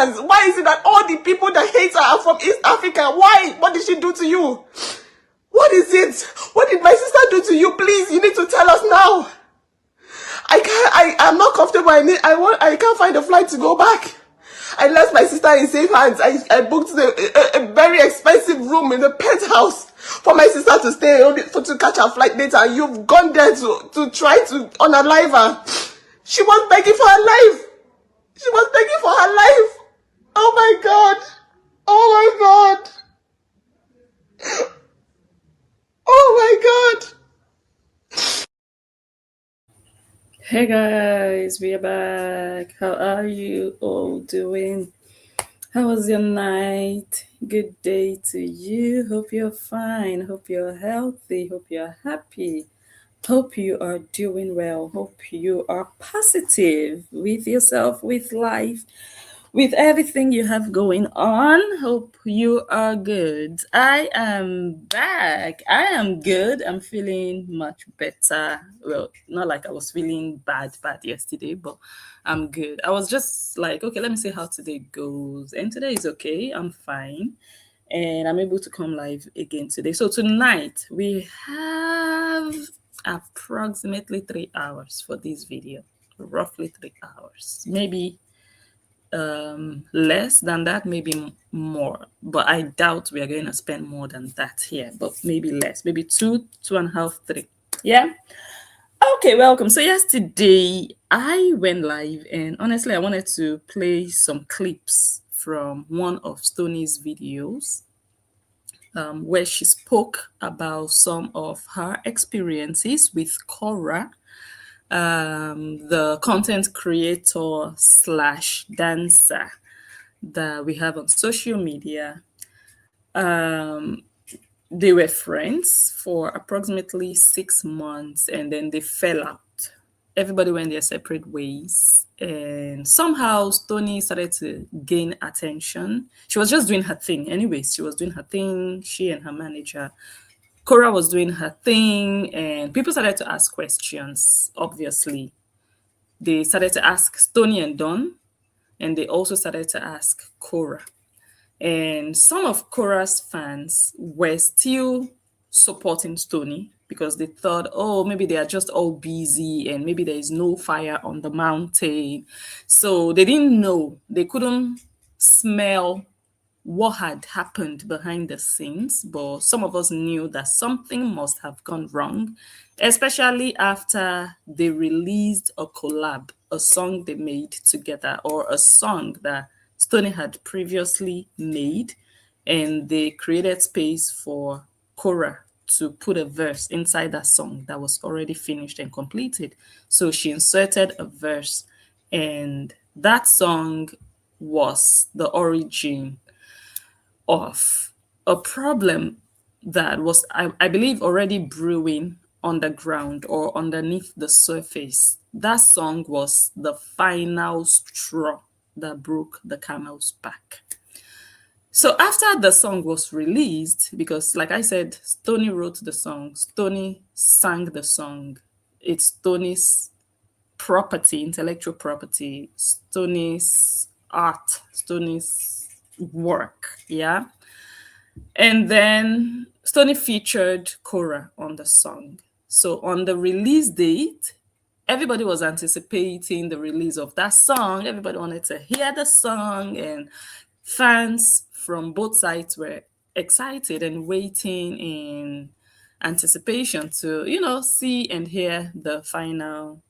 Why is it that all the people that hate her are from East Africa? Why? What did she do to you? What is it? What did my sister do to you? Please, you need to tell us now. I'm not comfortable. I can't find a flight to go back. I left my sister in safe hands. I booked a very expensive room in the penthouse for my sister to stay to catch her flight later. And you've gone there to try to unalive her. She was begging for her life. She was begging for her life. Oh my God. Oh my God. Oh my God. Hey guys, we are back. How are you all doing? How was your night? Good day to you. Hope you're fine. Hope you're healthy. Hope you're happy. Hope you are doing well. Hope you are positive with yourself, with life, with everything you have going on. Hope you are good. I am back. I am good. I'm feeling much better. Well, not like I was feeling bad yesterday, but I'm good. I was just like, okay, let me see how today goes. And today is okay. I'm fine. And I'm able to come live again today. So tonight we have approximately 3 hours for this video. Roughly 3 hours. Maybe less than that, maybe more, but I doubt we are going to spend more than that here, but maybe less, maybe 2.5, 3. Yeah. Okay, welcome. So yesterday I went live, and honestly I wanted to play some clips from one of Stony's videos where she spoke about some of her experiences with Kora, the content creator slash dancer that we have on social media. They were friends for approximately 6 months, and then they fell out. Everybody went their separate ways, and somehow Stony started to gain attention. She was just doing her thing. Anyways, she was doing her thing. She and her manager. Kora was doing her thing, and people started to ask questions, obviously. They started to ask Stony and Don, and they also started to ask Kora. And some of Kora's fans were still supporting Stony because they thought, oh, maybe they are just all busy and maybe there is no fire on the mountain. So they didn't know, they couldn't smell what had happened behind the scenes, but some of us knew that something must have gone wrong, especially after they released a collab, a song they made together, or a song that Stony had previously made, and they created space for Kora to put a verse inside that song that was already finished and completed. So she inserted a verse, and that song was the origin of a problem that was, I believe, already brewing underground or underneath the surface. That song was the final straw that broke the camel's back. So after the song was released, because like I said, Stony wrote the song, Stony sang the song, it's Stony's property, intellectual property, Stony's art, Stony's work, yeah. And then Stony featured Kora on the song. So on the release date, everybody was anticipating the release of that song. Everybody wanted to hear the song, and fans from both sides were excited and waiting in anticipation to, see and hear the final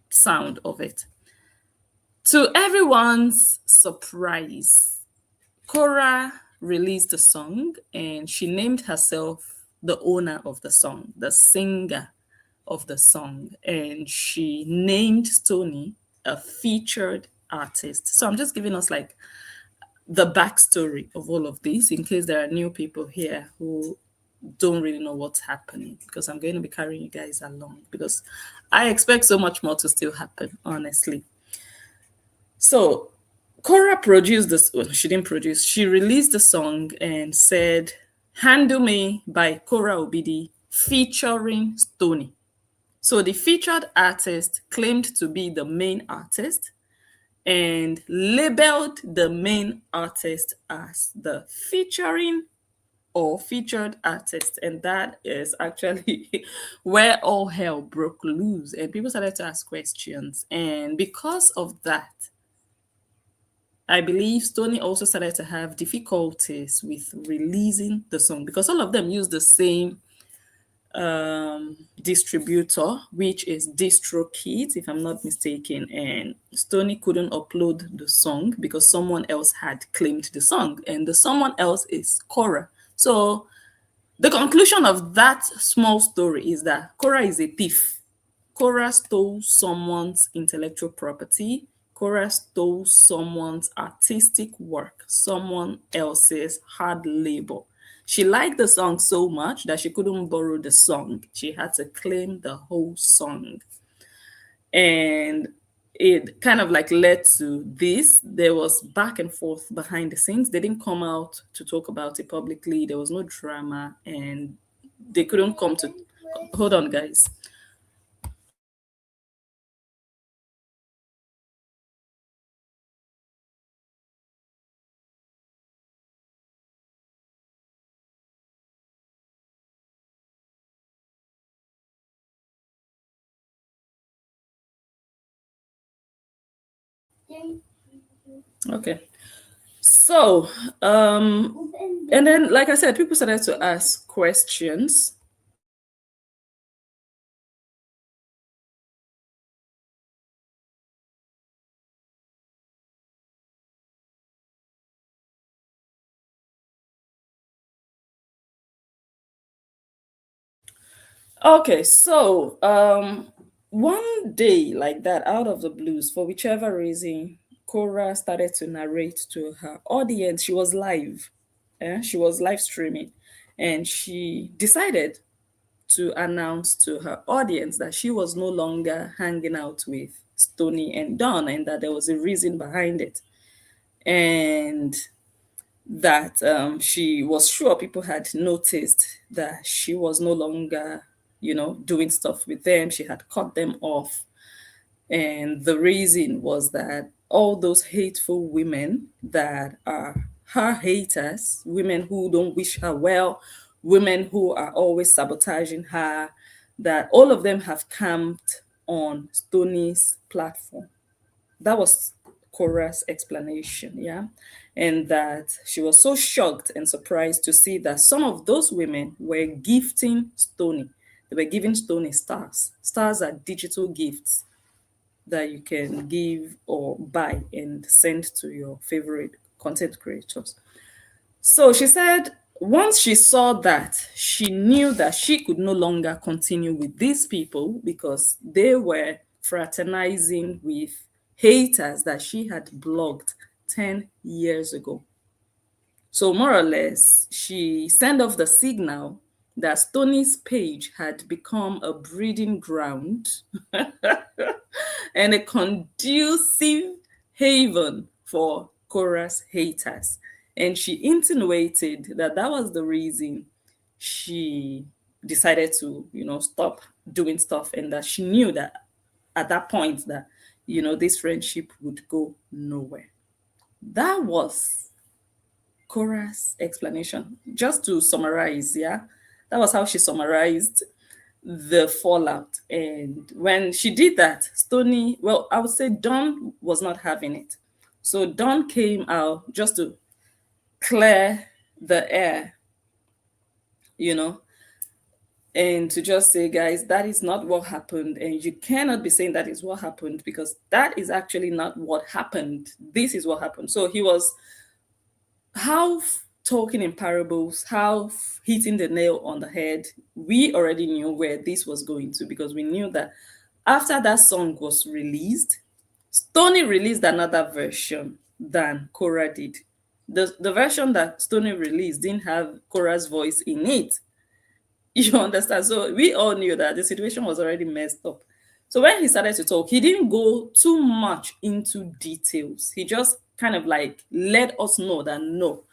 sound of it. To everyone's surprise, Kora released the song and she named herself the owner of the song, the singer of the song, and she named Stony a featured artist. So I'm just giving us like the backstory of all of this in case there are new people here who don't really know what's happening, because I'm going to be carrying you guys along because I expect so much more to still happen, honestly. So Kora produced this, well, she didn't produce, she released the song and said, Handle Me by Kora Obidi featuring Stony. So the featured artist claimed to be the main artist, and labeled the main artist as the featuring or featured artist. And that is actually where all hell broke loose and people started to ask questions. And because of that, I believe Stony also started to have difficulties with releasing the song because all of them use the same distributor, which is DistroKid, if I'm not mistaken. And Stony couldn't upload the song because someone else had claimed the song, and the someone else is Kora. So the conclusion of that small story is that Kora is a thief. Kora stole someone's intellectual property. Kora stole someone's artistic work, someone else's hard labor. She liked the song so much that she couldn't borrow the song. She had to claim the whole song. And it kind of like led to this. There was back and forth behind the scenes. They didn't come out to talk about it publicly. There was no drama, and they couldn't come to. Hold on, guys. Okay. So, and then, like I said, people started to ask questions. Okay, so one day like that, out of the blues, for whichever reason, Korra started to narrate to her audience. She was live, she was live streaming, and she decided to announce to her audience that she was no longer hanging out with Stony and Don, and that there was a reason behind it. And that she was sure people had noticed that she was no longer, doing stuff with them. She had cut them off. And the reason was that all those hateful women that are her haters, women who don't wish her well, women who are always sabotaging her, that all of them have camped on Stony's platform. That was Korra's explanation, yeah. And that she was so shocked and surprised to see that some of those women were gifting Stony. They were giving Stony stars. Stars are digital gifts that you can give or buy and send to your favorite content creators. So she said once she saw that, she knew that she could no longer continue with these people because they were fraternizing with haters that she had blocked 10 years ago. So, more or less, she sent off the signal that Stony's page had become a breeding ground and a conducive haven for Korra's haters. And she insinuated that that was the reason she decided to, stop doing stuff, and that she knew that at that point that, this friendship would go nowhere. That was Korra's explanation. Just to summarize, yeah, that was how she summarized the fallout. And when she did that, Stony, well, I would say Dawn was not having it. So Dawn came out just to clear the air, you know, and to just say, guys, that is not what happened. And you cannot be saying that is what happened because that is actually not what happened. This is what happened. So he was talking in parables, hitting the nail on the head. We already knew where this was going to because we knew that after that song was released, Stony released another version than Korra did. The version that Stony released didn't have Korra's voice in it. You understand? So we all knew that the situation was already messed up. So when he started to talk, he didn't go too much into details. He just kind of like let us know that no,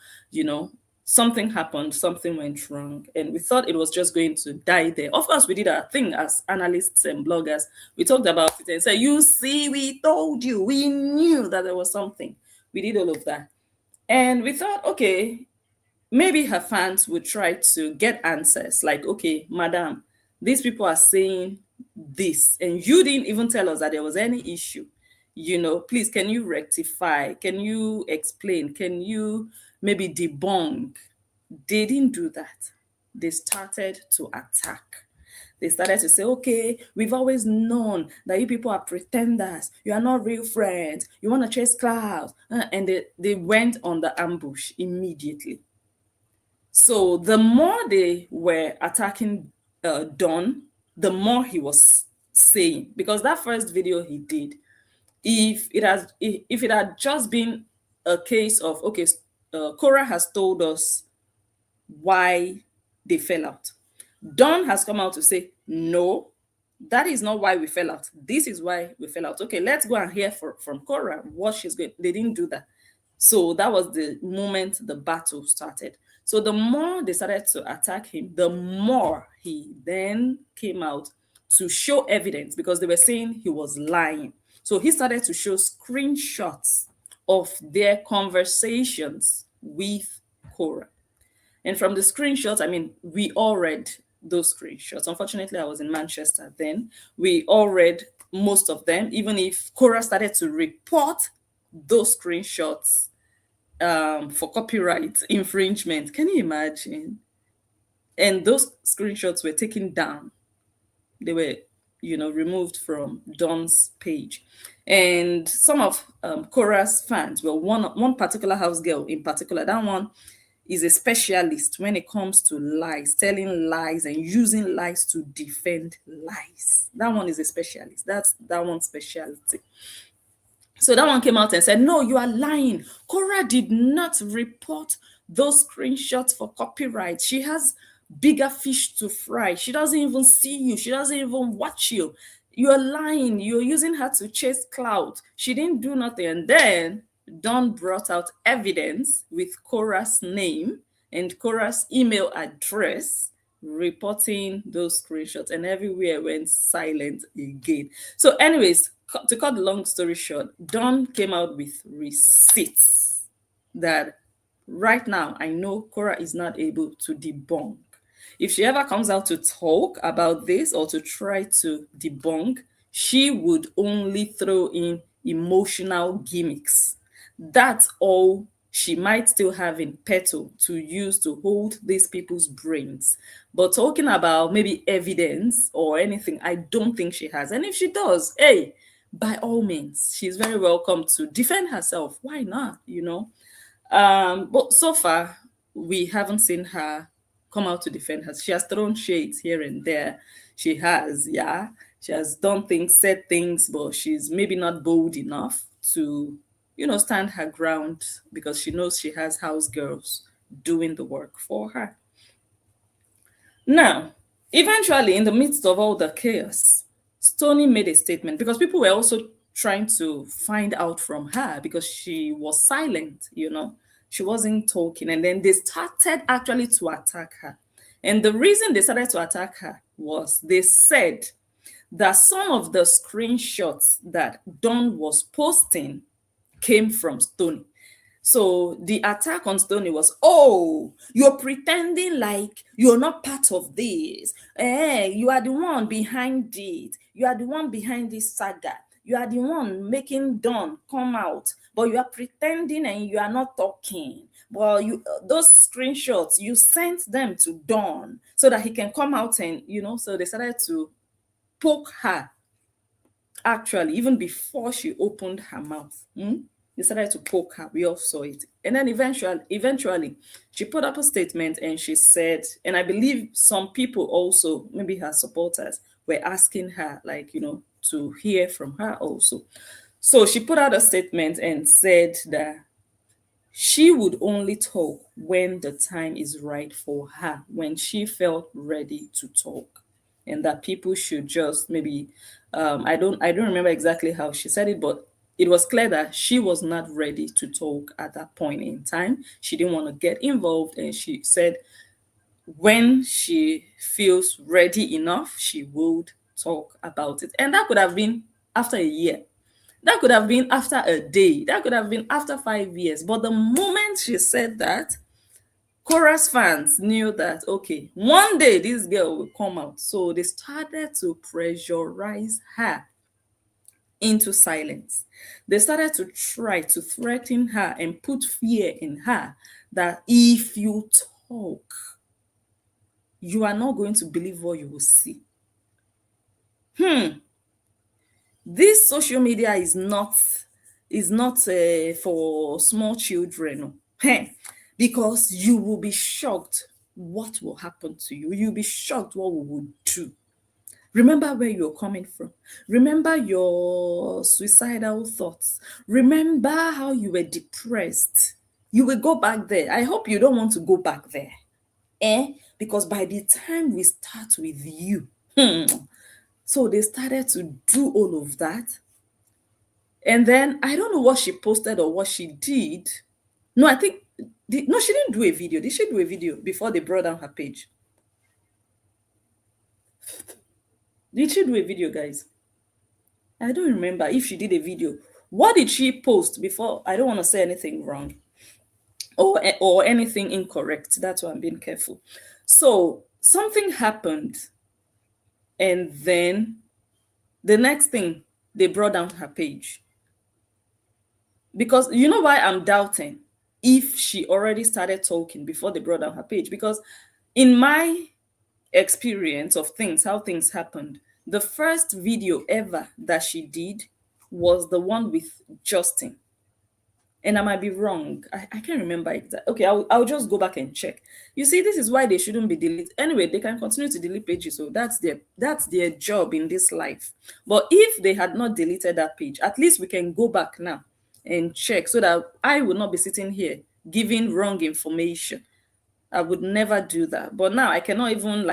something happened, something went wrong, and we thought it was just going to die there. Of course, we did our thing as analysts and bloggers. We talked about it and said, "You see, we told you, we knew that there was something." We did all of that. And we thought, okay, maybe her fans would try to get answers like, okay, madam, these people are saying this, and you didn't even tell us that there was any issue. Please, can you rectify? Can you explain? Can you maybe debunk? They didn't do that. They started to attack. They started to say, okay, we've always known that you people are pretenders. You are not real friends. You want to chase clouds. And they went on the ambush immediately. So the more they were attacking Don, the more he was saying. Because that first video he did, if it had just been a case of, okay, Kora has told us why they fell out. Don has come out to say, no, that is not why we fell out. This is why we fell out. Okay, let's go and hear from Kora what she's going. They didn't do that. So that was the moment the battle started. So the more they started to attack him, the more he then came out to show evidence, because they were saying he was lying. So he started to show screenshots of their conversations with Kora. And from the screenshots, I mean, we all read those screenshots. Unfortunately, I was in Manchester then. We all read most of them, even if Kora started to report those screenshots for copyright infringement. Can you imagine? And those screenshots were taken down. They were, removed from Don's page. And some of Kora's fans, well, one particular house girl in particular, that one is a specialist when it comes to lies, telling lies and using lies to defend lies. That one is a specialist. That's that one's specialty. So that one came out and said, no, you are lying. Kora did not report those screenshots for copyright. She has bigger fish to fry. She doesn't even see you. She doesn't even watch you. You're lying. You're using her to chase clout. She didn't do nothing. And then Don brought out evidence with Kora's name and Kora's email address reporting those screenshots, and everywhere went silent again. So anyways, to cut the long story short, Don came out with receipts that right now I know Kora is not able to debunk. If she ever comes out to talk about this or to try to debunk, she would only throw in emotional gimmicks. That's all she might still have in petto to use to hold these people's brains. But talking about maybe evidence or anything, I don't think she has. And if she does, hey, by all means, she's very welcome to defend herself. Why not? But so far, we haven't seen her come out to defend her. She has thrown shades here and there. She has, yeah. She has done things, said things, but she's maybe not bold enough to, stand her ground, because she knows she has house girls doing the work for her. Now, eventually, in the midst of all the chaos, Stony made a statement, because people were also trying to find out from her, because she was silent, she wasn't talking. And then they started actually to attack her. And the reason they started to attack her was they said that some of the screenshots that Don was posting came from Stony. So the attack on Stony was, oh, you're pretending like you're not part of this. You are the one behind it. You are the one behind this saga. You are the one making Don come out, but you are pretending and you are not talking. Well, those screenshots, you sent them to Don so that he can come out and, so they started to poke her, actually, even before she opened her mouth. They started to poke her. We all saw it. And then eventually, she put up a statement and she said, and I believe some people also, maybe her supporters, were asking her, to hear from her also. So she put out a statement and said that she would only talk when the time is right for her, when she felt ready to talk, and that people should just maybe, I don't remember exactly how she said it, but it was clear that she was not ready to talk at that point in time. She didn't want to get involved, and she said when she feels ready enough, she would talk about it. And that could have been after a year. That could have been after a day. That could have been after 5 years. But the moment she said that, Kora's fans knew that, okay, one day this girl will come out. So they started to pressurize her into silence. They started to try to threaten her and put fear in her that if you talk, you are not going to believe what you will see. This social media is not for small children. Because you will be shocked what will happen to you. You'll be shocked what we will do. Remember where you're coming from. Remember your suicidal thoughts. Remember how you were depressed. You will go back there. I hope you don't want to go back there. Because by the time we start with you, so they started to do all of that. And then I don't know what she posted or what she did. No, I think, no, she didn't do a video. Did she do a video before they brought down her page? Did she do a video, guys? I don't remember if she did a video. What did she post before? I don't want to say anything wrong or anything incorrect. That's why I'm being careful. So something happened, and then the next thing, they brought down her page. Because you know why I'm doubting if she already started talking before they brought down her page? Because in my experience of things, how things happened, the first video ever that she did was the one with Justin. And I might be wrong. I can't remember exactly. Okay, I'll just go back and check. You see, this is why they shouldn't be deleted. Anyway, they can continue to delete pages, so that's their job in this life. But if they had not deleted that page, at least we can go back now and check, so that I would not be sitting here giving wrong information. I would never do that. But now I cannot even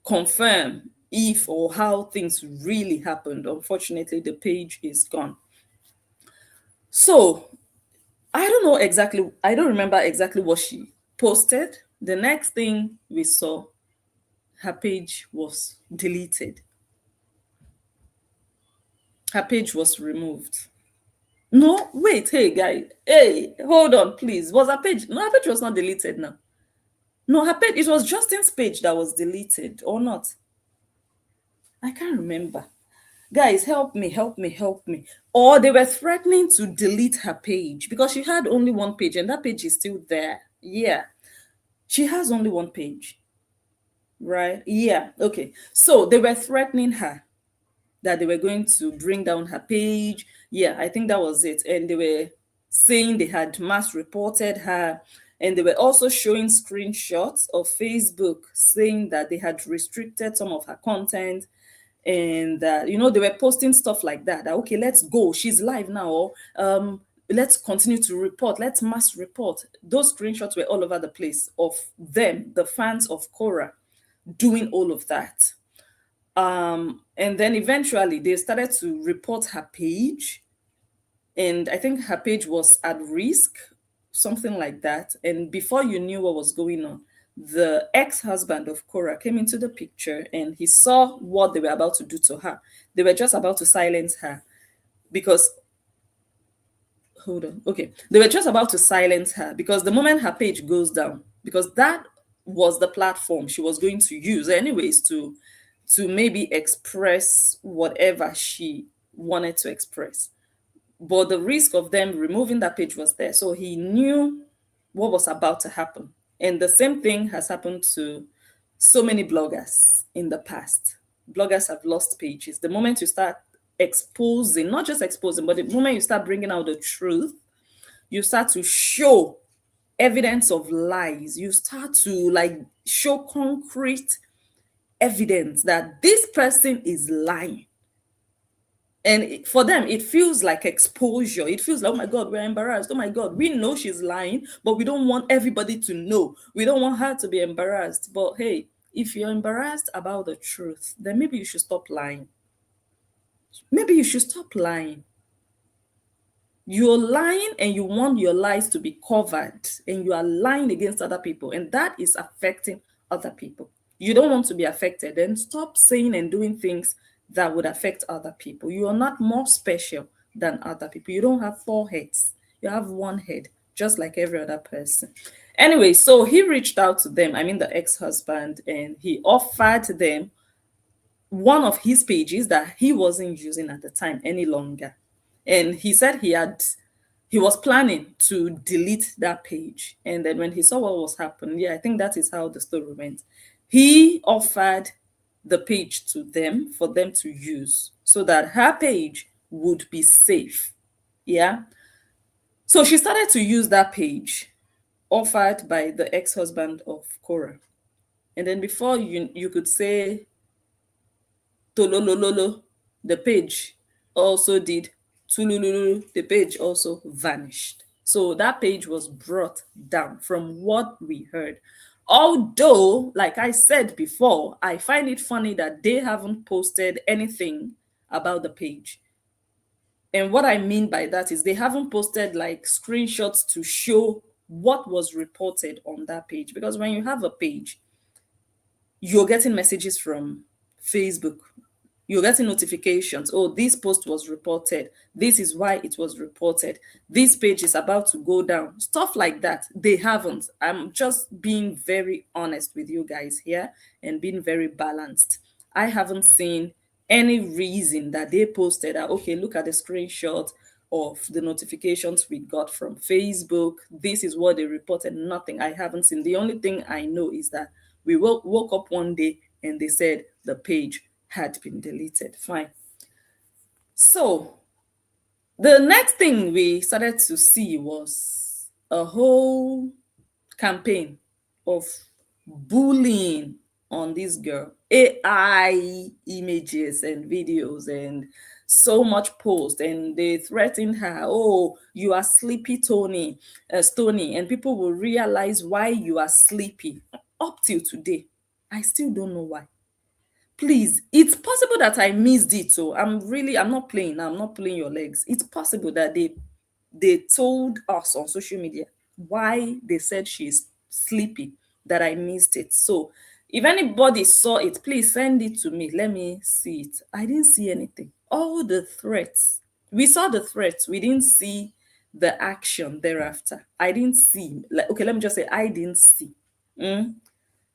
confirm if or how things really happened. Unfortunately, the page is gone. So I don't remember exactly what she posted. The next thing we saw, her page was deleted. Her page was removed. No, wait, hey guy, hey, hold on, please. Was her page? No, her page was not deleted now. No, her page, it was Justin's page that was deleted, or not? I can't remember. Guys, help me. Or they were threatening to delete her page because she had only one page, and that page is still there. Yeah. She has only one page. Right? Yeah. Okay. So they were threatening her that they were going to bring down her page. Yeah, I think that was it. And they were saying they had mass reported her. And they were also showing screenshots of Facebook saying that they had restricted some of her content. And they were posting stuff like that, okay, let's go, she's live now, or let's continue to report, let's mass report. Those screenshots were all over the place of them, the fans of Kora, doing all of that. And then eventually they started to report her page, and I think her page was at risk, something like that. And before you knew what was going on, the ex-husband of Kora came into the picture, and he saw what they were about to do to her. They were just about to silence her because, hold on, okay. They were just about to silence her because the moment her page goes down, because that was the platform she was going to use anyways to maybe express whatever she wanted to express. But the risk of them removing that page was there. So he knew what was about to happen. And the same thing has happened to so many bloggers in the past. Bloggers have lost pages. The moment you start exposing, not just exposing, but the moment you start bringing out the truth, you start to show evidence of lies. You start to show concrete evidence that this person is lying. And for them, it feels like exposure. It feels like, oh my God, we're embarrassed. Oh my God, we know she's lying, but we don't want everybody to know. We don't want her to be embarrassed. But hey, if you're embarrassed about the truth, then maybe you should stop lying. Maybe you should stop lying. You're lying and you want your lies to be covered, and you are lying against other people, and that is affecting other people. You don't want to be affected, then stop saying and doing things that would affect other people. You are not more special than other people. You don't have four heads, you have one head, just like every other person. Anyway, so he reached out to them, I mean the ex-husband, and he offered them one of his pages that he wasn't using at the time any longer. And he said he was planning to delete that page. And then when he saw what was happening, yeah, I think that is how the story went. He offered the page to them for them to use so that her page would be safe. Yeah. So she started to use that page offered by the ex-husband of Kora. And then before you could say tololololo, the page also did tulululu, the page also vanished. So that page was brought down from what we heard. Although, like I said before, I find it funny that they haven't posted anything about the page. And what I mean by that is they haven't posted like screenshots to show what was reported on that page. Because when you have a page, you're getting messages from Facebook, you're getting notifications. Oh, this post was reported. This is why it was reported. This page is about to go down. Stuff like that. They haven't. I'm just being very honest with you guys here and being very balanced. I haven't seen any reason that they posted that, okay, look at the screenshot of the notifications we got from Facebook. This is what they reported. Nothing. I haven't seen. The only thing I know is that we woke up one day and they said the page had been deleted. Fine. So the next thing we started to see was a whole campaign of bullying on this girl. AI images and videos and so much post, and they threatened her. Oh, you are sleepy, Stony, and people will realize why you are sleepy. Up till today, I still don't know why. Please, it's possible that I missed it. So I'm not playing. I'm not playing your legs. It's possible that they told us on social media why they said she's sleepy, that I missed it. So if anybody saw it, please send it to me. Let me see it. I didn't see anything. All the threats. We saw the threats. We didn't see the action thereafter. I didn't see. Like, okay, let me just say I didn't see.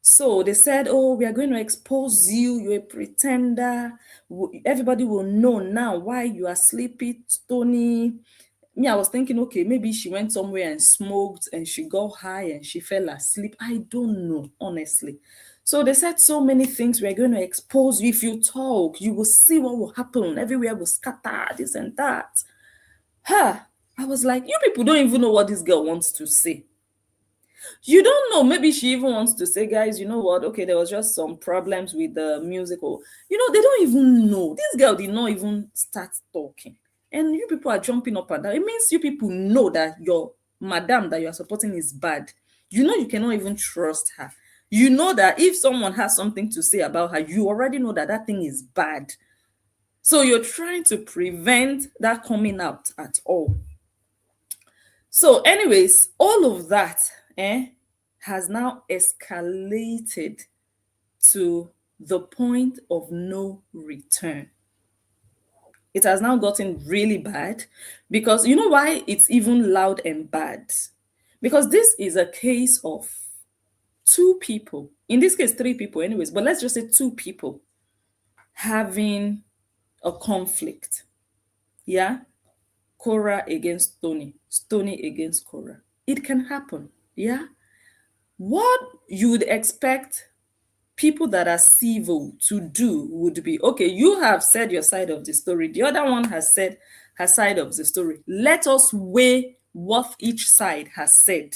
So they said, oh, we are going to expose you. You're a pretender. Everybody will know now why you are sleepy, Stony. Me, I was thinking, okay, maybe she went somewhere and smoked and she got high and she fell asleep. I don't know, honestly. So they said so many things. We are going to expose you. If you talk, you will see what will happen. Everywhere will scatter, this and that. I was like, you people don't even know what this girl wants to say. You don't know. Maybe she even wants to say, guys, you know what? Okay, there was just some problems with the musical. They don't even know. This girl did not even start talking. And you people are jumping up and down. It means you people know that your madam that you are supporting is bad. You cannot even trust her. You know that if someone has something to say about her, you already know that that thing is bad. So you're trying to prevent that coming out at all. So anyways, all of that has now escalated to the point of no return. It has now gotten really bad because you know why it's even loud and bad? Because this is a case of two people, in this case, three people, anyways, but let's just say two people having a conflict. Yeah. Kora against Stony, Stony against Kora. It can happen. Yeah. What you would expect people that are civil to do would be, okay, you have said your side of the story. The other one has said her side of the story. Let us weigh what each side has said.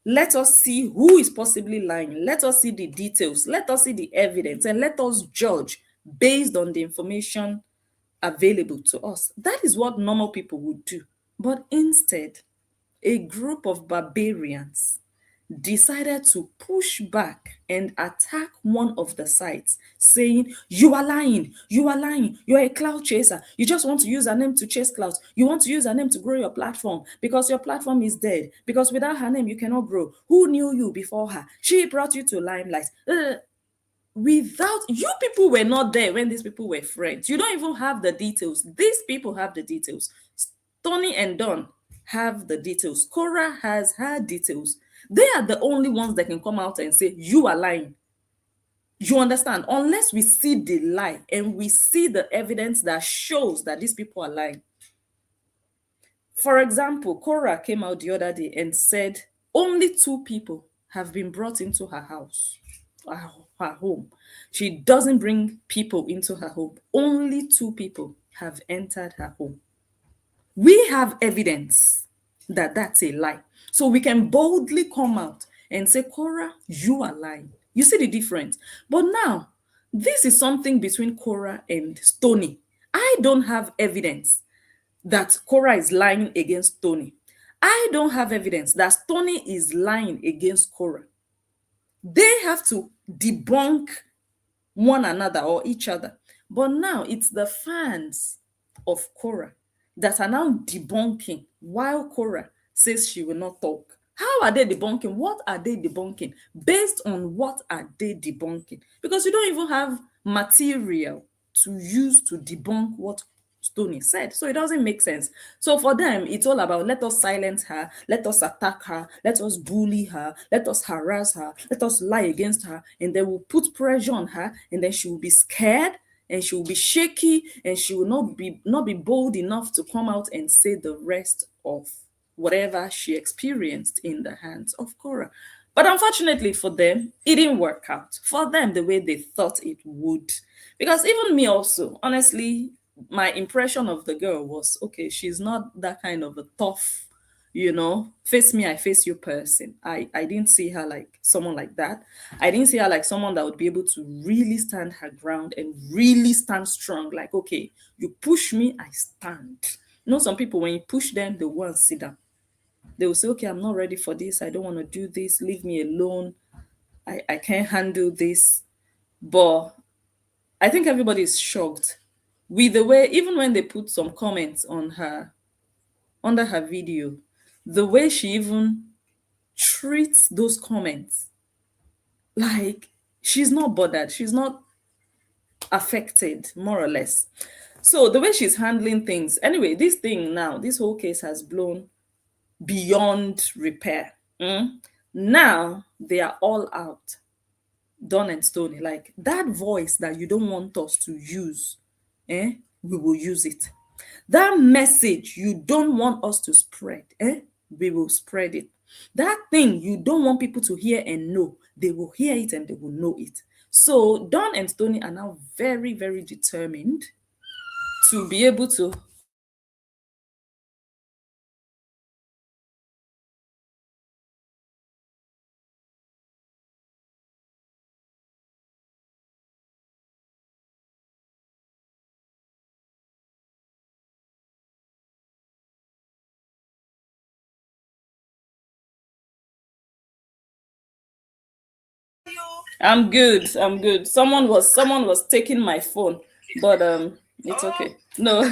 Let us see who is possibly lying. Let us see the details. Let us see the evidence, and let us judge based on the information available to us. That is what normal people would do. But instead, a group of barbarians decided to push back and attack one of the sites, saying, "You are lying, you are lying, you're a cloud chaser. You just want to use her name to chase clouds. You want to use her name to grow your platform because your platform is dead. Because without her name, you cannot grow. Who knew you before her? She brought you to limelight." Without you, people were not there when these people were friends. You don't even have the details. These people have the details. Stony and Don have the details. Kora has her details. They are the only ones that can come out and say, "You are lying." You understand? Unless we see the lie and we see the evidence that shows that these people are lying. For example, Korra came out the other day and said only 2 people have been brought into her house, her home. She doesn't bring people into her home. Only 2 people have entered her home. We have evidence that that's a lie. So we can boldly come out and say, "Korra, you are lying." You see the difference? But now, this is something between Korra and Stony. I don't have evidence that Korra is lying against Stony. I don't have evidence that Stony is lying against Korra. They have to debunk one another or each other. But now it's the fans of Korra that are now debunking while Korra says she will not talk. How are they debunking? What are they debunking? Based on what are they debunking? Because you don't even have material to use to debunk what Stony said. So it doesn't make sense. So for them, it's all about, let us silence her, let us attack her, let us bully her, let us harass her, let us lie against her, and then we'll put pressure on her, and then she will be scared and she will be shaky and she will not be bold enough to come out and say the rest of whatever she experienced in the hands of Korra. But unfortunately for them, it didn't work out for them the way they thought it would. Because even me also, honestly, my impression of the girl was, okay, she's not that kind of a tough, face me, I face you person. I didn't see her like someone like that. I didn't see her like someone that would be able to really stand her ground and really stand strong. Like, okay, you push me, I stand. Some people, when you push them, they want to sit down. They will say, okay, I'm not ready for this. I don't want to do this. Leave me alone. I can't handle this. But I think everybody is shocked with the way, even when they put some comments on her, under her video, the way she even treats those comments. Like, she's not bothered. She's not affected, more or less. So the way she's handling things, anyway, this thing now, this whole case has blown beyond repair. Now they are all out. Don and Stony, like, that voice that you don't want us to use, we will use it. That message you don't want us to spread, we will spread it. That thing you don't want people to hear and know, they will hear it and they will know it. So Don and Stony are now very, very determined to be able to I'm good. I'm good. Someone was taking my phone, but it's okay. No. No,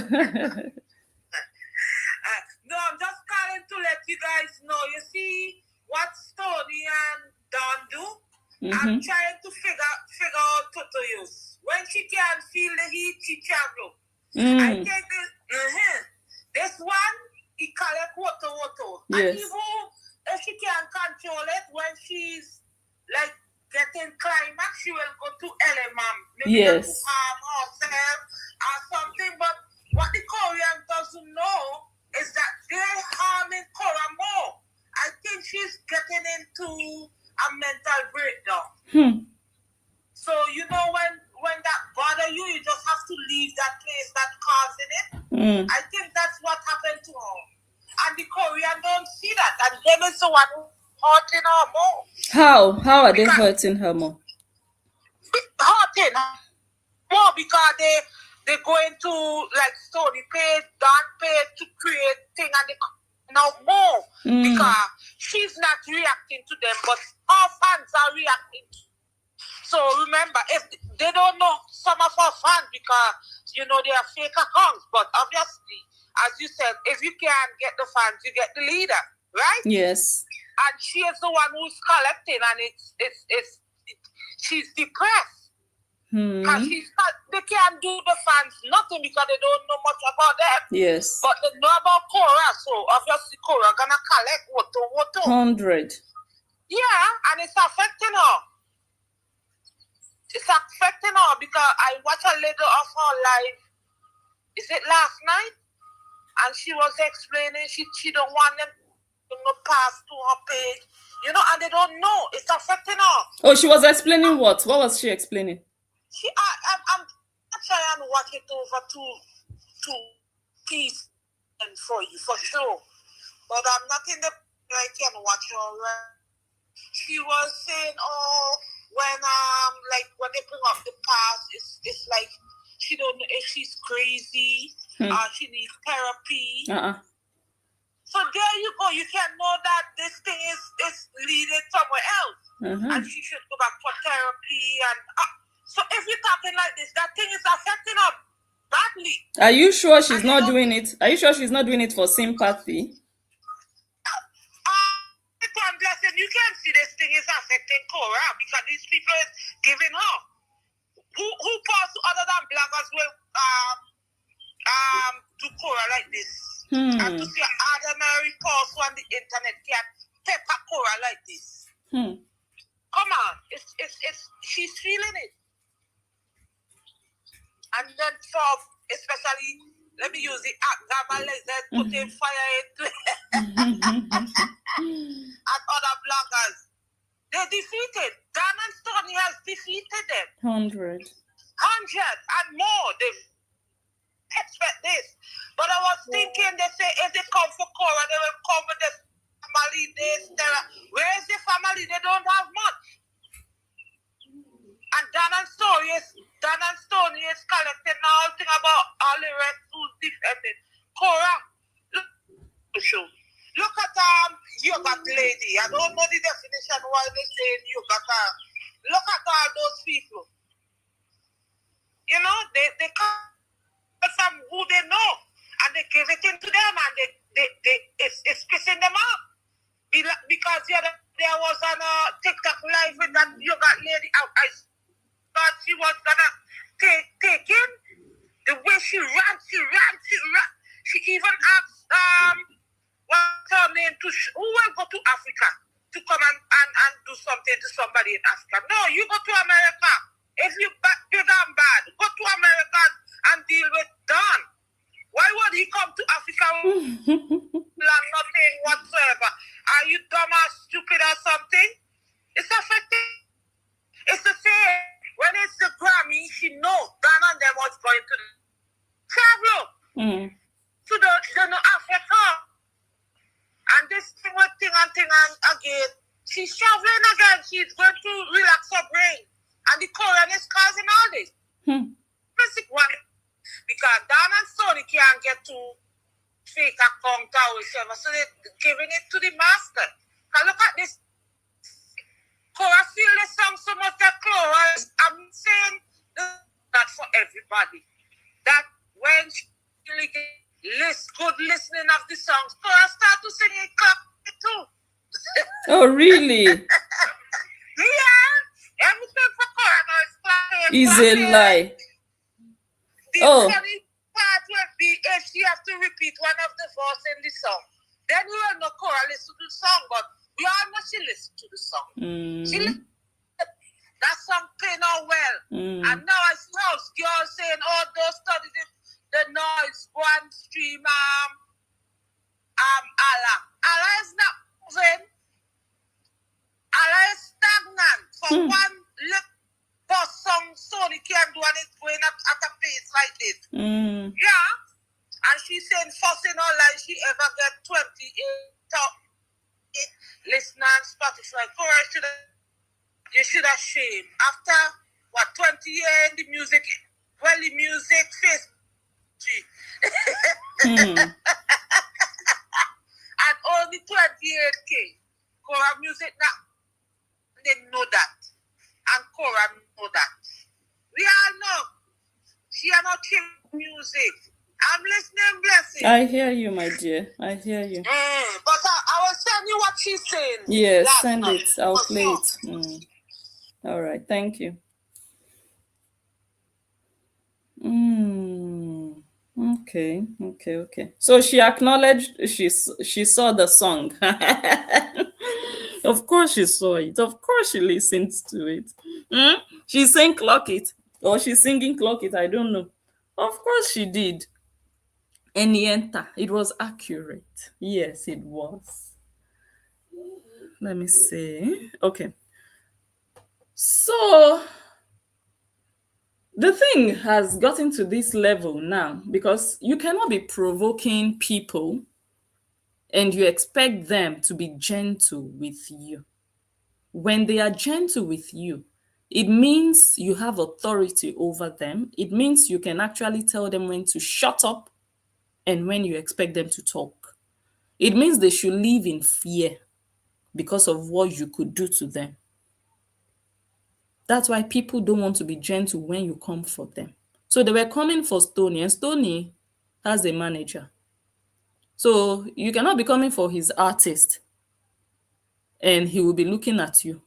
I'm just calling to let you guys know. You see what Stony and Don do? I'm trying to figure out what to use. When she can feel the heat, she can blow. I think this one, he collect water. Yes. And even if she can control it, when she's like getting climax, she will go to LMM. Maybe Yes. to harm herself or something. But what the Korean doesn't know is that they're harming Korra more. I think she's getting into a mental breakdown. So when that bother you, you just have to leave that place that's causing it. I think that's what happened to her. And the Korean don't see that. And them is the one who hurting her more. How are they hurting her more? Hurting her more because they going to like Stony pay, Don pay to create thing and they now more because she's not reacting to them, but our fans are reacting. So remember, if they don't know some of our fans because, you know, they are fake accounts. But obviously, as you said, if you can't get the fans, you get the leader, right? Yes. And she is the one who's collecting, and she's depressed. Because they can't do the fans nothing because they don't know much about them. Yes. But they know about Kora, so obviously Kora gonna collect what. 100. Yeah, and it's affecting her. It's affecting her because I watched a little of her live. Is it last night? And she was explaining she don't want them to pass to her page, you know, and they don't know. It's affecting her. Oh, she was explaining what? What was she explaining? I'm trying to watch it over to piece and for you for sure, but I'm not in the I can watch her. She was saying, oh, when they bring up the past, it's like she don't know if she's crazy or she needs therapy. So there you go. You can know that this thing is leading somewhere else, and she should go back for therapy. And so if you're talking like this, that thing is affecting her badly. Are you sure she's not doing it? Are you sure she's not doing it for sympathy? Blessing, you can see this thing is affecting Kora because these people is giving her. Who posts other than bloggers will do Kora like this? And to see an ordinary post on the internet can pepper Kora like this. Come on, it's she's feeling it. And then for especially, let me use the Gaba Lizard, putting fire into and other bloggers. They defeated. Dan and Stony has defeated them. 100 and more. They expect this. But I was thinking, they say if they come for Kora, they will come with the family, this, that. Where is the family? They don't have much. And Dan and Stony is collecting all thing about all the rest who's defending. Kora, look at yoga lady. I don't know the definition why they say yoga. Look at all those people. You know, they come from who they know, and they give it into them, and it's pissing them off. Because there was on a TikTok live with that yoga lady. I thought she was gonna take in the way she ran. She even asked what's her name who will go to Africa to come and do something to somebody in Africa. No, you go to America. If you big and bad, go to America and deal with Don. Why would he come to Africa with nothing whatsoever? Are you dumb or stupid or something? It's affecting. It's the same. When it's the Grammy, she knows Don and them was going to travel. So they don't affect her. And this thing and again, she's traveling again. She's going to relax her brain. And the Korean is causing all this. Basic one. Because Dan and Stony can't get to fake account or whatever. So they're giving it to the master. Now look at this. Kora feel this song so much that Kora, I'm saying that for everybody. That when she really get good listening of the songs, Kora start to sing it clap it too. Oh really? Yeah. Everything for Kora now is clapping. Is a lie. The funny part will be if she has to repeat one of the verse in the song. Then we will know Kora listen to the song, but we all know she listened to the song. She listened. That song playing out well. And now I see house girls saying, oh, those studies, the noise, go and stream Allah. Allah is not moving. Allah is stagnant. For one little boss song, Stoney can't do, and it's going at a pace like this. Yeah. And she's saying, first in her life, she ever get 28 listeners on Spotify. Kora, you should have shame. After, 20 years in the music, the music face. And only 28K. Korra music that they know that. And Korra know that. We all know she are not chill music. I'm listening, blessing. I hear you, my dear. I hear you. But I was telling you what she's saying. Yes, last send night. it. I'll For play sure. it. All right, thank you. Okay. So she acknowledged she saw the song. Of course she saw it. Of course she listened to it. She sang Clock It. Or she's singing Clock It. I don't know. Of course she did. Enienta. It was accurate. Yes, it was. Let me see. Okay. So the thing has gotten to this level now because you cannot be provoking people and you expect them to be gentle with you. When they are gentle with you, it means you have authority over them. It means you can actually tell them when to shut up and when you expect them to talk. It means they should live in fear because of what you could do to them. That's why people don't want to be gentle when you come for them. So they were coming for Stony, and Stony has a manager. So you cannot be coming for his artist and he will be looking at you.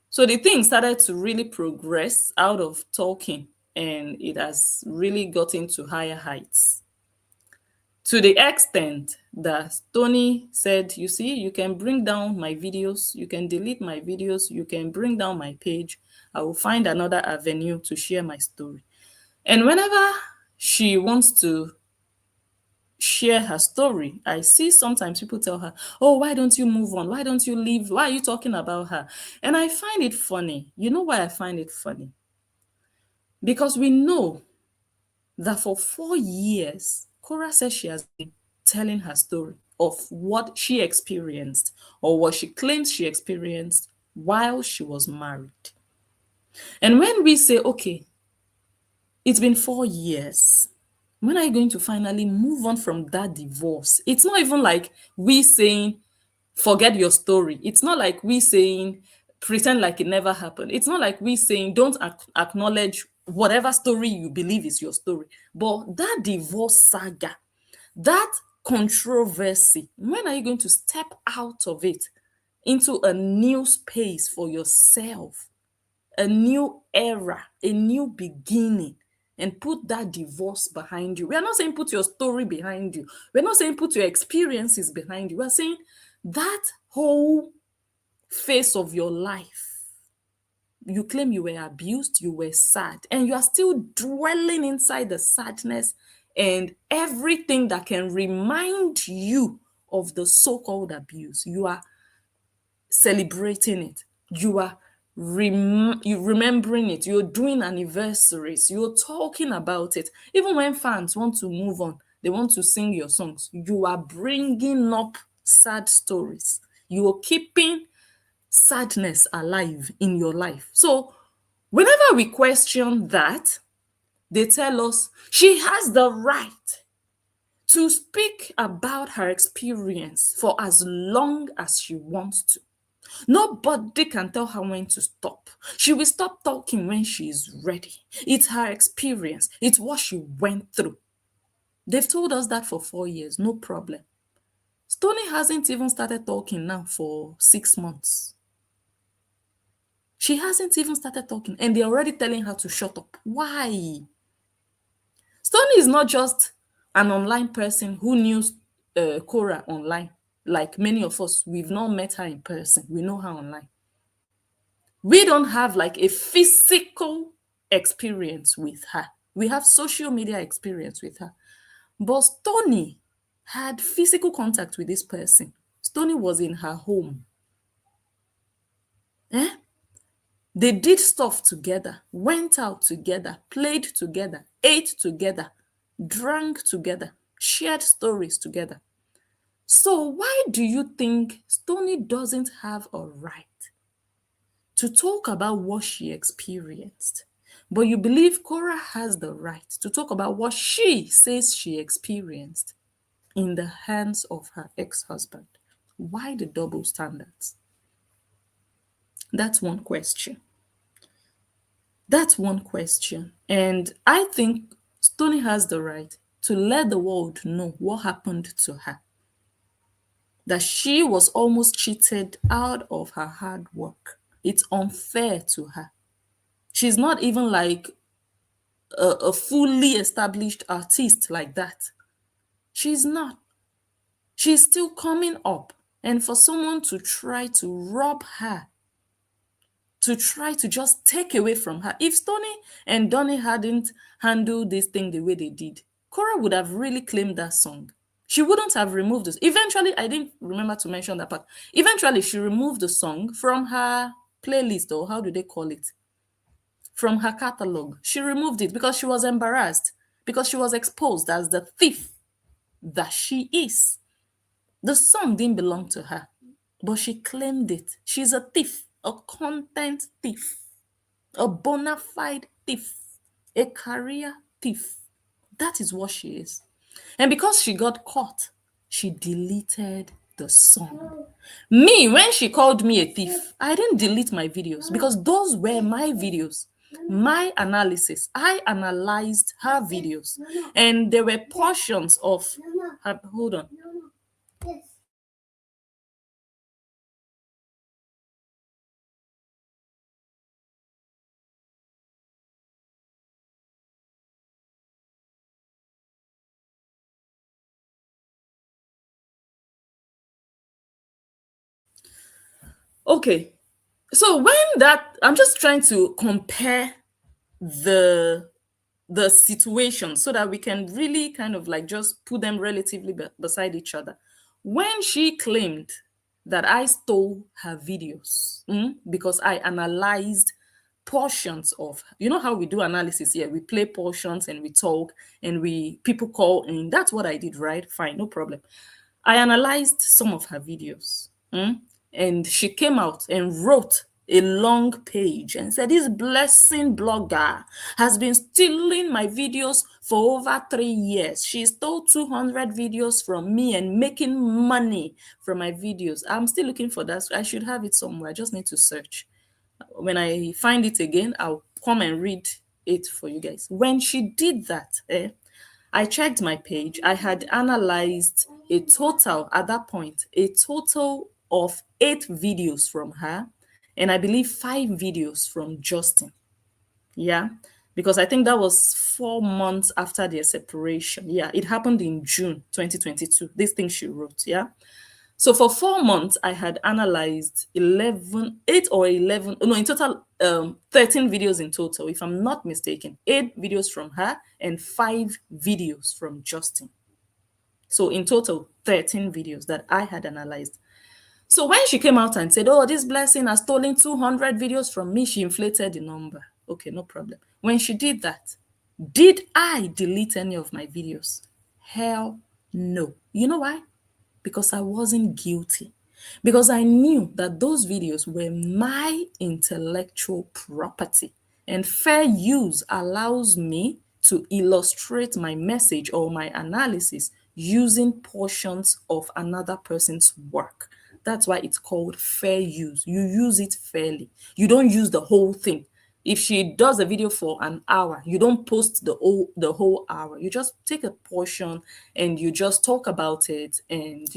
So the thing started to really progress out of talking, and it has really gotten to higher heights. To the extent that Stony said, you see, you can bring down my videos, you can delete my videos, you can bring down my page. I will find another avenue to share my story. And whenever she wants to share her story, I see sometimes people tell her, oh, why don't you move on? Why don't you leave? Why are you talking about her? And I find it funny. You know why I find it funny? Because we know that for 4 years, Kora says she has been telling her story of what she experienced or what she claims she experienced while she was married. And when we say, okay, it's been 4 years, when are you going to finally move on from that divorce? It's not even like we saying, forget your story. It's not like we saying, pretend like it never happened. It's not like we saying, don't acknowledge whatever story you believe is your story. But that divorce saga, that controversy, when are you going to step out of it into a new space for yourself, a new era, a new beginning, and put that divorce behind you? We are not saying put your story behind you. We're not saying put your experiences behind you. We're saying that whole phase of your life, you claim you were abused, you were sad, and you are still dwelling inside the sadness and everything that can remind you of the so-called abuse. You are celebrating it. You are remembering it. You're doing anniversaries. You're talking about it. Even when fans want to move on, they want to sing your songs, you are bringing up sad stories. You are keeping sadness alive in your life. So whenever we question that, they tell us she has the right to speak about her experience for as long as she wants to. Nobody can tell her when to stop. She will stop talking when she is ready. It's her experience. It's what she went through. They've told us that for 4 years, no problem. Stony hasn't even started talking now for 6 months. She hasn't even started talking, and they're already telling her to shut up. Why? Stony is not just an online person who knew Kora online. Like many of us, we've not met her in person. We know her online. We don't have like a physical experience with her. We have social media experience with her. But Stony had physical contact with this person. Stony was in her home. They did stuff together, went out together, played together, ate together, drank together, shared stories together. So why do you think Stony doesn't have a right to talk about what she experienced? But you believe Kora has the right to talk about what she says she experienced in the hands of her ex-husband. Why the double standards? That's one question. That's one question. And I think Stony has the right to let the world know what happened to her. That she was almost cheated out of her hard work. It's unfair to her. She's not even like a fully established artist like that. She's not. She's still coming up. And for someone to try to rob her, to try to just take away from her. If Stony and Donny hadn't handled this thing the way they did, Kora would have really claimed that song. She wouldn't have removed this. Eventually, I didn't remember to mention that part. Eventually, she removed the song from her playlist, or how do they call it? From her catalog. She removed it because she was embarrassed, because she was exposed as the thief that she is. The song didn't belong to her, but she claimed it. She's a thief, a content thief, a bona fide thief, a career thief. That is what she is. And because she got caught, she deleted the song. Me, when she called me a thief, I didn't delete my videos because those were my videos, my analysis. I analyzed her videos, and there were portions of her. Hold on. Okay, so when that, I'm just trying to compare the situation so that we can really kind of like just put them relatively beside each other. When she claimed that I stole her videos because I analyzed portions of, you know how we do analysis here, we play portions and we talk and people call in. That's what I did, right? Fine, no problem. I analyzed some of her videos. And she came out and wrote a long page and said, this blessing blogger has been stealing my videos for over 3 years. She stole 200 videos from me and making money from my videos. I'm still looking for that. I should have it somewhere. I just need to search. When I find it again, I'll come and read it for you guys. When she did that, I checked my page. I had analyzed a total, at that point, a total of 8 videos from her, and I believe 5 videos from Justin. Yeah, because I think that was 4 months after their separation. Yeah, it happened in June 2022. This thing she wrote. Yeah. So for 4 months, I had analyzed 8 or 11, no, in total, 13 videos in total, if I'm not mistaken, 8 videos from her and 5 videos from Justin. So in total, 13 videos that I had analyzed. So when she came out and said, oh, this blessing has stolen 200 videos from me, she inflated the number. Okay, no problem. When she did that, did I delete any of my videos? Hell no. You know why? Because I wasn't guilty. Because I knew that those videos were my intellectual property. And fair use allows me to illustrate my message or my analysis using portions of another person's work. That's why it's called fair use. You use it fairly. You don't use the whole thing. If she does a video for an hour, you don't post the whole hour. You just take a portion and you just talk about it. And,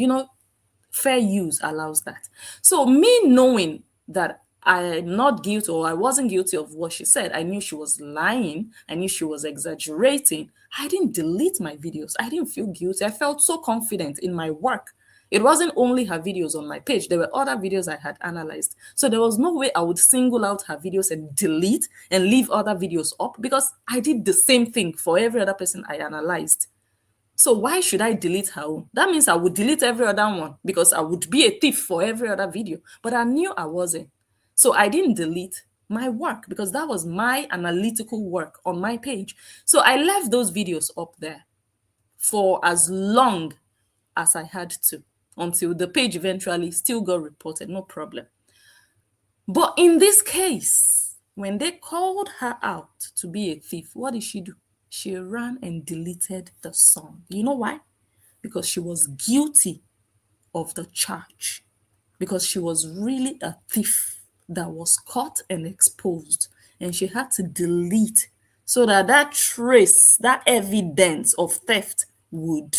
fair use allows that. So me knowing that I'm not guilty or I wasn't guilty of what she said, I knew she was lying. I knew she was exaggerating. I didn't delete my videos. I didn't feel guilty. I felt so confident in my work. It wasn't only her videos on my page. There were other videos I had analyzed. So there was no way I would single out her videos and delete and leave other videos up because I did the same thing for every other person I analyzed. So why should I delete her own? That means I would delete every other one because I would be a thief for every other video. But I knew I wasn't. So I didn't delete my work because that was my analytical work on my page. So I left those videos up there for as long as I had to until the page eventually still got reported, no problem. But in this case, when they called her out to be a thief, what did she do? She ran and deleted the song. You know why? Because she was guilty of the church because she was really a thief that was caught and exposed, and she had to delete so that that trace, that evidence of theft would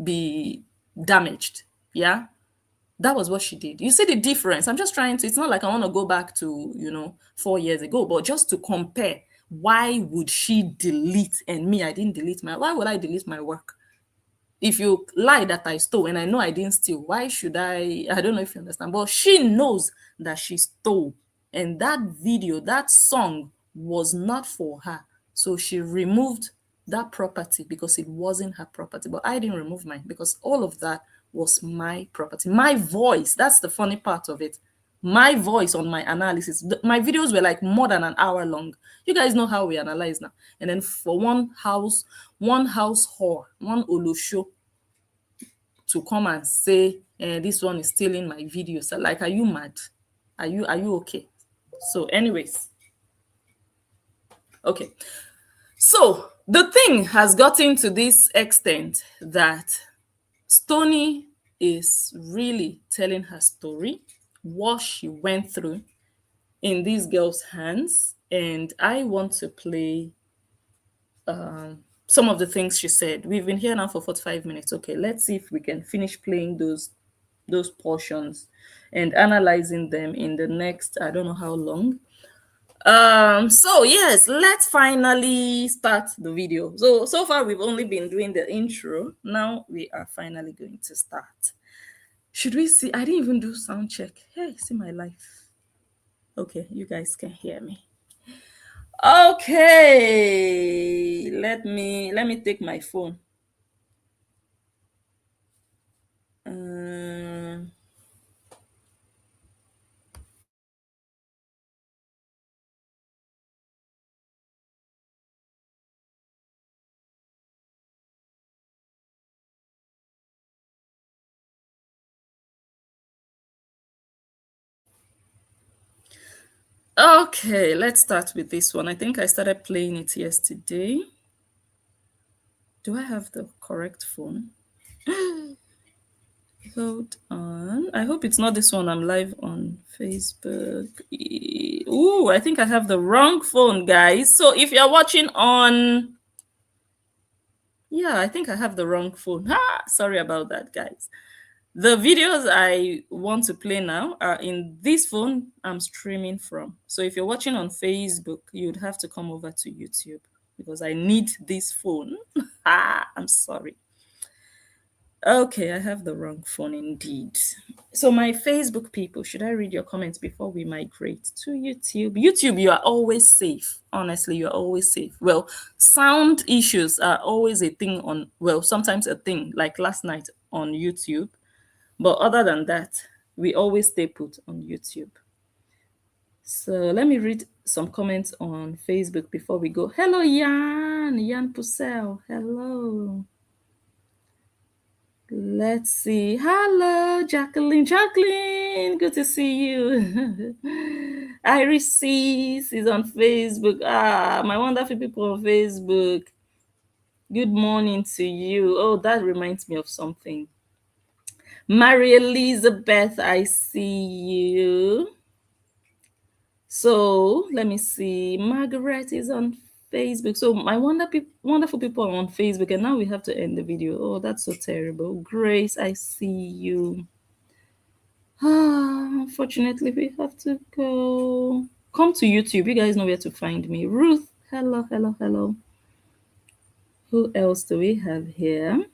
be damaged. Yeah, that was what she did. You see the difference? I'm just trying to, it's not like I want to go back to 4 years ago, but just to compare, why would she delete and me, I didn't delete why would I delete my work? If you lie that I stole and I know I didn't steal, why should I don't know if you understand, but she knows that she stole, and that video, that song was not for her, so she removed that property because it wasn't her property. But I didn't remove mine because all of that was my property. My voice, that's the funny part of it. My voice on my analysis, my videos were like more than an hour long. You guys know how we analyze now. And then for one house whore, one olosho to come and say, this one is stealing my videos. So, like, are you mad? Are you okay? So anyways, okay. So the thing has gotten to this extent that Stony is really telling her story, what she went through in these girls' hands. And I want to play some of the things she said. We've been here now for 45 minutes. Okay, let's see if we can finish playing those portions and analyzing them in the next, I don't know how long. So yes, let's finally start the video. So far we've only been doing the intro. Now we are finally going to start. Should we see? I didn't even do sound check. Hey, see my life. Okay, you guys can hear me. Okay, let me take my phone. Okay, let's start with this one. I think I started playing it yesterday. Do I have the correct phone? Hold on. I hope it's not this one. I'm live on Facebook. Ooh, I think I have the wrong phone, guys. So if you're watching on... Yeah, I think I have the wrong phone. Sorry about that, guys. The videos I want to play now are in this phone I'm streaming from. So if you're watching on Facebook, you'd have to come over to YouTube because I need this phone. I'm sorry. Okay, I have the wrong phone indeed. So my Facebook people, should I read your comments before we migrate to YouTube? YouTube, you are always safe. Honestly, you're always safe. Well, sound issues are always a thing on, well, sometimes a thing, like last night on YouTube. But other than that, we always stay put on YouTube. So let me read some comments on Facebook before we go. Hello, Jan Pussell. Hello. Let's see. Hello, Jacqueline. Good to see you. Iris is on Facebook. My wonderful people on Facebook. Good morning to you. Oh, that reminds me of something. Mary Elizabeth, I see you. So let me see. Margaret is on Facebook. So my wonderful people are on Facebook, and now we have to end the video. Oh, that's so terrible. Grace, I see you. Unfortunately, we have to go. Come to YouTube. You guys know where to find me. Ruth, hello. Who else do we have here?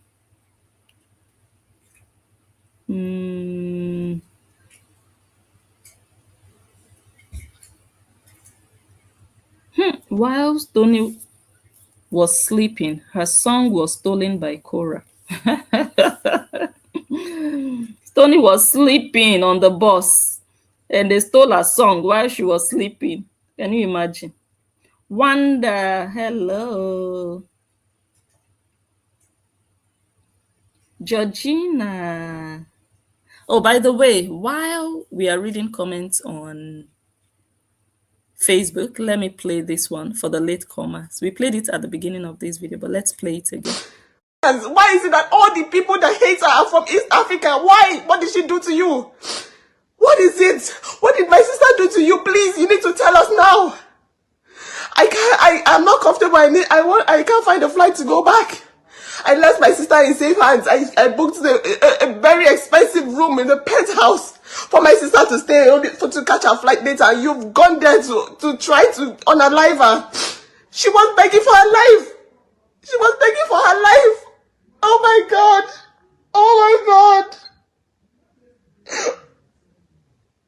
While Stony was sleeping, her song was stolen by Kora. Stony was sleeping on the bus and they stole her song while she was sleeping. Can you imagine? Wanda, hello. Georgina. Oh, by the way, while we are reading comments on Facebook, let me play this one for the latecomers. We played it at the beginning of this video, but let's play it again. Why is it that all the people that hate her are from East Africa? Why? What did she do to you? What is it? What did my sister do to you? Please, you need to tell us now. I'm not comfortable. I can't find a flight to go back. I left my sister in safe hands. I booked a very expensive room in the penthouse for my sister to stay to catch her flight later. And you've gone there to try to unalive her. She was begging for her life. She was begging for her life. Oh my God. Oh my God.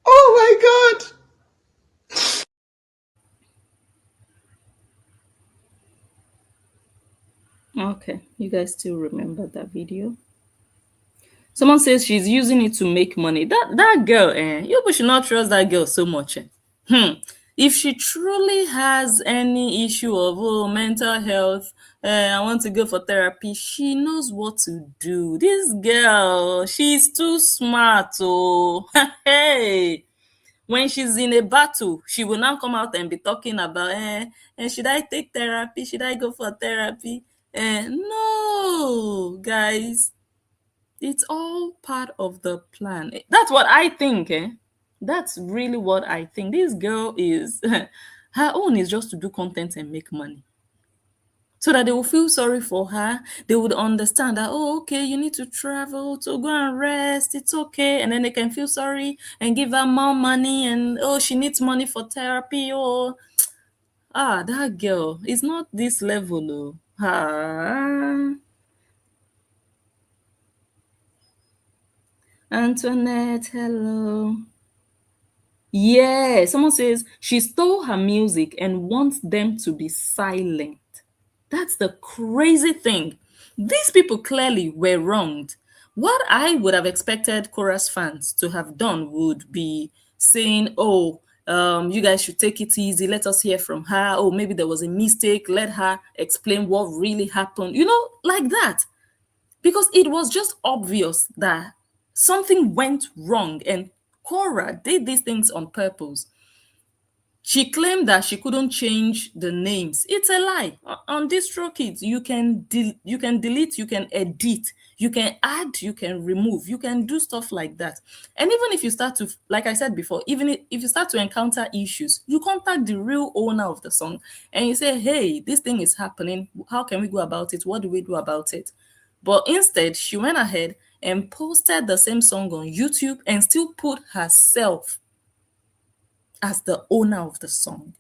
Oh my God. Okay, you guys still remember that video? Someone says she's using it to make money. That girl, you people should not trust that girl so much. If she truly has any issue of mental health, I want to go for therapy, she knows what to do. This girl, she's too smart. Oh, hey. When she's in a battle, she will now come out and be talking about, should I take therapy? Should I go for therapy? No, guys, it's all part of the plan. That's what I think. That's really what I think. This girl is, her own is just to do content and make money, so that they will feel sorry for her. They would understand that, oh, okay, you need to travel to go and rest. It's okay. And then they can feel sorry and give her more money. And, oh, she needs money for therapy. Oh, that girl is not this level. Oh. Antoinette, hello. Yeah, someone says she stole her music and wants them to be silent. That's the crazy thing. These people clearly were wronged. What I would have expected Kora's fans to have done would be saying, oh, you guys should take it easy. Let us hear from her. Oh, maybe there was a mistake. Let her explain what really happened. Like that. Because it was just obvious that something went wrong and Kora did these things on purpose. She claimed that she couldn't change the names. It's a lie. On DistroKid, you can delete, you can edit, you can add, you can remove, you can do stuff like that. And even if you start to, like I said before, even if you start to encounter issues, you contact the real owner of the song and you say, hey, this thing is happening. How can we go about it? What do we do about it? But instead, she went ahead and posted the same song on YouTube and still put herself as the owner of the song.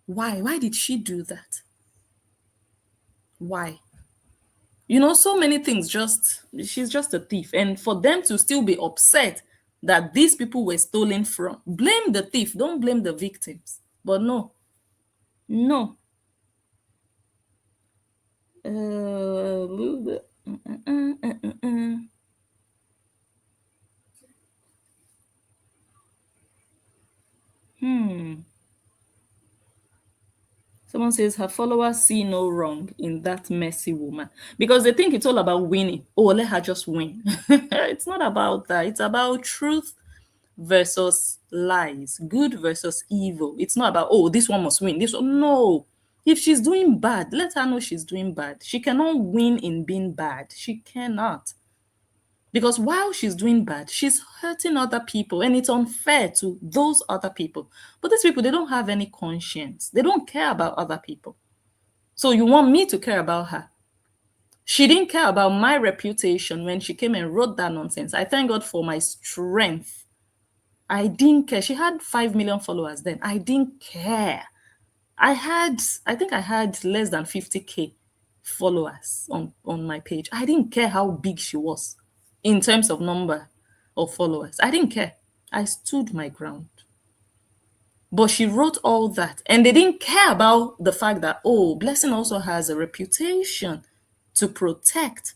Why? Why did she do that? Why? So many things, she's just a thief. And for them to still be upset that these people were stolen from, blame the thief, don't blame the victims. But no. Someone says her followers see no wrong in that messy woman because they think it's all about winning. Oh, let her just win. It's not about that. It's about truth versus lies, good versus evil. It's not about, oh, this one must win. This one, no. If she's doing bad, let her know she's doing bad. She cannot win in being bad. She cannot. Because while she's doing bad, she's hurting other people and it's unfair to those other people. But these people, they don't have any conscience. They don't care about other people. So you want me to care about her? She didn't care about my reputation when she came and wrote that nonsense. I thank God for my strength. I didn't care. She had 5 million followers then. I didn't care. I think I had less than 50K followers on my page. I didn't care how big she was in terms of number of followers. I didn't care. I stood my ground. But she wrote all that. And they didn't care about the fact that, oh, Blessing also has a reputation to protect.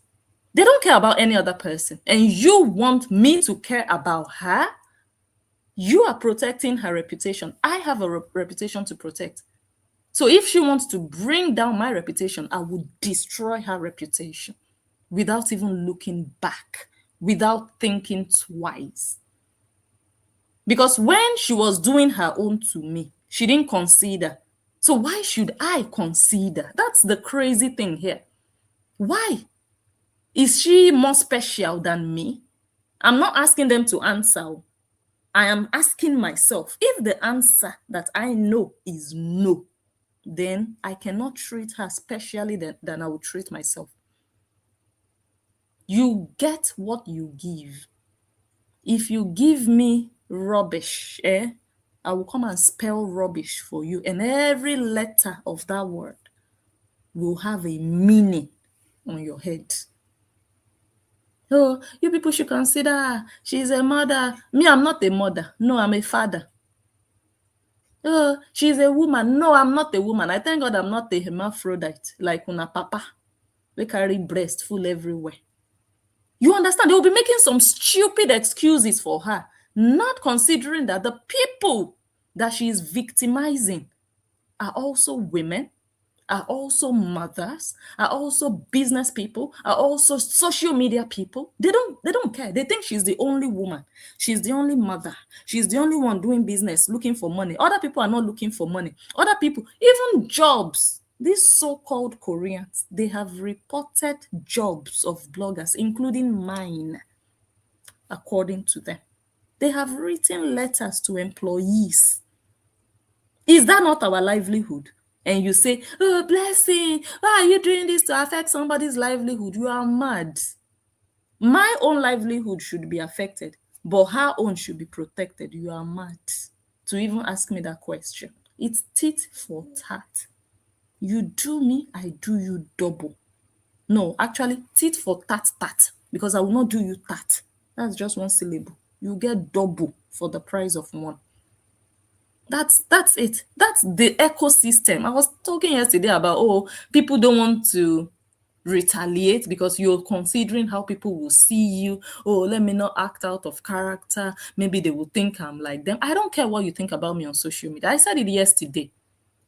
They don't care about any other person. And you want me to care about her? You are protecting her reputation. I have a reputation to protect. So if she wants to bring down my reputation, I will destroy her reputation without even looking back, without thinking twice. Because when she was doing her own to me, she didn't consider. So why should I consider? That's the crazy thing here. Why? Is she more special than me? I'm not asking them to answer. I am asking myself, if the answer that I know is no, then I cannot treat her specially than I would treat myself. You get what you give. If you give me rubbish, I will come and spell rubbish for you. And every letter of that word will have a meaning on your head. Oh, you people should consider her. She's a mother. Me, I'm not a mother. No, I'm a father. Oh, she's a woman. No, I'm not a woman. I thank God I'm not a hermaphrodite like una papa. We carry breast full everywhere. You understand? They will be making some stupid excuses for her, not considering that the people that she is victimizing are also women, are also mothers, are also business people, are also social media people. They don't care. They think she's the only woman. She's the only mother. She's the only one doing business, looking for money. Other people are not looking for money. Other people, even jobs. These so-called Koreans, they have reported jobs of bloggers, including mine, according to them. They have written letters to employees. Is that not our livelihood? And you say, oh, blessing, why are you doing this to affect somebody's livelihood? You are mad. My own livelihood should be affected, but her own should be protected. You are mad to even ask me that question. It's tit for tat. You do me, I do you double. No, actually, tit for tat tat, because I will not do you tat. That's just one syllable. You get double for the price of one. That's it. That's the ecosystem. I was talking yesterday about, oh, people don't want to retaliate because you're considering how people will see you. Oh, let me not act out of character. Maybe they will think I'm like them. I don't care what you think about me on social media. I said it yesterday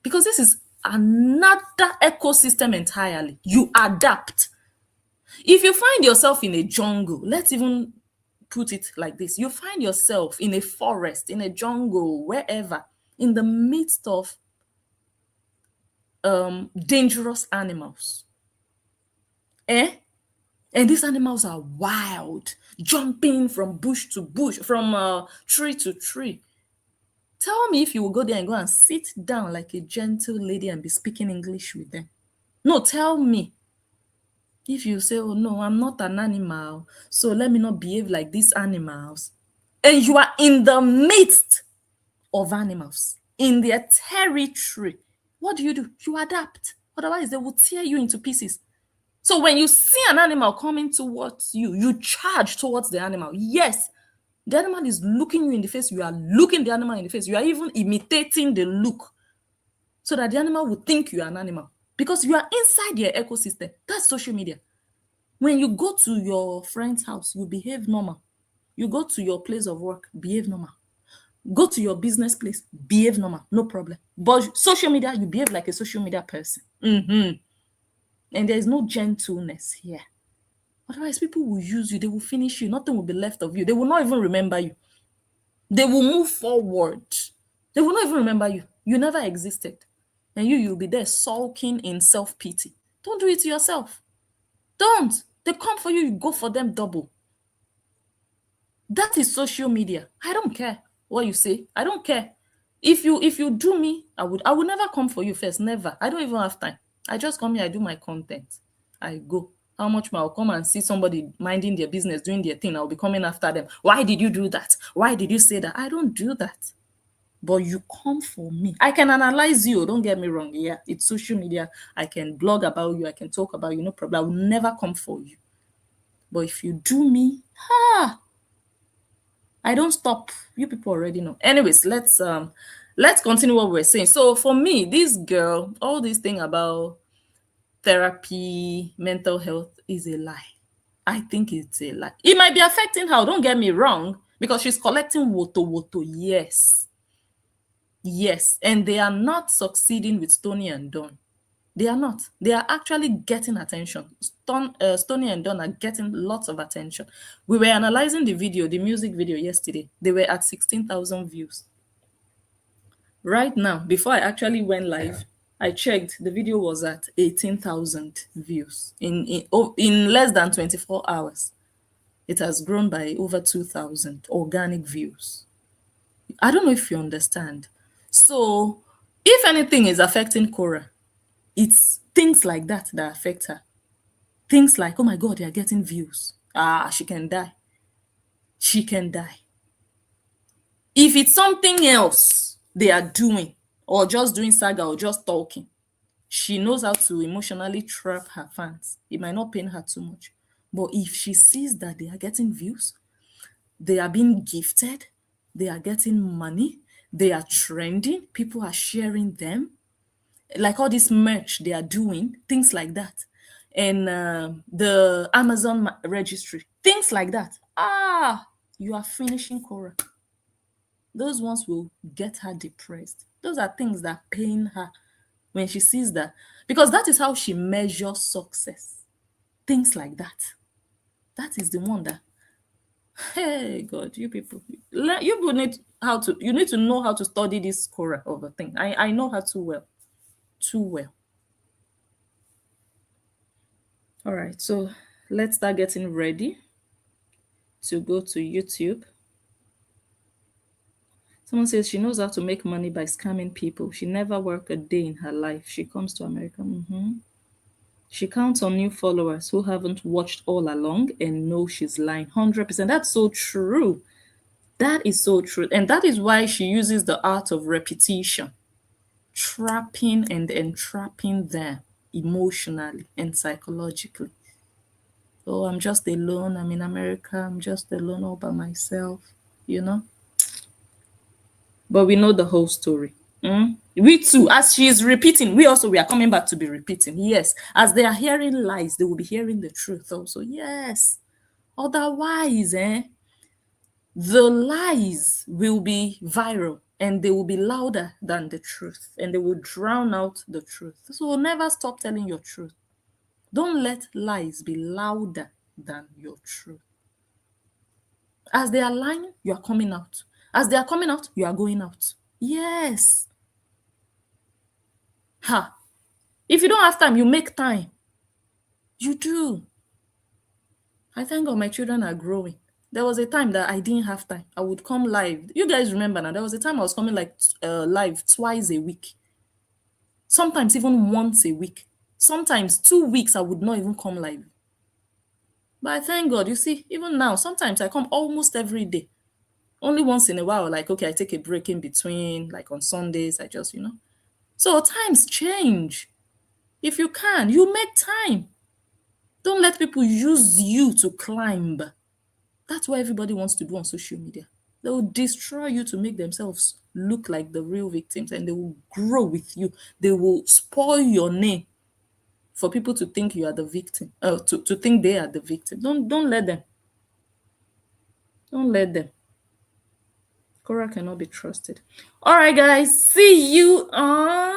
because this is another ecosystem entirely. You adapt. If you find yourself in a jungle, let's even put it like this. You find yourself in a forest, in a jungle, wherever, in the midst of dangerous animals. And these animals are wild, jumping from bush to bush, from tree to tree. Tell me if you will go there and go and sit down like a gentle lady and be speaking English with them. No, tell me. If you say, oh no, I'm not an animal, so let me not behave like these animals. And you are in the midst of animals, in their territory. What do? You adapt. Otherwise, they will tear you into pieces. So when you see an animal coming towards you, you charge towards the animal. Yes, the animal is looking you in the face. You are looking the animal in the face. You are even imitating the look so that the animal will think you are an animal because you are inside their ecosystem. That's social media. When you go to your friend's house, you behave normal. You go to your place of work, behave normal. Go to your business place, behave normal, no problem. But social media, you behave like a social media person. And there is no gentleness here. Otherwise, people will use you. They will finish you. Nothing will be left of you. They will not even remember you. They will move forward. They will not even remember you. You never existed. And you'll be there sulking in self-pity. Don't do it to yourself. Don't. They come for you, you go for them double. That is social media. I don't care what you say. I don't care. If you do me, I would never come for you first. Never. I don't even have time. I just come here, I do my content. I go. How much more I'll come and see somebody minding their business, doing their thing. I'll be coming after them. Why did you do that? Why did you say that? I don't do that. But you come for me. I can analyze you. Don't get me wrong. Yeah, it's social media. I can blog about you. I can talk about you. No problem. I will never come for you. But if you do me, I don't stop. You people already know. Anyways, let's continue what we're saying. So for me, this girl, all this thing about therapy, mental health is a lie. I think it's a lie. It might be affecting her, don't get me wrong, because she's collecting woto. Yes. Yes. And they are not succeeding with Stony and Dawn. They are not. They are actually getting attention. Stony and Dawn are getting lots of attention. We were analyzing the video, the music video yesterday. They were at 16,000 views. Right now, before I actually went live, I checked, the video was at 18,000 views in less than 24 hours. It has grown by over 2,000 organic views. I don't know if you understand. So if anything is affecting Kora, it's things like that that affect her. Things like, oh my God, they are getting views. She can die. She can die. If it's something else they are doing, or just doing saga, or just talking, she knows how to emotionally trap her fans. It might not pain her too much. But if she sees that they are getting views, they are being gifted, they are getting money, they are trending, people are sharing them, like all this merch they are doing, things like that. And the Amazon registry, things like that. You are finishing Kora. Those ones will get her depressed. Those are things that pain her when she sees that, because that is how she measures success. Things like that. That is the one that, hey God, you people need to know how to study this Korra of a thing. I know her too well. All right, so let's start getting ready to go to YouTube. Someone says she knows how to make money by scamming people. She never worked a day in her life. She comes to America. She counts on new followers who haven't watched all along and know she's lying. 100%. That's so true. That is so true. And that is why she uses the art of repetition, trapping and entrapping them emotionally and psychologically. Oh, I'm just alone. I'm in America. I'm just alone all by myself, you know? But we know the whole story. We too, as she is repeating, we are coming back to be repeating. Yes, as they are hearing lies, they will be hearing the truth also. Yes. Otherwise, the lies will be viral and they will be louder than the truth and they will drown out the truth. So never stop telling your truth. Don't let lies be louder than your truth. As they are lying, you are coming out. As they are coming out, you are going out. Yes. If you don't have time, you make time. You do. I thank God my children are growing. There was a time that I didn't have time. I would come live. You guys remember now, there was a time I was coming live twice a week. Sometimes even once a week. Sometimes 2 weeks I would not even come live. But I thank God, you see, even now, sometimes I come almost every day. Only once in a while, like, okay, I take a break in between, like on Sundays, I just, So times change. If you can, you make time. Don't let people use you to climb. That's what everybody wants to do on social media. They will destroy you to make themselves look like the real victims, and they will grow with you. They will spoil your name for people to think you are the victim, to think they are the victim. Don't let them. Don't let them. Kora cannot be trusted. All right, guys. See you on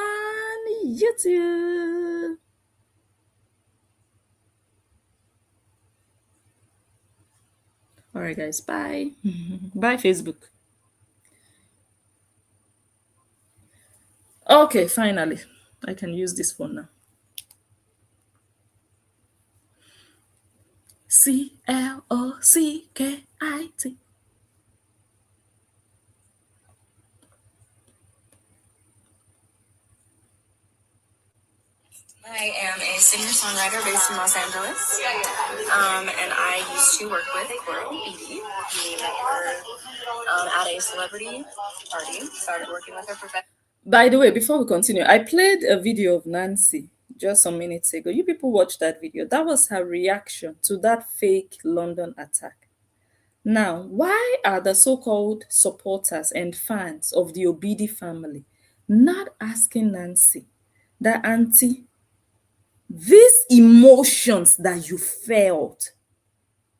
YouTube. All right, guys. Bye. Bye, Facebook. Okay, finally. I can use this phone now. CLOCKIT. I am a singer-songwriter based in Los Angeles, and I used to work with Korra Obidi. We met her at a celebrity party, started working with her professionally. By the way, before we continue, I played a video of Nancy just some minutes ago. You people watched that video. That was her reaction to that fake London attack. Now, why are the so-called supporters and fans of the Obidi family not asking Nancy that, auntie, these emotions that you felt,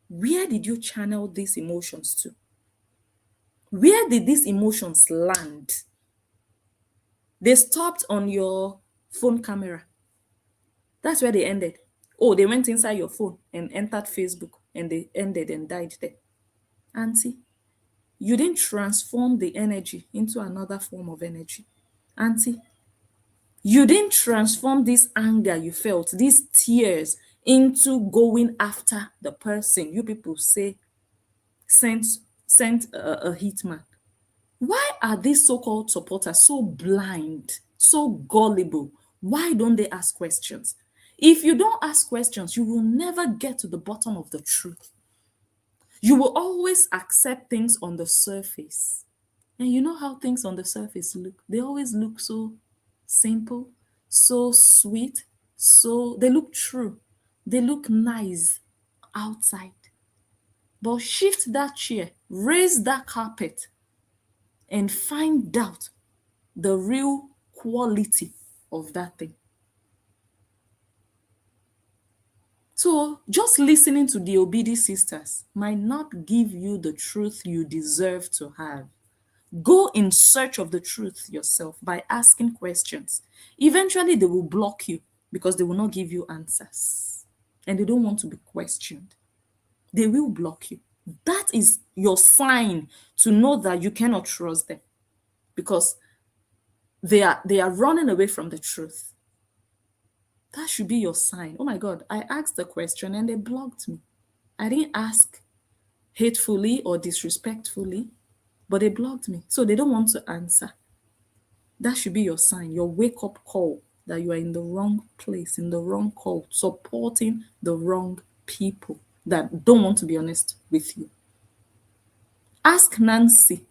where did you channel these emotions to? Where did these emotions land? They stopped on your phone camera. That's where they ended. Oh, they went inside your phone and entered Facebook and they ended and died there. Auntie, you didn't transform the energy into another form of energy. Auntie, You didn't transform this anger you felt, these tears, into going after the person you people say sent a hitman. Why are these so-called supporters so blind, so gullible? Why don't they ask questions? If you don't ask questions, you will never get to the bottom of the truth. You will always accept things on the surface. And you know how things on the surface look? They always look so simple, so sweet, so they look true. They look nice outside. But shift that chair, raise that carpet, and find out the real quality of that thing. So just listening to the Obidi sisters might not give you the truth you deserve to have. Go in search of the truth yourself by asking questions. Eventually, they will block you because they will not give you answers. And they don't want to be questioned. They will block you. That is your sign to know that you cannot trust them because they are running away from the truth. That should be your sign. Oh my God, I asked the question and they blocked me. I didn't ask hatefully or disrespectfully, but they blocked me. So they don't want to answer. That should be your sign, your wake-up call that you are in the wrong place, in the wrong call, supporting the wrong people that don't want to be honest with you. Ask Nancy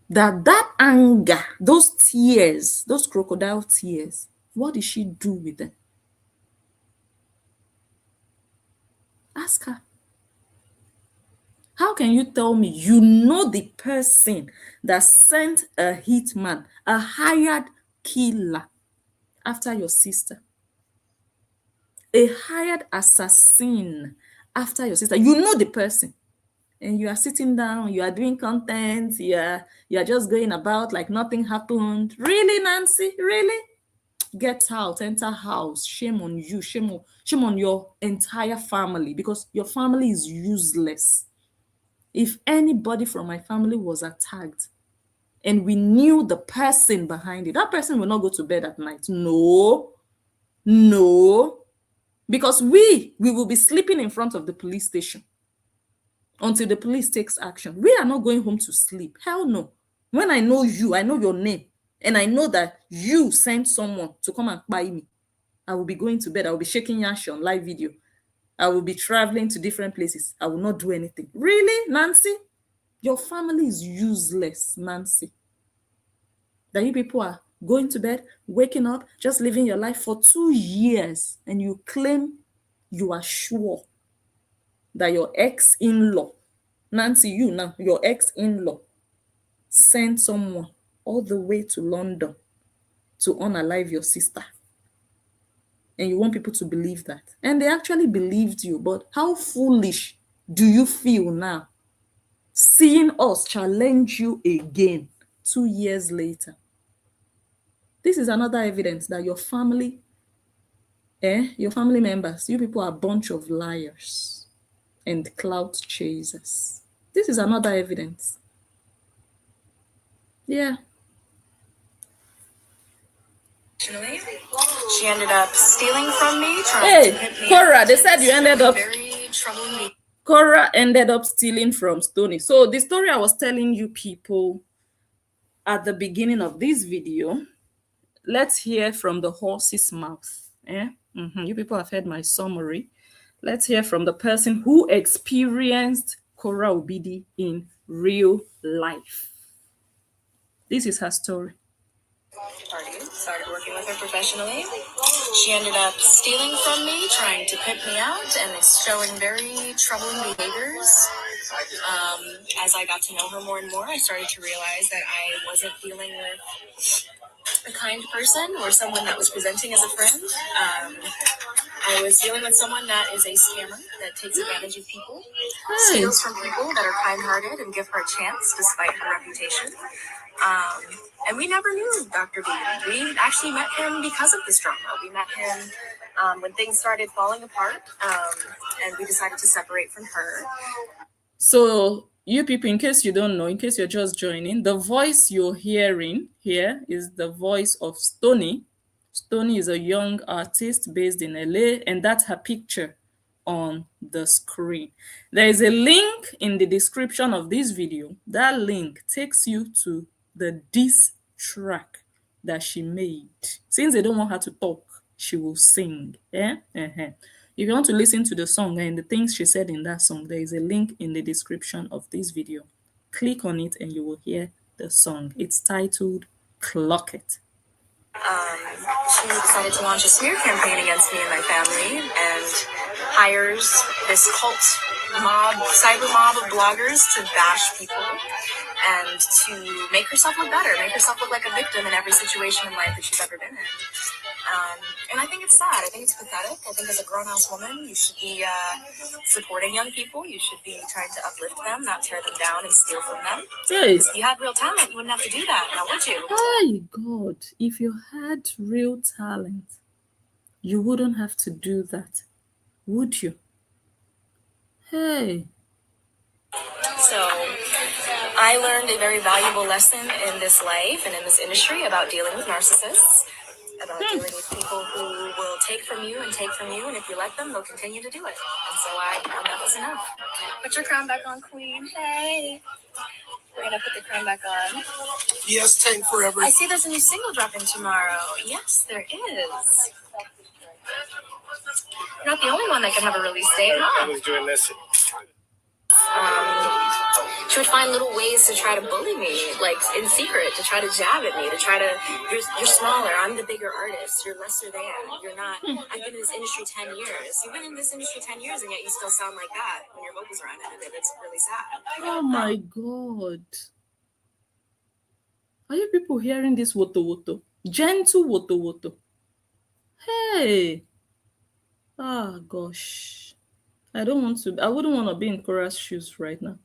that anger, those tears, those crocodile tears, what did she do with them? Ask her. How can you tell me you know the person that sent a hitman, a hired killer after your sister? A hired assassin after your sister. You know the person. And you are sitting down, you are doing content, you are just going about like nothing happened. Really, Nancy? Really? Get out, enter house. Shame on you. Shame on your entire family because your family is useless. If anybody from my family was attacked and we knew the person behind it, that person will not go to bed at night. No. Because we will be sleeping in front of the police station until the police takes action. We are not going home to sleep. Hell no. When I know you, I know your name, and I know that you sent someone to come and buy me, I will be going to bed. I will be shaking yash on live video. I will be traveling to different places. I will not do anything. Really, Nancy? Your family is useless, Nancy. That you people are going to bed, waking up, just living your life for 2 years, and you claim you are sure that your ex-in-law, Nancy, you now, your ex-in-law, sent someone all the way to London to unalive your sister. And you want people to believe that. And they actually believed you, but how foolish do you feel now seeing us challenge you again 2 years later? This is another evidence that your family members, you people are a bunch of liars and clout chasers. This is another evidence. Yeah. She ended up stealing from me. Hey, Kora, they said you ended up... Kora ended up stealing from Stony. So the story I was telling you people at the beginning of this video, let's hear from the horse's mouth. You people have heard my summary. Let's hear from the person who experienced Kora Obidi in real life. This is her story. Started working with her professionally. She ended up stealing from me, trying to pimp me out, and is showing very troubling behaviors. As I got to know her more and more, I started to realize that I wasn't dealing with a kind person or someone that was presenting as a friend. I was dealing with someone that is a scammer that takes advantage of people, steals from people that are kind-hearted and give her a chance despite her reputation. And we never knew Dr. B. We actually met him because of this drama. We met him when things started falling apart, and we decided to separate from her. So you people, in case you don't know, in case you're just joining, the voice you're hearing here is the voice of Stony. Stony is a young artist based in LA, and that's her picture on the screen. There is a link in the description of this video. That link takes you to the diss track that she made. Since they don't want her to talk, she will sing. Yeah? If you want to listen to the song and the things she said in that song, there is a link in the description of this video. Click on it and you will hear the song. It's titled Clock It. She decided to launch a smear campaign against me and my family and hires this cult mob, cyber mob of bloggers to bash people and to make herself look better, make herself look like a victim in every situation in life that she's ever been in. And I think it's sad. I think it's pathetic. I think as a grown-ass woman, you should be supporting young people. You should be trying to uplift them, not tear them down and steal from them. Hey. If you had real talent, you wouldn't have to do that, now would you? My God, if you had real talent, you wouldn't have to do that, would you? Hey. So I learned a very valuable lesson in this life and in this industry about dealing with narcissists, about dealing with people who will take from you, and if you let them, they'll continue to do it. And so I found that was enough. Put your crown back on, Queen. Hey. We're gonna put the crown back on. Yes, staying forever. I see there's a new single dropping tomorrow. Yes, there is. You're not the only one that can have a release date, huh? I was doing this. She would find little ways to try to bully me, like in secret, to try to jab at me, to try to, you're smaller, I'm the bigger artist, you're lesser than, you're not, I've been in this industry 10 years. You've been in this industry 10 years and yet you still sound like that when your vocals are unedited. It's really sad. Oh my God. Are you people hearing this woto woto? Gentle woto woto. Hey. Ah, gosh. I wouldn't want to be in Kora's shoes right now.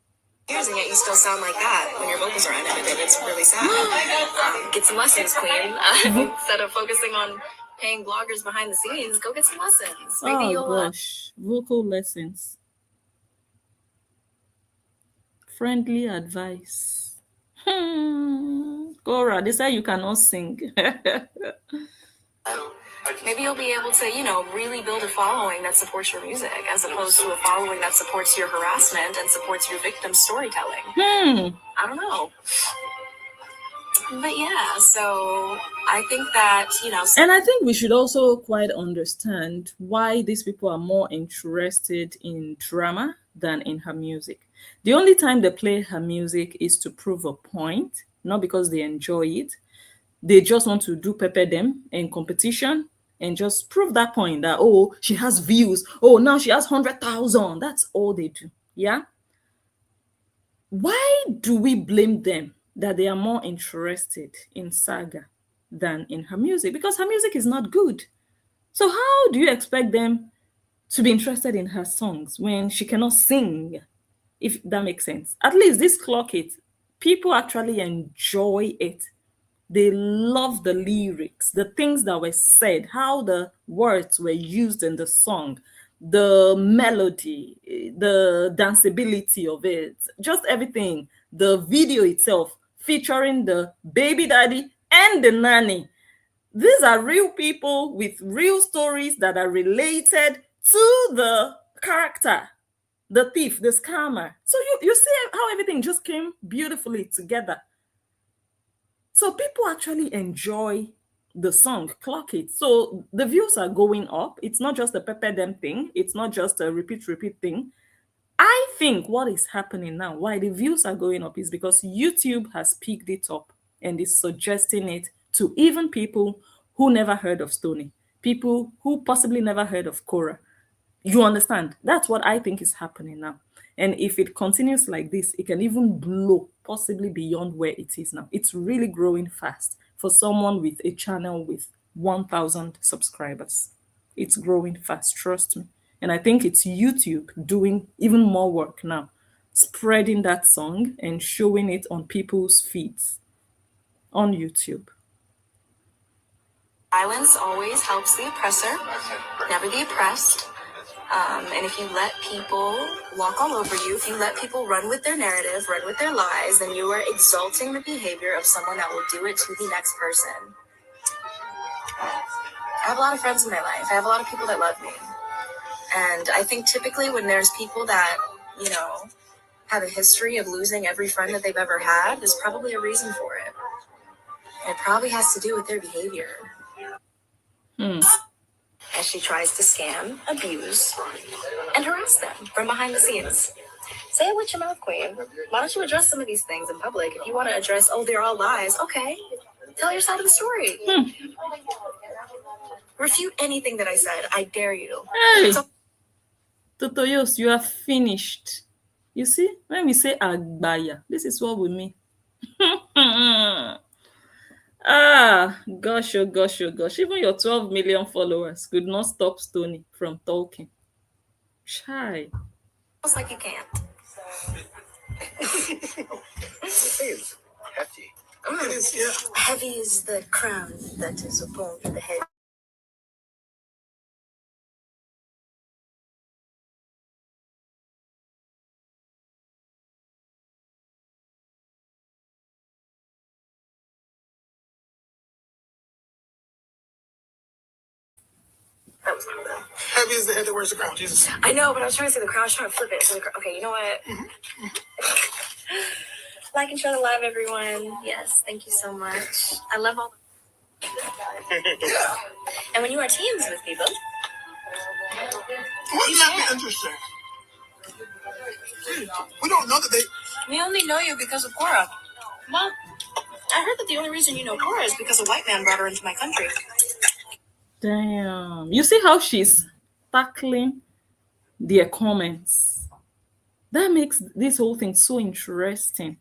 Years and yet you still sound like that when your vocals are unedited. It's really sad. Get some lessons, Queen. Instead of focusing on paying bloggers behind the scenes, go get some lessons. Maybe you'll gosh, vocal lessons. Friendly advice. Kora, they say you cannot sing. Maybe you'll be able to, really build a following that supports your music as opposed to a following that supports your harassment and supports your victim storytelling. I don't know. But yeah, so I think that, And I think we should also quite understand why these people are more interested in drama than in her music. The only time they play her music is to prove a point, not because they enjoy it. They just want to do pepper them in competition and just prove that point that, oh, she has views. Oh, now she has 100,000. That's all they do. Yeah. Why do we blame them that they are more interested in Saga than in her music? Because her music is not good. So how do you expect them to be interested in her songs when she cannot sing? If that makes sense. At least this Clock It, people actually enjoy it. They love the lyrics, the things that were said, how the words were used in the song, the melody, the danceability of it, just everything. The video itself featuring the baby daddy and the nanny. These are real people with real stories that are related to the character, the thief, the scammer. So you see how everything just came beautifully together. So people actually enjoy the song, Clock It. So the views are going up. It's not just a pepper them thing. It's not just a repeat thing. I think what is happening now, why the views are going up, is because YouTube has picked it up and is suggesting it to even people who never heard of Stony, people who possibly never heard of Kora. You understand? That's what I think is happening now. And if it continues like this, it can even blow possibly beyond where it is now. It's really growing fast for someone with a channel with 1,000 subscribers. It's growing fast, trust me. And I think it's YouTube doing even more work now, spreading that song and showing it on people's feeds on YouTube. Violence always helps the oppressor, never the oppressed. And if you let people walk all over you, if you let people run with their narrative, run with their lies, then you are exalting the behavior of someone that will do it to the next person. I have a lot of friends in my life. I have a lot of people that love me. And I think typically when there's people that, you know, have a history of losing every friend that they've ever had, there's probably a reason for it. And it probably has to do with their behavior. As she tries to scam, abuse, and harass them from behind the scenes. Say it with your mouth, Queen. Why don't you address some of these things in public? If you want to address, oh, they're all lies, okay. Tell your side of the story. Refute anything that I said. I dare you. Hey, Totoyos, you are finished. You see, when we say Agbaya, this is what we mean. Gosh, oh gosh, oh gosh. Even your 12 million followers could not stop Stony from talking. Chai. Almost like you can't. It is hefty. It is, yeah. Heavy is the crown that is upon the head. That was not bad. Heavy is the head that wears the crown, Jesus. I know, but I was trying to say the crown. I was trying to flip it. Okay, you know what? Like and share the live, everyone. Yes, thank you so much. I love all. And when you are teams with people, Wouldn't that be interesting? We don't know that they. we only know you because of Kora. Well, I heard that the only reason you know Kora is because a white man brought her into my country. Damn. You see how she's tackling their comments? That makes this whole thing so interesting.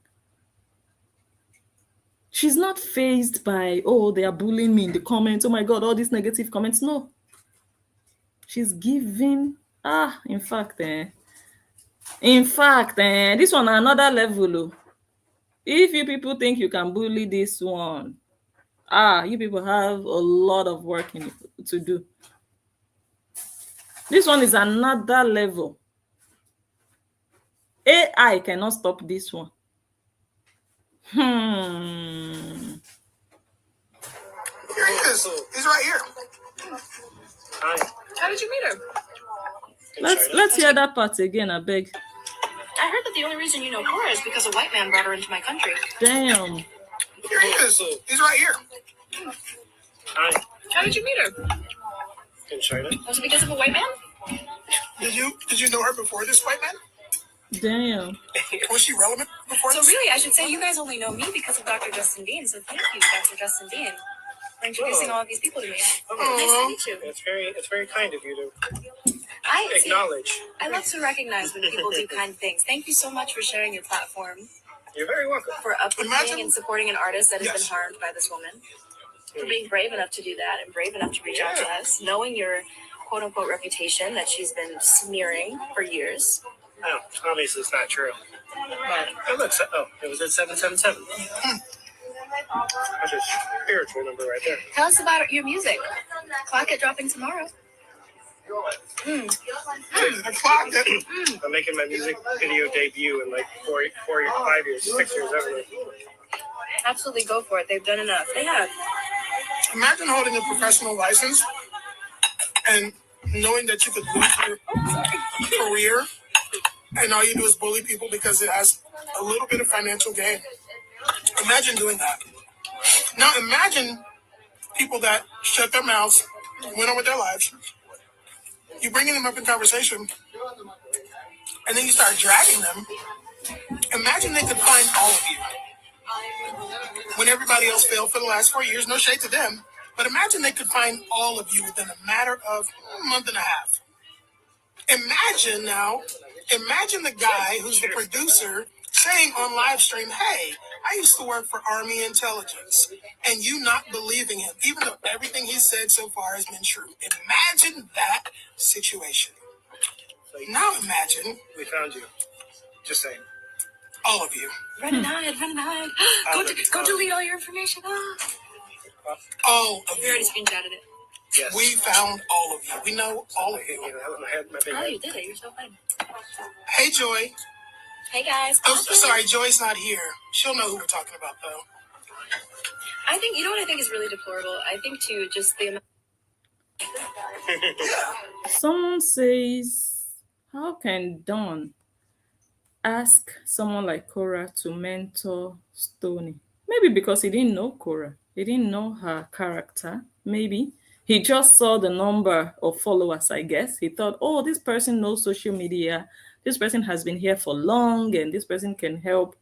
She's not fazed by, oh, they are bullying me in the comments. Oh my God, all these negative comments. No. She's giving, in fact, this one another level. Oh. If you people think you can bully this one, you people have a lot of work to do. This one is another level. AI cannot stop this one. Here he is. He's right here. Hi. How did you meet her? Let's hear that part again, I beg. I heard that the only reason you know Kora is because a white man brought her into my country. Damn. Here he is. He's right here. Hi. How did you meet her? In China. Was it because of a white man? Did you know her before this white man? Damn. Was she relevant before So this? really, I should say you guys only know me because of Dr. Justin Dean. So thank you, Dr. Justin Dean, for introducing all of these people to me. Nice to meet you. It's very kind of you to I acknowledge. I love to recognize when people do kind things. Thank you so much for sharing your platform, You're very welcome. for uplifting and supporting an artist that has Yes. been harmed by this woman, for being brave enough to do that and brave enough to reach out to us, knowing your quote-unquote reputation that she's been smearing for years. No, obviously it's not true. Oh, look. It was at 777. That's a spiritual number right there. Tell us about your music. Clock it dropping tomorrow. The clock that I'm making my music video debut in like 5 years, 6 years, ever. Absolutely go for it. They've done enough. They have. Imagine holding a professional license and knowing that you could lose your career and all you do is bully people because it has a little bit of financial gain. Imagine doing that. Now imagine people that shut their mouths, went on with their lives. You bringing them up in conversation, and then you start dragging them. Imagine they could find all of you. When everybody else failed for the last 4 years, no shade to them, but imagine they could find all of you within a matter of a month and a half. Imagine the guy who's the producer saying on live stream, hey, I used to work for Army Intelligence, and you not believing him, even though everything he said so far has been true. Imagine that situation. Now imagine We found you. Just saying. all of you. Run and hide. Go delete all your information. All of We already you. screenshotted it. Yes. We found all of you. We know all of You you. know, my big Oh, head. you did it. You're so fun. Hey, Joy. Hey, guys. Oh, sorry, Joy's not here. She'll know who we're talking about, though. I think, you know what I think is really deplorable? I think, too, just the amount. Someone says, how can Dawn ask someone like Kora to mentor Stony? Maybe because he didn't know Kora. He didn't know her character. Maybe. He just saw the number of followers, I guess. He thought, oh, this person knows social media. This person has been here for long, and this person can help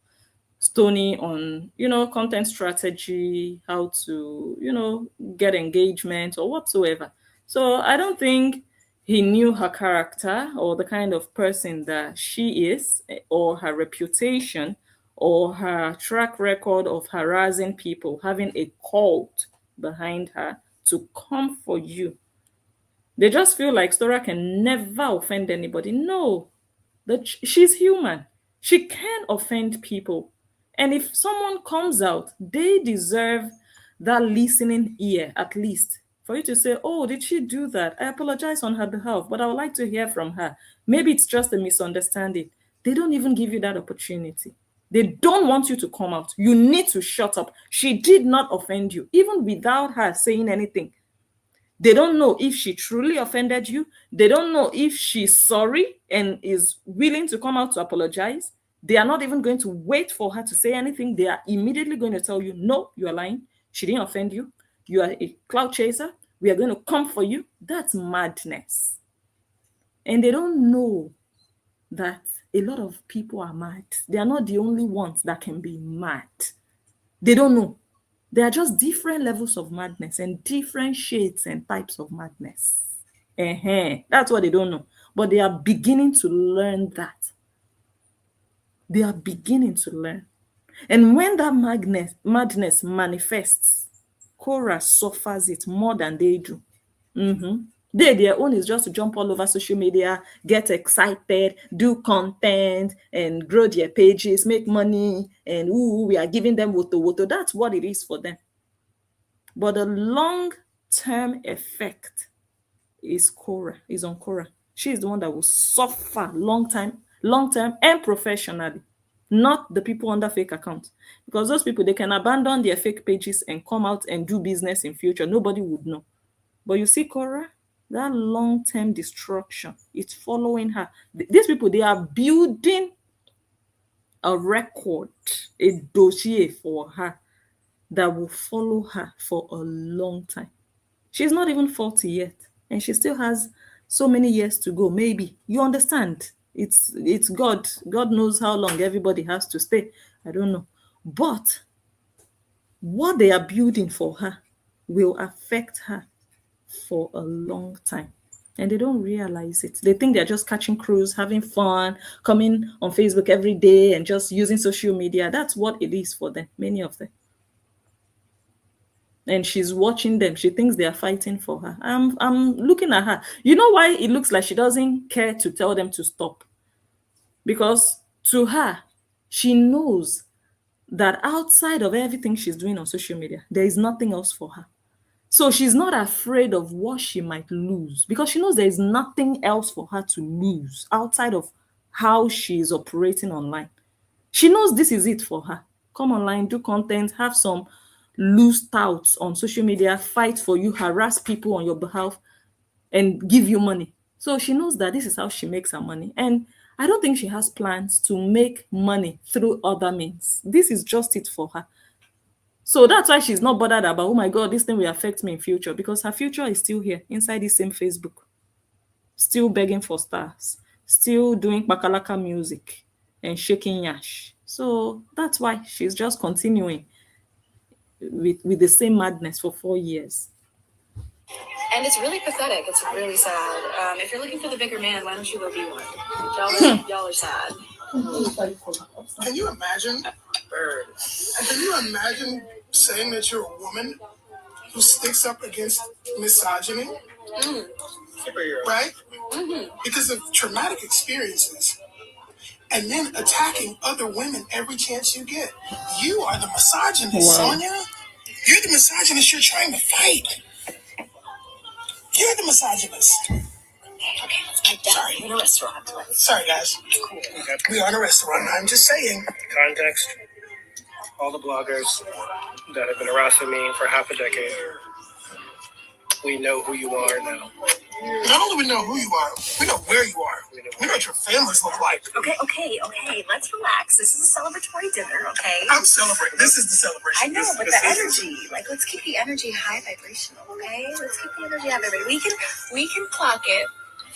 Stony on, content strategy, how to, get engagement or whatsoever. So I don't think he knew her character or the kind of person that she is, or her reputation, or her track record of harassing people, having a cult behind her to come for you. They just feel like Stora can never offend anybody. No, that she's human. She can offend people. And if someone comes out, they deserve that listening ear at least. For you to say, oh, did she do that? I apologize on her behalf, but I would like to hear from her. Maybe it's just a misunderstanding. They don't even give you that opportunity. They don't want you to come out. You need to shut up. She did not offend you, even without her saying anything. They don't know if she truly offended you. They don't know if she's sorry and is willing to come out to apologize. They are not even going to wait for her to say anything. They are immediately going to tell you, no, you are lying. She didn't offend you. You are a cloud chaser. We are going to come for you. That's madness. And they don't know that a lot of people are mad. They are not the only ones that can be mad. They don't know. There are just different levels of madness and different shades and types of madness. That's what they don't know. But they are beginning to learn that. They are beginning to learn. And when that madness manifests, Korra suffers it more than they do. Their own is just to jump all over social media, get excited, do content, and grow their pages, make money, and we are giving them woto. That's what it is for them. But the long-term effect is on Korra. She is the one that will suffer long-term and professionally, not the people under fake accounts. Because those people, they can abandon their fake pages and come out and do business in future. Nobody would know. But you see, Korra, that long-term destruction, it's following her. These people, they are building a record, a dossier for her that will follow her for a long time. She's not even 40 yet, and she still has so many years to go. Maybe you understand. It's God. God knows how long everybody has to stay. I don't know. But what they are building for her will affect her for a long time. And they don't realize it. They think they're just catching cruise, having fun, coming on Facebook every day and just using social media. That's what it is for them, many of them. And she's watching them. She thinks they are fighting for her. I'm looking at her. You know why it looks like she doesn't care to tell them to stop? Because to her, she knows that outside of everything she's doing on social media, there is nothing else for her. So she's not afraid of what she might lose because she knows there is nothing else for her to lose outside of how she is operating online. She knows this is it for her. Come online, do content, have some loose touts on social media, fight for you, harass people on your behalf, and give you money. So she knows that this is how she makes her money. And I don't think she has plans to make money through other means. This is just it for her. So that's why she's not bothered about, oh my God, this thing will affect me in future, because her future is still here inside the same Facebook, still begging for stars, still doing bakalaka music and shaking yash. So that's why she's just continuing with the same madness for 4 years. And it's really pathetic. It's really sad. If you're looking for the bigger man, why don't you go be one? Y'all are sad. Can you imagine? Can you imagine saying that you're a woman who sticks up against misogyny? Right? Because of traumatic experiences. And then attacking other women every chance you get. You are the misogynist, Sonia. You're the misogynist you're trying to fight. You're the misogynist. Okay, let's get down. Sorry. In a restaurant. Sorry, guys. Cool. We are in a restaurant. I'm just saying. Context. all the bloggers that have been harassing me for half a decade. We know who you are now. Not only we know who you are, we know where you are. We know what your families look like. Okay. Let's relax. This is a celebratory dinner, okay? I'm celebrating. This is the celebration. I know, but the energy, like, let's keep the energy high vibrational, okay? Let's keep the energy high vibrational. We can clock it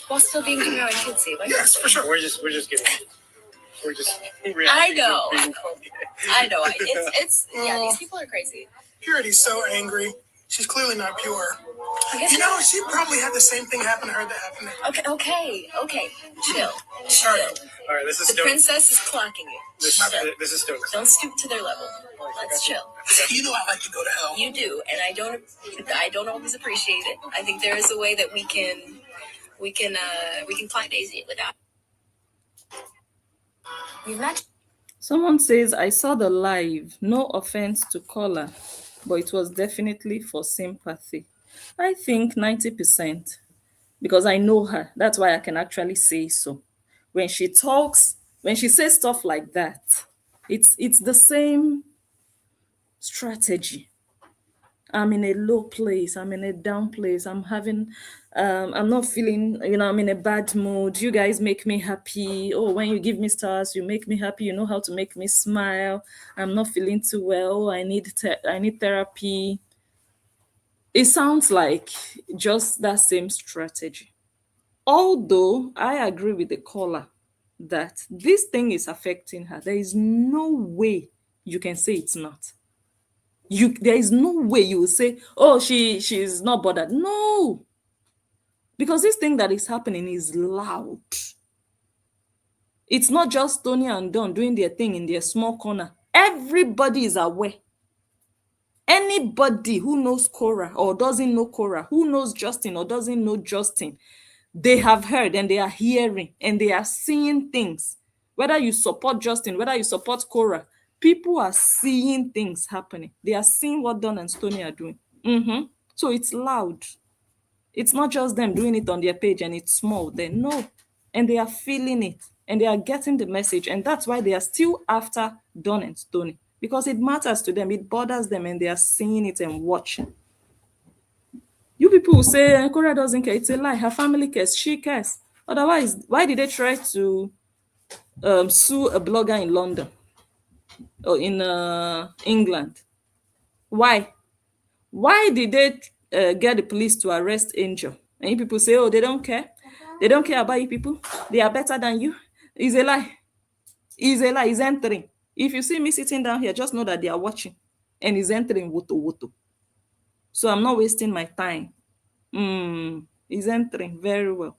while still being cute and cutesy. Like, Yes, for sure. We're just getting. We're just. I know. It's yeah. These people are crazy. Purity's so angry. She's clearly not pure. You know, she probably had the same thing happen to her that happened to me. Okay. Chill. All right, this is The Stony. princess is clocking you. This is Stony. Don't stoop to their level. Let's chill. You know I like to go to hell. You do, and I don't always appreciate it. I think there is a way that we can fly Daisy without. We've not. Someone says, I saw the live. No offense to Korra, but it was definitely for sympathy. I think 90%, because I know her. That's why I can actually say so. When she talks, when she says stuff like that, it's the same strategy. I'm in a low place, I'm in a down place, I'm not feeling, I'm in a bad mood. You guys make me happy. Oh, when you give me stars, you make me happy. You know how to make me smile. I'm not feeling too well. I need therapy. It sounds like just that same strategy. Although I agree with the caller that this thing is affecting her, there is no way you can say it's not. There is no way you will say, oh, she's not bothered. No, because this thing that is happening is loud. It's not just Stony and Don doing their thing in their small corner. Everybody is aware. Anybody who knows Kora or doesn't know Kora, who knows Justin or doesn't know Justin, they have heard and they are hearing and they are seeing things. Whether you support Justin, whether you support Kora, people are seeing things happening. They are seeing what Don and Stony are doing. So it's loud. It's not just them doing it on their page and it's small. They know, and they are feeling it and they are getting the message. And that's why they are still after Don and Stony, because it matters to them. It bothers them and they are seeing it and watching. You people will say, Kora doesn't care. It's a lie. Her family cares. She cares. Otherwise, why did they try to sue a blogger in London or in England? Why? Why did they get the police to arrest Angel? And you people say, oh, they don't care. They don't care about you people. They are better than you. It's a lie. It's a lie. It's entering. If you see me sitting down here, just know that they are watching. And it's entering woto. So I'm not wasting my time. It's entering very well.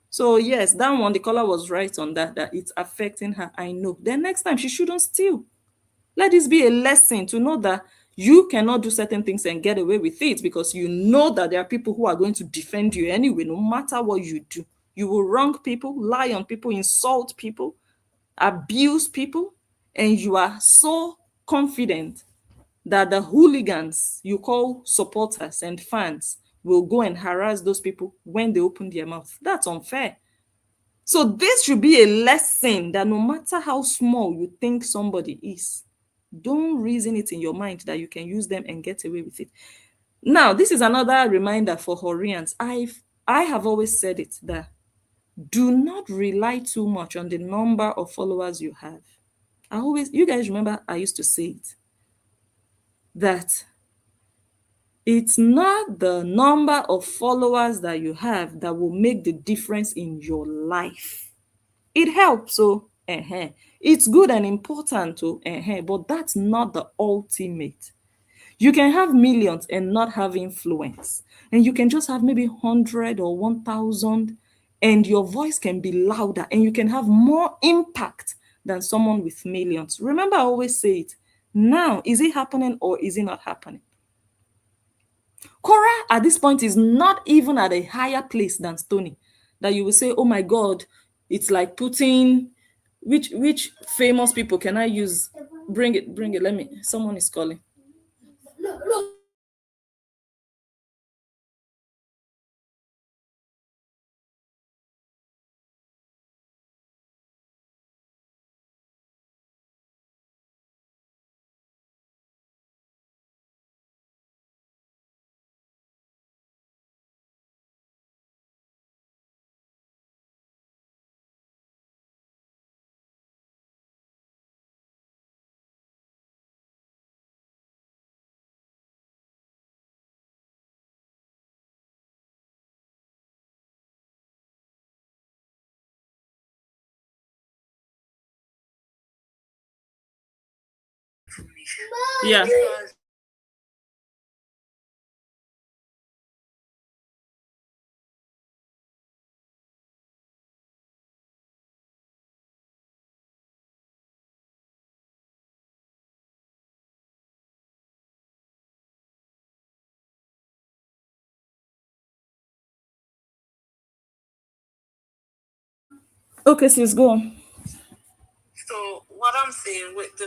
So yes, that one, the caller was right on that it's affecting her. I know. Then next time she shouldn't steal. Let this be a lesson to know that you cannot do certain things and get away with it, because you know that there are people who are going to defend you anyway, no matter what you do. You will wrong people, lie on people, insult people, abuse people, and you are so confident that the hooligans you call supporters and fans will go and harass those people when they open their mouth. That's unfair. So this should be a lesson that no matter how small you think somebody is, don't reason it in your mind that you can use them and get away with it. Now, this is another reminder for Horians. I have always said it, that do not rely too much on the number of followers you have. You guys remember I used to say it, that it's not the number of followers that you have that will make the difference in your life. It helps, so it's good and important, but that's not the ultimate. You can have millions and not have influence, and you can just have maybe 100 or 1,000, and your voice can be louder and you can have more impact than someone with millions. Remember, I always say it. Now, is it happening or is it not happening? Kora at this point is not even at a higher place than Stony, that you will say, oh my God, it's like putting, which famous people can I use? Bring it, let me, someone is calling. information. Yeah. Because Okay, sis, go on. so what I'm saying with the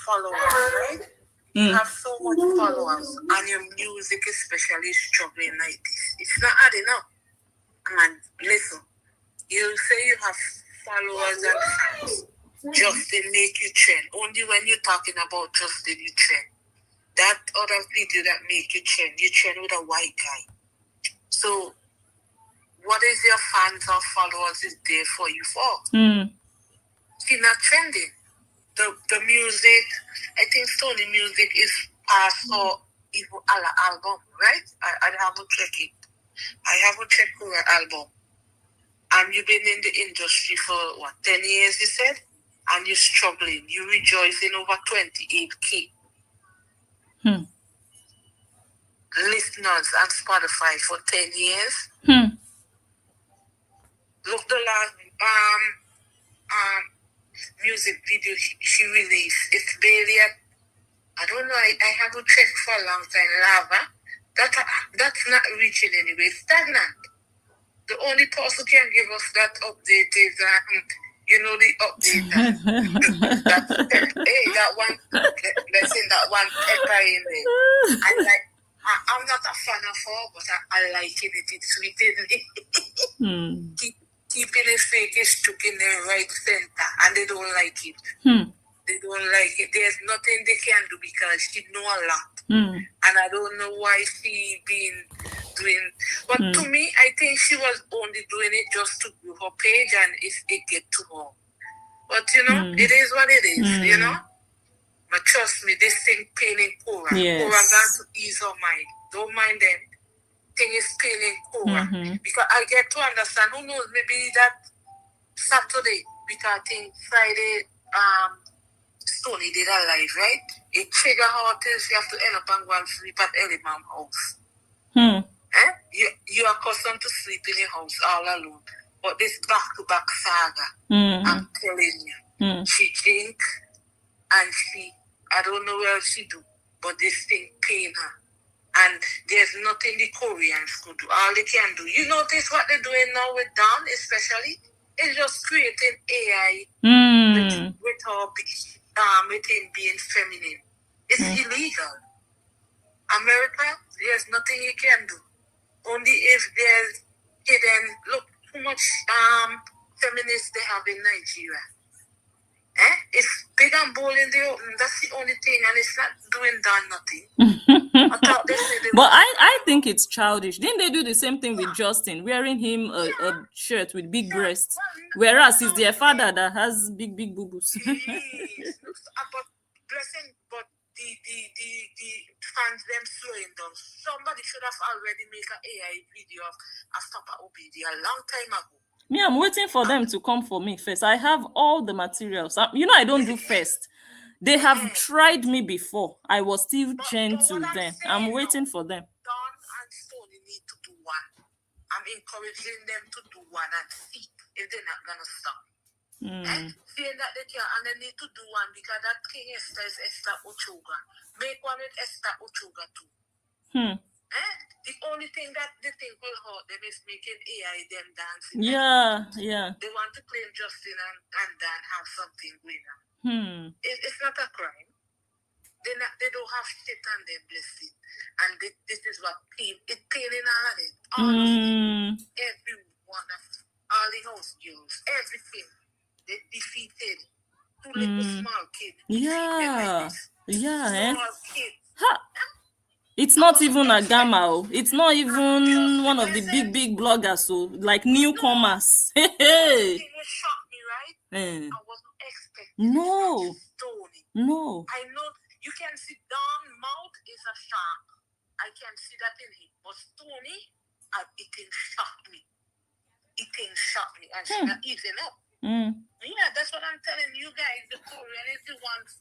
followers, right? You have so much followers, and your music especially is struggling like this. It's not adding up. And listen, you say you have followers and fans just to make you trend. Only when you're talking about Justin, you trend. That other video that make you trend with a white guy. So, what is your fans or followers is there for you for? She's not trending. The music, I think Stony music is past or even album, right? I haven't checked it. I haven't checked Kora album. And you've been in the industry for, 10 years, you said? And you're struggling. You're rejoicing over 28K listeners on Spotify for 10 years. Look, the last music video she released, it's barely at, I don't know, I haven't checked for a long time, Lava. That's not reaching anywhere. Stagnant. The only person who can give us that update is, the update that one, let's say that one pepper in there. I'm not a fan of her, but I like it. It's sweet. Keeping it fake is stuck in the right center, and they don't like it. They don't like it. There's nothing they can do because she know a lot. And I don't know why she been doing. But to me, I think she was only doing it just to grow her page and if it get to her. But, it is what it is, But trust me, this thing paining Kora. Yes. Kora got to ease her mind. Don't mind them. Thing is paining Kora. Because I get to understand, who knows, maybe that Saturday, because I think Friday, Stony did a live, right? It trigger her till she have to end up and go and sleep at Ellie Mom's house. You are accustomed to sleep in your house all alone. But this back-to-back saga, I'm telling you, she drink and I don't know what she do, but this thing pain her. And there's nothing the Koreans could do. All they can do. You notice what they're doing now with Dawn, especially? It's just creating AI with her with him being feminine. It's illegal. America, there's nothing you can do. Only if there's hidden. Look how much feminists they have in Nigeria. It's big and bold in the open. That's the only thing, and it's not doing nothing. I thought they said they But I think it's childish. Didn't they do the same thing with Justin, wearing him a shirt with big breasts, whereas it's their father that has big boo-boos? But blessing, but the fans them slowing down. Somebody should have already made an AI video of Obidi a long time ago. Me, I'm waiting for them to come for me first. I have all the materials. I don't do first. They have tried me before. I was still chained to them. I'm waiting for them. Dawn and Stony need to do one. I'm encouraging them to do one and see if they're not gonna stop. Saying that they can, and they need to do one because that King Esther is Esther Ochoga. Make one with Esther Ochoga too. The only thing that they think will hurt them is making AI them dancing. Yeah. They want to claim Justin and Dan have something going on. It's not a crime. They don't have shit on their blessing. And this is what it's paining all of them. All of them. Every one of all the house girls. Everything. They defeated. Two little small kids. Yeah. Small kids. It's not even a gamma. It's not even one of the big bloggers. So like newcomers. It shocked me, right? I wasn't expecting Stony. No. I know you can see Dawn's mouth is a shark. I can see that in him. But Stony, it can shock me. It can shock me. And she's not easing up. Yeah, that's what I'm telling you guys. The Korean is the ones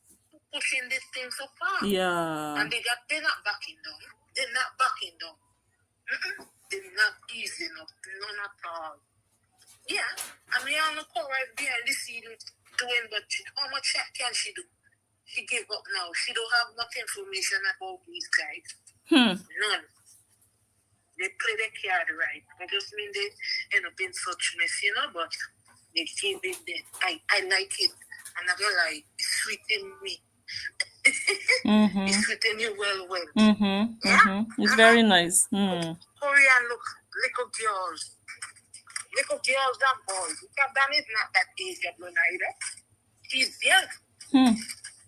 who pushing this thing so far. Yeah. And they're not backing down. They're not backing down. They're not easing up. None at all. Yeah. I mean, I'm not right behind the scene doing, but how much can she do? She gave up now. She don't have much information about these guys. None. They play their card right. That just mean they end up in such mess, you know, but they gave it then. I like it. I'm not gonna lie, it's sweetening me. It's sweetening well. Yeah? It's very nice. Korean look, little girls. Little girls and boys. Because Dan is not that age of either. She's young.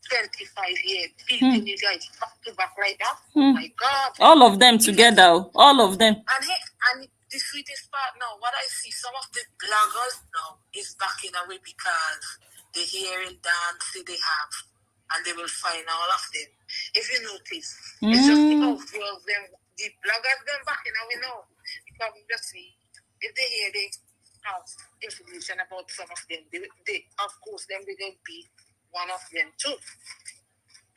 25 years. Beating you guys back to back like that. Oh my God. All of them together. All of them. And the sweetest part now, what I see, some of the bloggers now is backing away because they hear and dance they have. And they will find all of them. If you notice, it's just the girls, them, the bloggers, them backing away now. Because we just see, if they hear they have information about some of them, they of course, them they will be one of them too.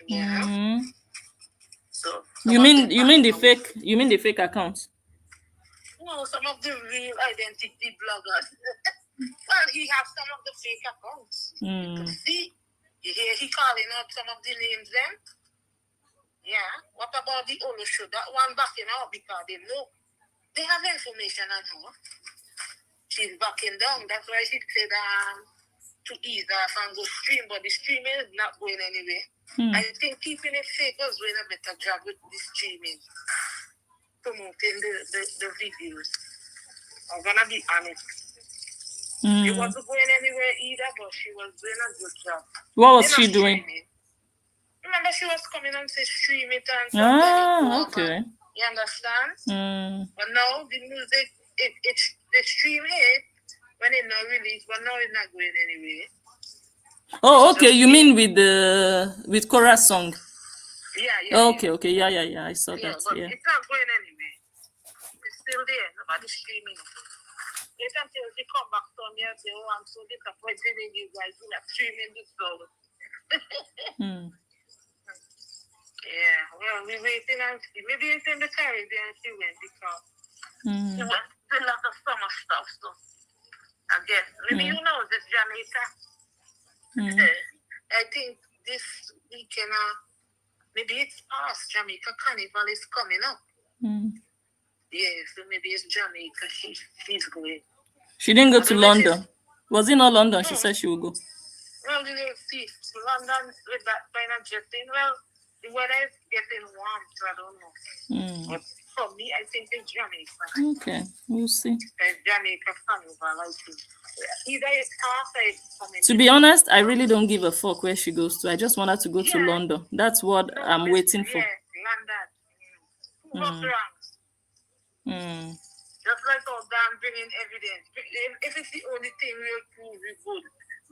Yeah. So you mean the fake accounts? No, some of the real identity bloggers. Well, he has some of the fake accounts. You can see. You hear he calling out some of the names then? Yeah. What about the Olo show? That one backing out because they know they have information on her. She's backing down. That's why she said to ease off and go stream, but the streaming is not going anywhere. I think keeping it fake was doing a better job with the streaming, promoting the videos. I'm gonna be honest. It wasn't going anywhere either, but she was doing a good job. What was she doing? Remember, she was coming and say stream it and something. Okay. You understand? But now the music, they stream it when it's not released, but now it's not going anywhere. Oh, okay. You mean with Kora's song? Yeah. Okay. Yeah. I saw that. But Yeah. it's not going anywhere. It's still there. Nobody's streaming it. Wait until they come back to me and say, "Oh, I'm so disappointed in you guys. You're not streaming this song." Yeah. Well, we're waiting and see. Maybe it's in the Caribbean she went because she went to a lot of summer stuff. So I guess maybe you know this Jamaica. I think this weekend, maybe it's past Jamaica Carnival is coming up. Yeah, so maybe it's Jamaica. She's going. She didn't go to London. Was it not London? She said she would go. Well, we will see. London with that kind of jetting. Well, the weather is getting warm, so I don't know. But for me, I think it's Jamaica. Okay, we'll see. It's Jamaica Carnival, I think. Either it's after it's coming. To be honest, I really don't give a fuck where she goes to. I just want her to go to London. That's what I'm waiting for. Yeah, London. Just like all damn bringing evidence. If it's the only thing we'll prove we good,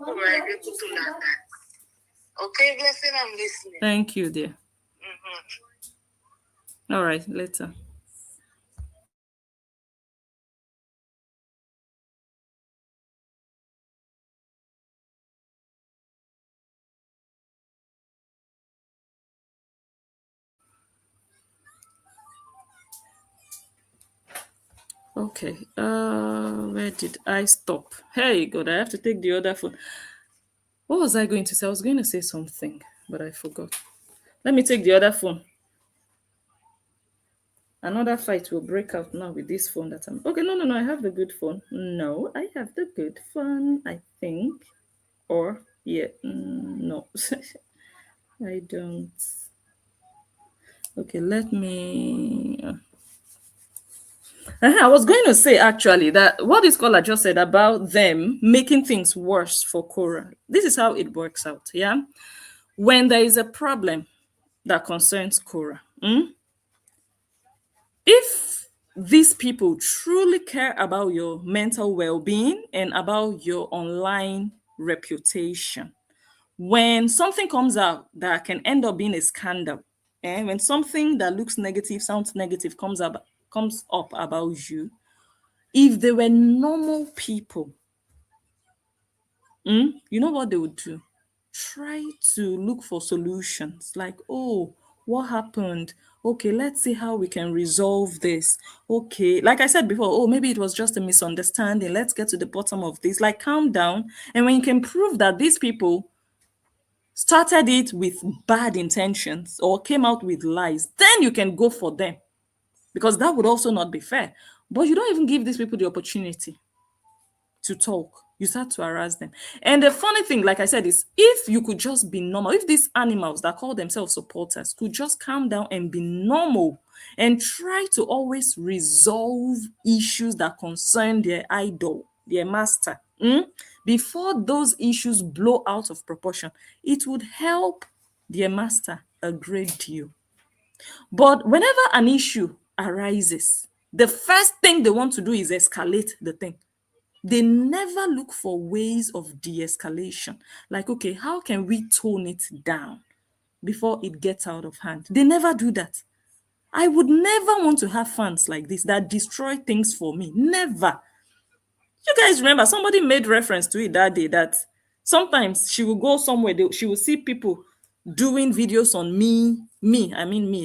all right, we'll go to London. Okay, blessing, I'm listening. Thank you, dear. All right, later. Okay, where did I stop? Hey, God, I have to take the other phone. What was I going to say? I was going to say something, but I forgot. Let me take the other phone. Another fight will break out now with this phone that I'm... Okay, no, I have the good phone. No, I have the good phone, I think. Or, yeah, no. I don't. Okay, let me... I was going to say, actually, that what this caller just said about them making things worse for Kora. This is how it works out, yeah? When there is a problem that concerns Kora, if these people truly care about your mental well-being and about your online reputation, when something comes out that can end up being a scandal, and when something that looks negative, sounds negative, comes up about you, if they were normal people, you know what they would do? try to look for solutions like, oh, what happened? Okay, let's see how we can resolve this. Okay, like I said before, oh, maybe it was just a misunderstanding. Let's get to the bottom of this. Like, calm down. And when you can prove that these people started it with bad intentions or came out with lies, then you can go for them, because that would also not be fair. But you don't even give these people the opportunity to talk. You start to harass them. And the funny thing, like I said, is if you could just be normal, if these animals that call themselves supporters could just calm down and be normal and try to always resolve issues that concern their idol, their master, before those issues blow out of proportion, it would help their master a great deal. But whenever an issue arises, the first thing they want to do is escalate the thing. They never look for ways of de-escalation. Like, okay, how can we tone it down before it gets out of hand? They never do that. I would never want to have fans like this that destroy things for me. Never. You guys remember somebody made reference to it that day, that sometimes she will go somewhere, she will see people doing videos on me,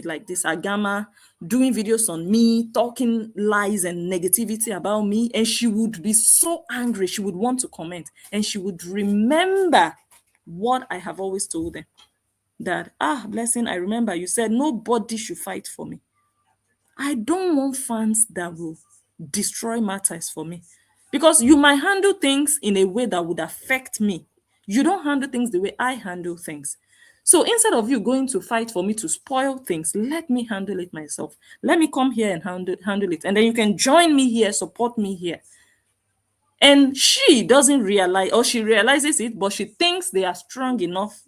like this Agama, doing videos on me, talking lies and negativity about me, and she would be so angry, she would want to comment, and she would remember what I have always told them, that, Blessing, I remember you said nobody should fight for me. I don't want fans that will destroy matters for me, because you might handle things in a way that would affect me. You don't handle things the way I handle things. So instead of you going to fight for me to spoil things, let me handle it myself. Let me come here and handle it. And then you can join me here, support me here. And she doesn't realize, or she realizes it, but she thinks they are strong enough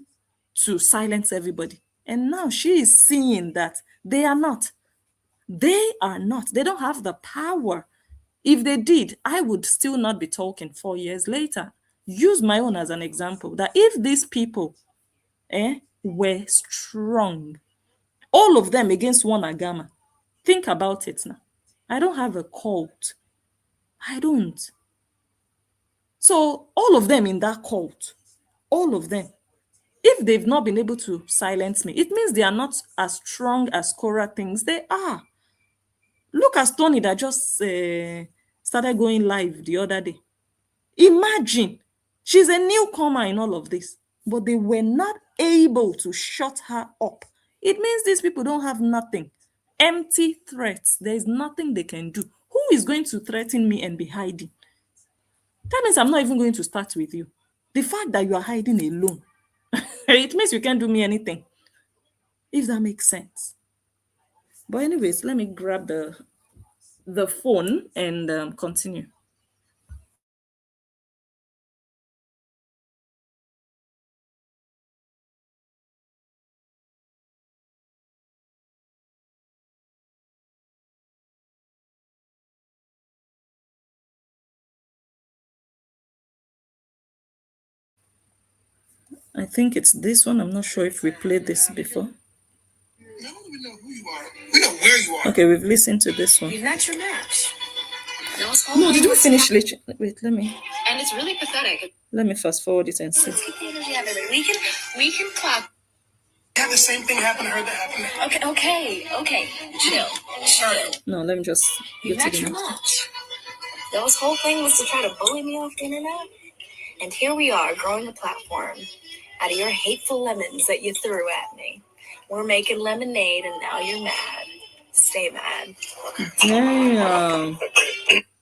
to silence everybody. And now she is seeing that they are not. They are not. They don't have the power. If they did, I would still not be talking 4 years later. Use my own as an example, that if these people were strong, all of them against one Agama, think about it now. I don't have a cult. I don't. So all of them in that cult, all of them, if they've not been able to silence me, it means they are not as strong as Korra thinks they are. Look at Stony that just started going live the other day. Imagine, she's a newcomer in all of this, but they were not able to shut her up. It means these people don't have nothing. Empty threats. There is nothing they can do. Who is going to threaten me and be hiding? That means I'm not even going to start with you. The fact that you are hiding alone, it means you can't do me anything. If that makes sense. But anyways, let me grab the phone and continue. I think it's this one. I'm not sure if we played this before. We know who you are. We know where you are. Okay, we've listened to this one. You've met your match. No, did we finish? Wait, let me. And it's really pathetic. Let me fast forward it and see. We can clap. Had the same thing happen to her that happened to me. Okay. Chill. No, let me just You get to met the your next one. match. Those whole thing was to try to bully me off the internet. And here we are growing a platform out of your hateful lemons that you threw at me. We're making lemonade and now you're mad. Stay mad. Damn.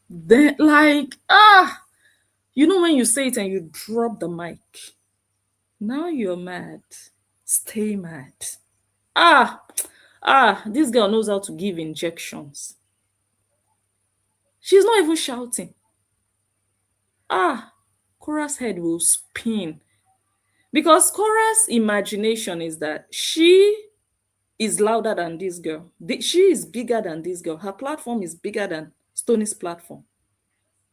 Then, like, you know when you say it and you drop the mic. Now you're mad. Stay mad. This girl knows how to give injections. She's not even shouting. Korra's head will spin. Because Korra's imagination is that she is louder than this girl. She is bigger than this girl. Her platform is bigger than Stony's platform.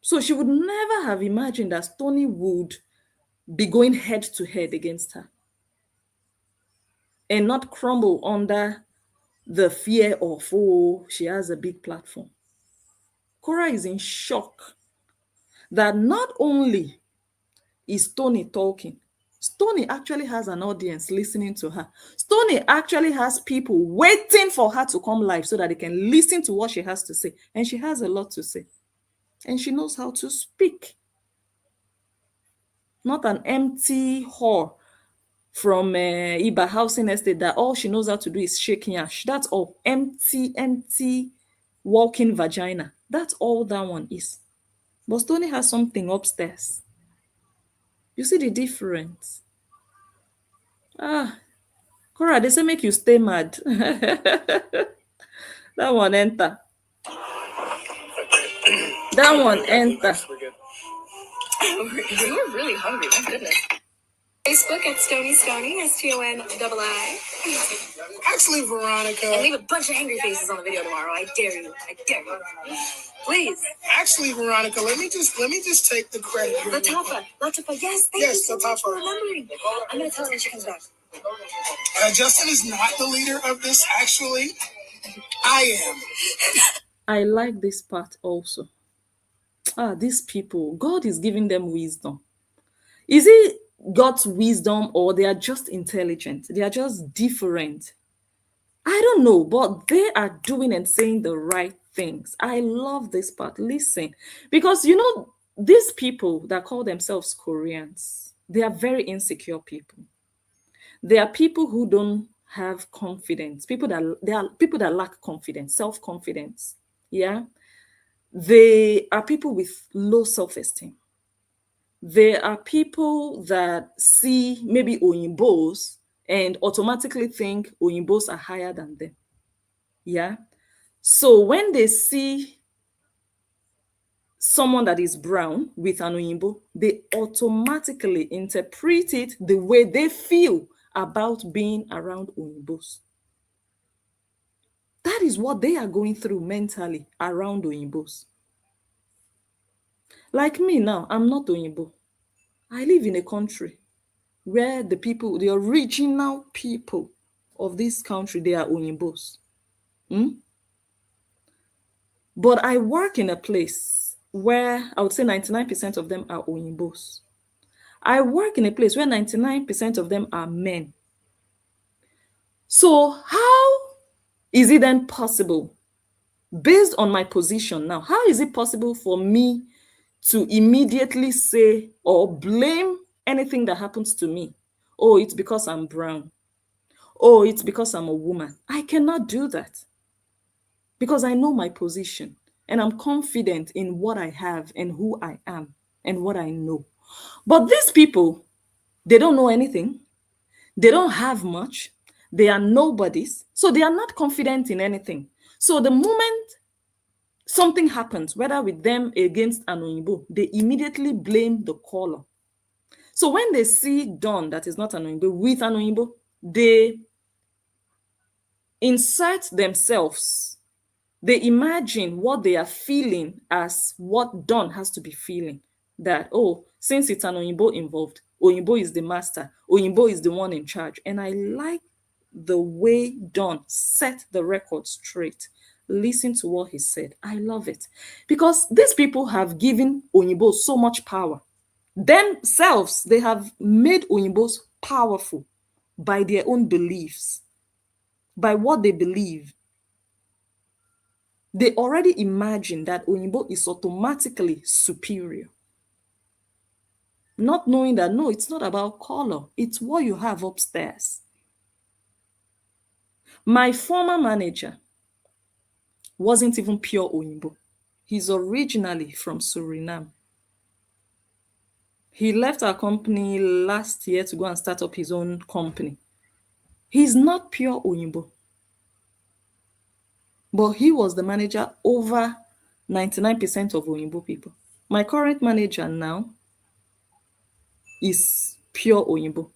So she would never have imagined that Stony would be going head to head against her and not crumble under the fear of, she has a big platform. Korra is in shock that not only is Stony talking, Stony actually has an audience listening to her. Stony actually has people waiting for her to come live so that they can listen to what she has to say. And she has a lot to say. And she knows how to speak. Not an empty whore from Iba housing estate that all she knows how to do is shake yash. That's all. Empty walking vagina. That's all that one is. But Stony has something upstairs. You see the difference? Kora, they say make you stay mad. That one enter. That one enter. You're really hungry. My goodness. Facebook at Stony, Stonii. Actually, Veronica. And leave a bunch of angry faces on the video tomorrow. I dare you. I dare you. Please. Actually, Veronica, let me just take the credit here. Latifa. Yes, thank you so much for remembering. I'm gonna tell her when she comes back. Justin is not the leader of this. Actually, I am. I like this part also. These people, God is giving them wisdom. Is it God's wisdom or they are just intelligent? They are just different. I don't know, but they are doing and saying the right things. I love this part. Listen, because you know, these people that call themselves Koreans, they are very insecure people. They are people who don't have confidence. They are people that lack confidence, self-confidence. Yeah. They are people with low self-esteem. They are people that see maybe Oyimbos and automatically think Oyimbos are higher than them. Yeah. So when they see someone that is brown with an Oyinbo, they automatically interpret it the way they feel about being around Oyimbos. That is what they are going through mentally around Oyimbos. Like me now, I'm not Oyinbo. I live in a country where the people, the original people of this country, they are Oyimbos. But I work in a place where I would say 99% of them are Oyimbos. I work in a place where 99% of them are men. So how is it then possible, based on my position now, how is it possible for me to immediately say or blame anything that happens to me? Oh, it's because I'm brown. Oh, it's because I'm a woman. I cannot do that because I know my position and I'm confident in what I have and who I am and what I know. But these people, they don't know anything. They don't have much. They are nobodies. So they are not confident in anything. So the moment something happens, whether with them against an Oyinbo, they immediately blame the caller. So when they see Don that is not an Oyinbo with an Oyinbo, they insert themselves. They imagine what they are feeling as what Don has to be feeling. That, oh, since it's an Oyinbo involved, Oyinbo is the master. Oyinbo is the one in charge. And I like the way Don set the record straight. Listen to what he said. I love it. Because these people have given Oyinbo so much power. Themselves, they have made Oyimbos powerful by their own beliefs, by what they believe. They already imagine that Oyinbo is automatically superior. Not knowing that, no, it's not about color. It's what you have upstairs. My former manager wasn't even pure Oyinbo. He's originally from Suriname. He left our company last year to go and start up his own company. He's not pure Oyinbo. But he was the manager over 99% of Oyinbo people. My current manager now is pure Oyinbo.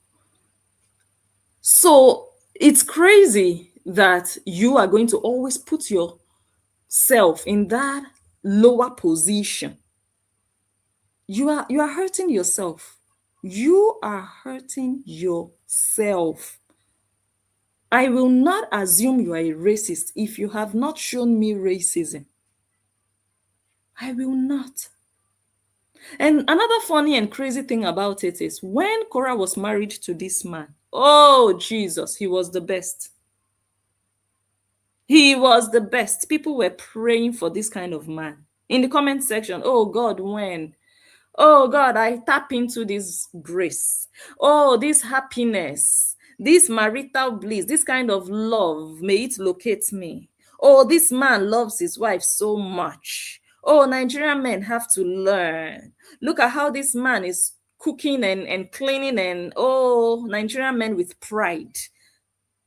So it's crazy that you are going to always put yourself in that lower position. You are hurting yourself. You are hurting yourself. I will not assume you are a racist if you have not shown me racism. I will not. And another funny and crazy thing about it is when Kora was married to this man, oh Jesus, he was the best. He was the best. People were praying for this kind of man. In the comment section, oh God, when? Oh God, I tap into this grace. Oh, this happiness, this marital bliss, this kind of love, may it locate me. Oh, this man loves his wife so much. Oh, Nigerian men have to learn. Look at how this man is cooking and cleaning, and oh, Nigerian men with pride.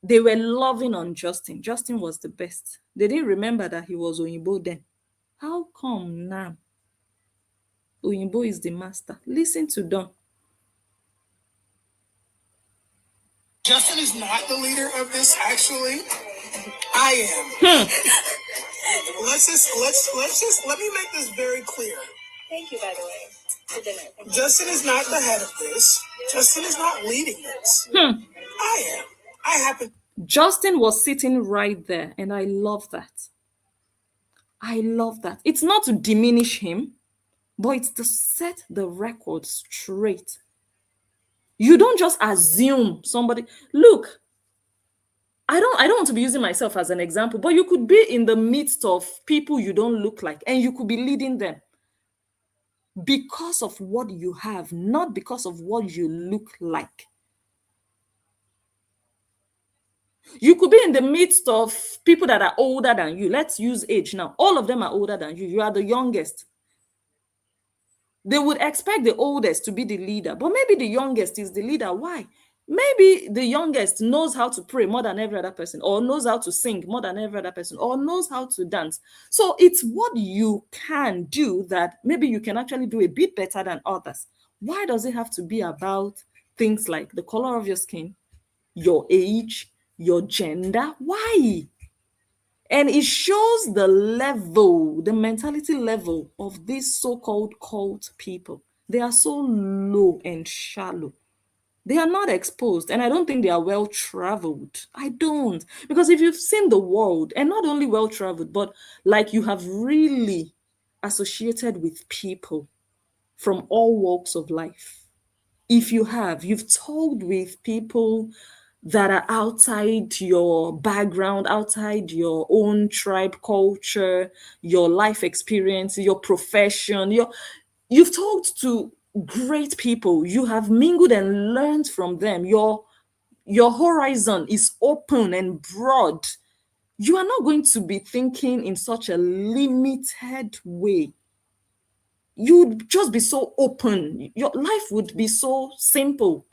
They were loving on Justin. Justin was the best. They didn't remember that he was Oyinbo then. How come now Oyinbo is the master? Listen to Don. Justin is not the leader of this, actually. I am. Let me make this very clear. Thank you, by the way, for dinner. Justin is not the head of this. Justin is not leading this. I am. I happen. Justin was sitting right there, and I love that. I love that. It's not to diminish him, but it's to set the record straight. You don't just assume somebody. Look, I don't want to be using myself as an example, but you could be in the midst of people you don't look like, and you could be leading them because of what you have, not because of what you look like. You could be in the midst of people that are older than you. Let's use age now. All of them are older than you. You are the youngest. They would expect the oldest to be the leader, but maybe the youngest is the leader. Why? Maybe the youngest knows how to pray more than every other person, or knows how to sing more than every other person, or knows how to dance. So it's what you can do that maybe you can actually do a bit better than others. Why does it have to be about things like the color of your skin, your age, your gender? Why? And it shows the level, the mentality level of these so-called cult people. They are so low and shallow. They are not exposed, and I don't think they are well traveled. I don't. Because if you've seen the world, and not only well traveled, but like you have really associated with people from all walks of life. If you have, you've talked with people that are outside your background, outside your own tribe culture, your life experience, your profession, you've talked to great people. You have mingled and learned from them. Your horizon is open and broad. You are not going to be thinking in such a limited way. You'd just be so open. Your life would be so simple.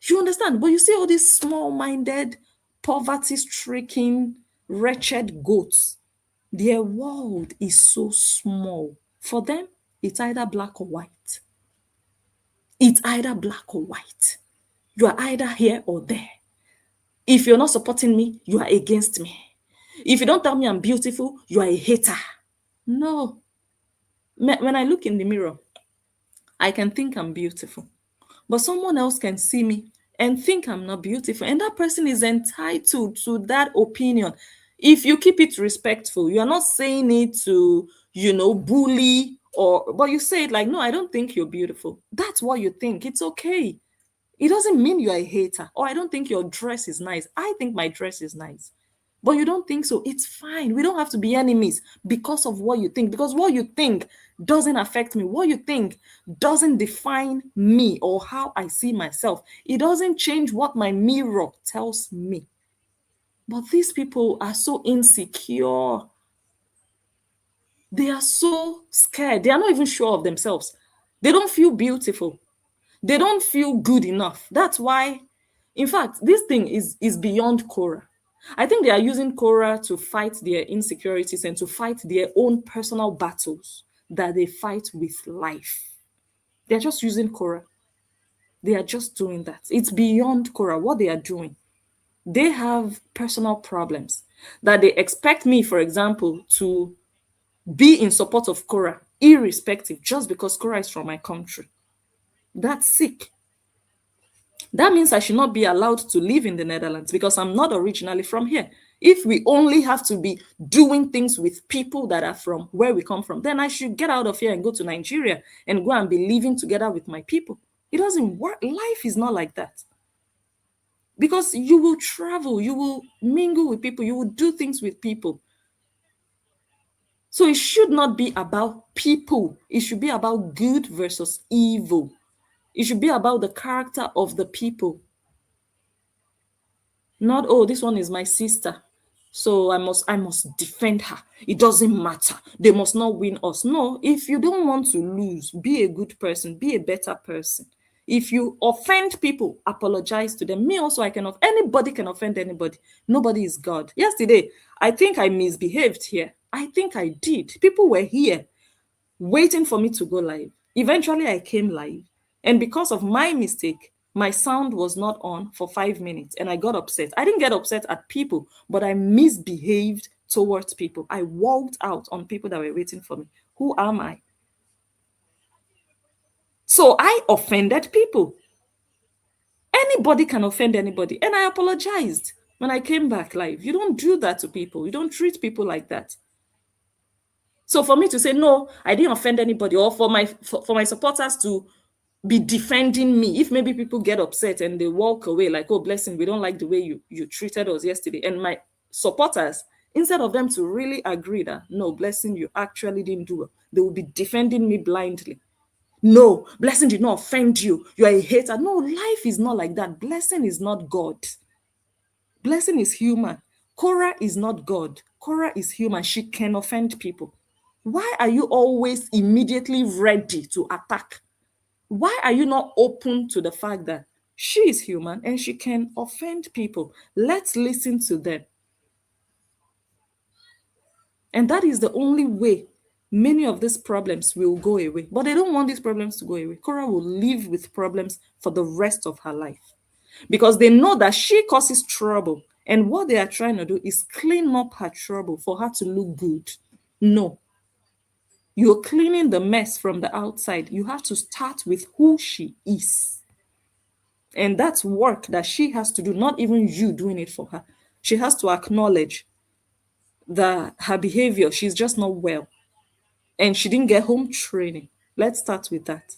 You understand? But you see all these small-minded, poverty-stricken, wretched goats. Their world is so small. For them, it's either black or white. It's either black or white. You are either here or there. If you're not supporting me, you are against me. If you don't tell me I'm beautiful, you are a hater. No. When I look in the mirror, I can think I'm beautiful. But someone else can see me and think I'm not beautiful. And that person is entitled to that opinion. If you keep it respectful, you are not saying it to, bully, but you say it like, no, I don't think you're beautiful. That's what you think. It's okay. It doesn't mean you're a hater. Or I don't think your dress is nice. I think my dress is nice. But you don't think so. It's fine. We don't have to be enemies because of what you think. Because what you think doesn't affect me. What you think doesn't define me or how I see myself. It doesn't change what my mirror tells me. But these people are so insecure. They are so scared. They are not even sure of themselves. They don't feel beautiful. They don't feel good enough. That's why, in fact, this thing is beyond Korra. I think they are using Korra to fight their insecurities and to fight their own personal battles that they fight with life. They're just using Korra. They are just doing that. It's beyond Korra, what they are doing. They have personal problems that they expect me, for example, to be in support of Korra, irrespective, just because Korra is from my country. That's sick. That means I should not be allowed to live in the Netherlands because I'm not originally from here. If we only have to be doing things with people that are from where we come from, then I should get out of here and go to Nigeria and go and be living together with my people. It doesn't work. Life is not like that. Because you will travel, you will mingle with people, you will do things with people. So it should not be about people. It should be about good versus evil. It should be about the character of the people. Not, oh, this one is my sister, so I must defend her. It doesn't matter. They must not win us. No, if you don't want to lose, be a good person, be a better person. If you offend people, apologize to them. Me also, anybody can offend anybody. Nobody is God. Yesterday, I think I misbehaved here. I think I did. People were here waiting for me to go live. Eventually, I came live. And because of my mistake, my sound was not on for 5 minutes and I got upset. I didn't get upset at people, but I misbehaved towards people. I walked out on people that were waiting for me. Who am I? So I offended people. Anybody can offend anybody. And I apologized when I came back live. You don't do that to people. You don't treat people like that. So for me to say, no, I didn't offend anybody, or for my supporters to be defending me, if maybe people get upset and they walk away like, oh, blessing, we don't like the way you treated us yesterday. And my supporters, instead of them to really agree that, no, blessing, you actually didn't do it, they will be defending me blindly. No, blessing did not offend you. You are a hater. No, life is not like that. Blessing is not God. Blessing is human. Kora is not God. Kora is human. She can offend people. Why are you always immediately ready to attack? Why are you not open to the fact that she is human and she can offend people? Let's listen to them. And that is the only way many of these problems will go away. But they don't want these problems to go away. Kora will live with problems for the rest of her life because they know that she causes trouble. And what they are trying to do is clean up her trouble for her to look good. No. You're cleaning the mess from the outside. You have to start with who she is. And that's work that she has to do, not even you doing it for her. She has to acknowledge that her behavior, she's just not well. And she didn't get home training. Let's start with that.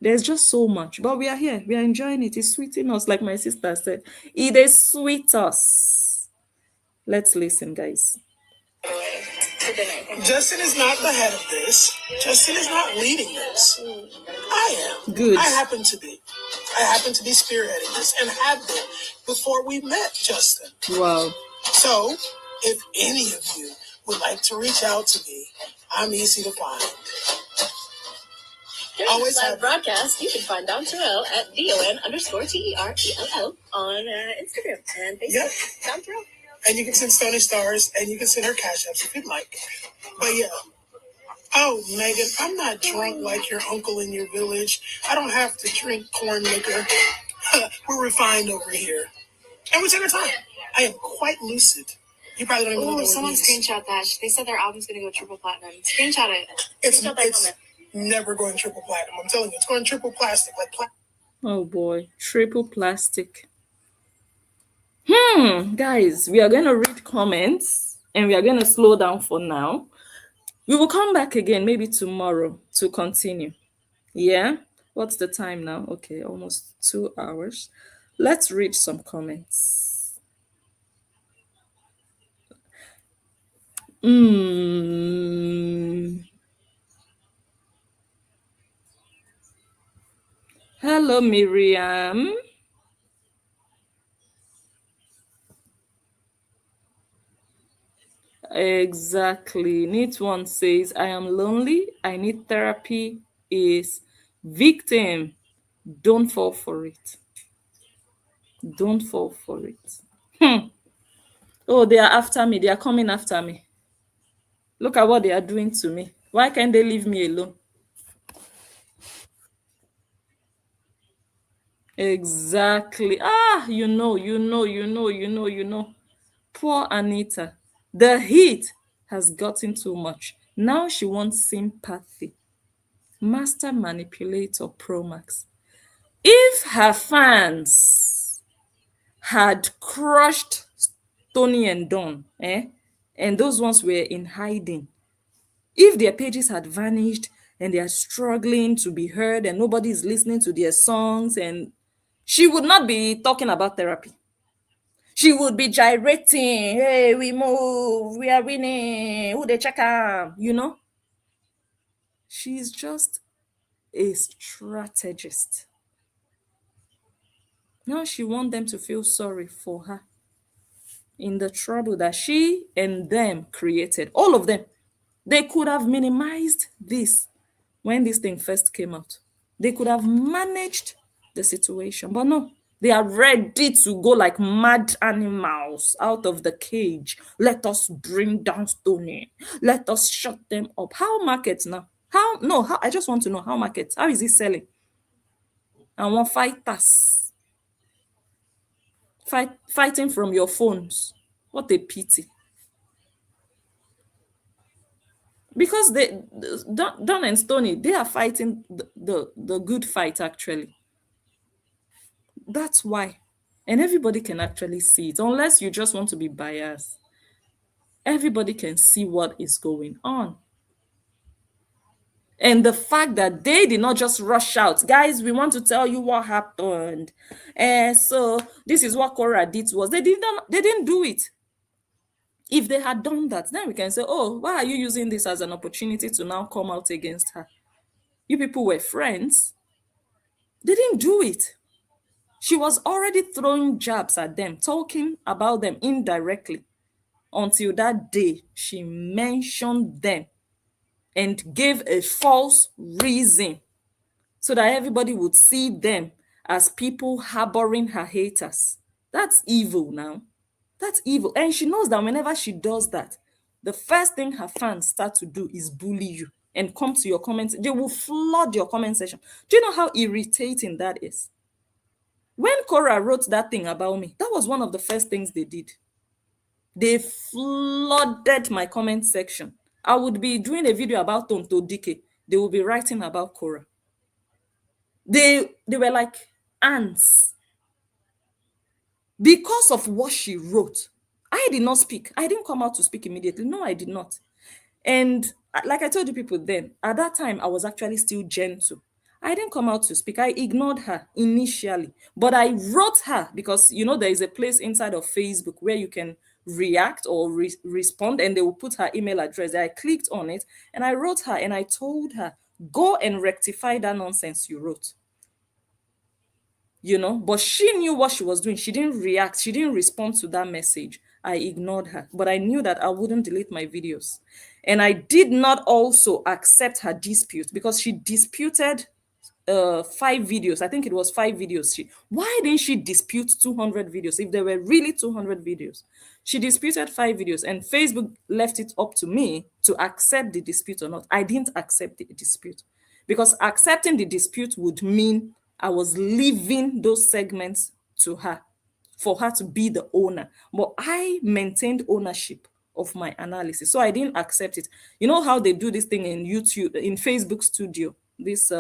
There's just so much. But we are here. We are enjoying it. It's sweeting us, like my sister said. It is sweet us. Let's listen, guys. Justin is not the head of this. Justin is not leading this. I am. Good. I happen to be. I happen to be spearheading this and have been before we met Justin. Wow. So, if any of you would like to reach out to me, I'm easy to find. Always live broadcast. You can find Dom Terrell at DON_TERELL on Instagram and Facebook. Yep. Dom Terrell. And you can send Stony stars, and you can send her cash apps if you'd like. But yeah. Oh, Megan, I'm not drunk like your uncle in your village. I don't have to drink corn liquor. We're refined over here. And we take our time. I am quite lucid. You probably don't even know what Someone screenshot that. They said their album's going to go triple platinum. Screenshot it. It's comment. Never going triple platinum. I'm telling you, it's going triple plastic. Oh boy, triple plastic. Guys, we are going to read comments and we are going to slow down for now. We will come back again maybe tomorrow to continue. Yeah? What's the time now? Okay, almost 2 hours. Let's read some comments. Hello, Miriam. Exactly. Neat one says, I am lonely. I need therapy. Is victim. Don't fall for it. Don't fall for it. Oh, they are after me. They are coming after me. Look at what they are doing to me. Why can't they leave me alone? Exactly. You know. Poor Anita. The heat has gotten too much. Now she wants sympathy. Master Manipulator Pro Max. If her fans had crushed Tony and Don, and those ones were in hiding. If their pages had vanished and they are struggling to be heard and nobody is listening to their songs, and she would not be talking about therapy. She would be gyrating. Hey, we move. We are winning. Who they check out? She's just a strategist. Now she wants them to feel sorry for her in the trouble that she and them created. All of them. They could have minimized this when this thing first came out. They could have managed the situation, but no. They are ready to go like mad animals out of the cage. Let us bring down Stony. Let us shut them up. How markets now? How I just want to know how markets. How is it selling? I want fighters. Fighting from your phones. What a pity. Because Don and Stony, they are fighting the good fight, actually. That's why. And everybody can actually see it, unless you just want to be biased. Everybody can see what is going on. And the fact that they did not just rush out, guys, we want to tell you what happened. And so this is what Korra did to us. They didn't do it. If they had done that, then we can say, oh, why are you using this as an opportunity to now come out against her? You people were friends. They didn't do it. She was already throwing jabs at them, talking about them indirectly, until that day she mentioned them and gave a false reason so that everybody would see them as people harboring her haters. That's evil now. That's evil. And she knows that whenever she does that, the first thing her fans start to do is bully you and come to your comments. They will flood your comment section. Do you know how irritating that is? When Kora wrote that thing about me, that was one of the first things they did. They flooded my comment section. I would be doing a video about Tonto Dike. They will be writing about Kora. They were like ants. Because of what she wrote, I did not speak. I didn't come out to speak immediately. No, I did not. And like I told you people then, at that time, I was actually still gentle. I didn't come out to speak. I ignored her initially. But I wrote her because, there is a place inside of Facebook where you can react or respond, and they will put her email address. I clicked on it and I wrote her and I told her, go and rectify that nonsense you wrote. But she knew what she was doing. She didn't react. She didn't respond to that message. I ignored her, but I knew that I wouldn't delete my videos. And I did not also accept her dispute because she disputed 5 videos. I think it was 5 videos. Why didn't she dispute 200 videos if there were really 200 videos? She disputed 5 videos and Facebook left it up to me to accept the dispute or not. I didn't accept the dispute because accepting the dispute would mean I was leaving those segments to her for her to be the owner. But I maintained ownership of my analysis. So I didn't accept it. You know how they do this thing in YouTube, in Facebook Studio, this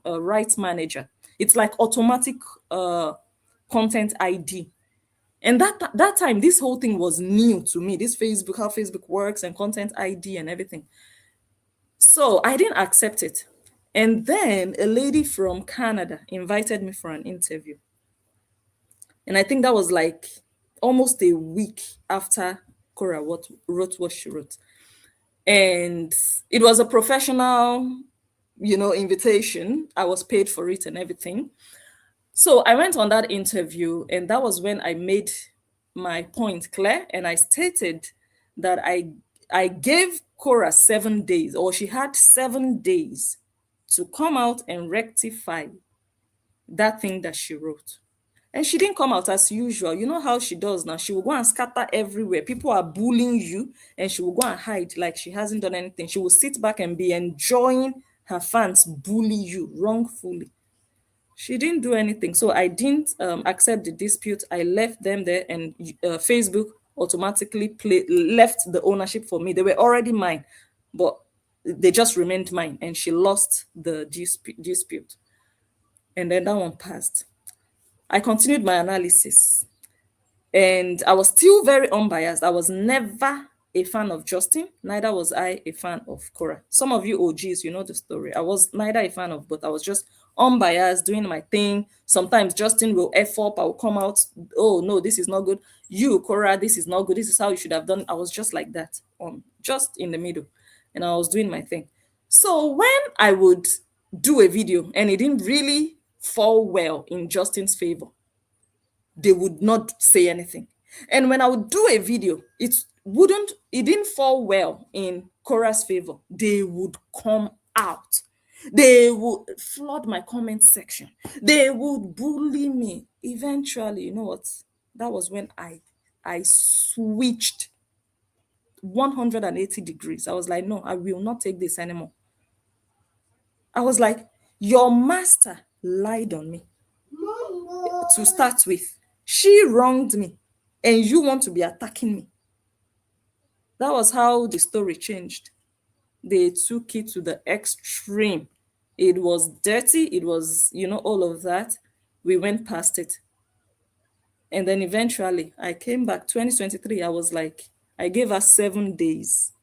rights manager. It's like automatic content ID. And that time, this whole thing was new to me, this Facebook, how Facebook works and content ID and everything. So I didn't accept it. And then a lady from Canada invited me for an interview. And I think that was like almost a week after Kora wrote what she wrote. And it was a professional, invitation. I was paid for it and everything. So I went on that interview, and that was when I made my point clear. And I stated that I gave Kora 7 days, or she had 7 days to come out and rectify that thing that she wrote. And she didn't come out as usual. You know how she does now. She will go and scatter everywhere. People are bullying you, and she will go and hide like she hasn't done anything. She will sit back and be enjoying her fans bully you wrongfully. She didn't do anything. So I didn't accept the dispute. I left them there, and Facebook automatically left the ownership for me. They were already mine, but they just remained mine, and she lost the dispute. And then that one passed. I continued my analysis. And I was still very unbiased. I was never a fan of Justin, neither was I a fan of Kora. Some of you OGs, you know the story. I was neither a fan of both. I was just unbiased, doing my thing. Sometimes Justin will F up, I will come out, oh no, this is not good. You, Kora, this is not good. This is how you should have done. I was just like that, just in the middle. And I was doing my thing. So when I would do a video and it didn't really fall well in Justin's favor, they would not say anything. And when I would do a video, it didn't fall well in Kora's favor, they would come out. They would flood my comment section. They would bully me. Eventually, you know what? That was when I switched 180 degrees. I was like, no, I will not take this anymore. I was like, your master lied on me. To start with, she wronged me and you want to be attacking me. That was how the story changed. They took it to the extreme. It was dirty, it was, all of that. We went past it. And then eventually I came back 2023. I was like, I gave her 7 days.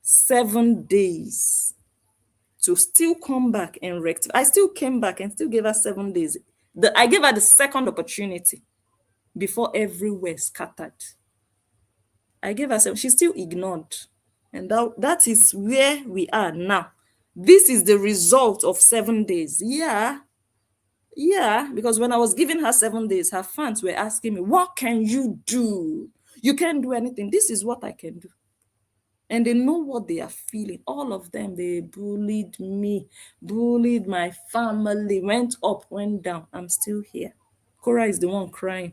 7 days to still come back and rectify. I still came back and still gave her 7 days. I gave her the second opportunity before everywhere scattered. I gave her 7. She still ignored. And that is where we are now. This is the result of 7 days. Yeah, because when I was giving her 7 days, her fans were asking me, what can you do? You can't do anything. This is what I can do. And they know what they are feeling. All of them, they bullied me, bullied my family, went up, went down. I'm still here. Kora is the one crying.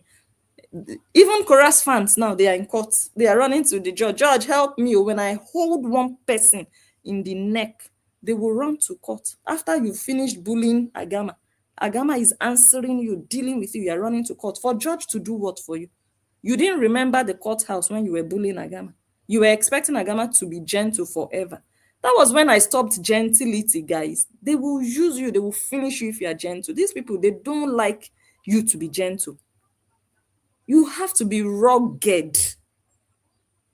Even Kora's fans now, they are in court. They are running to the judge. Judge, help me. When I hold one person in the neck, they will run to court. After you finished bullying Agama, Agama is answering you, dealing with you. You are running to court. For judge to do what for you? You didn't remember the courthouse when you were bullying Agama. You were expecting Agama to be gentle forever. That was when I stopped gentility, guys. They will use you. They will finish you if you are gentle. These people, they don't like you to be gentle. You have to be rugged.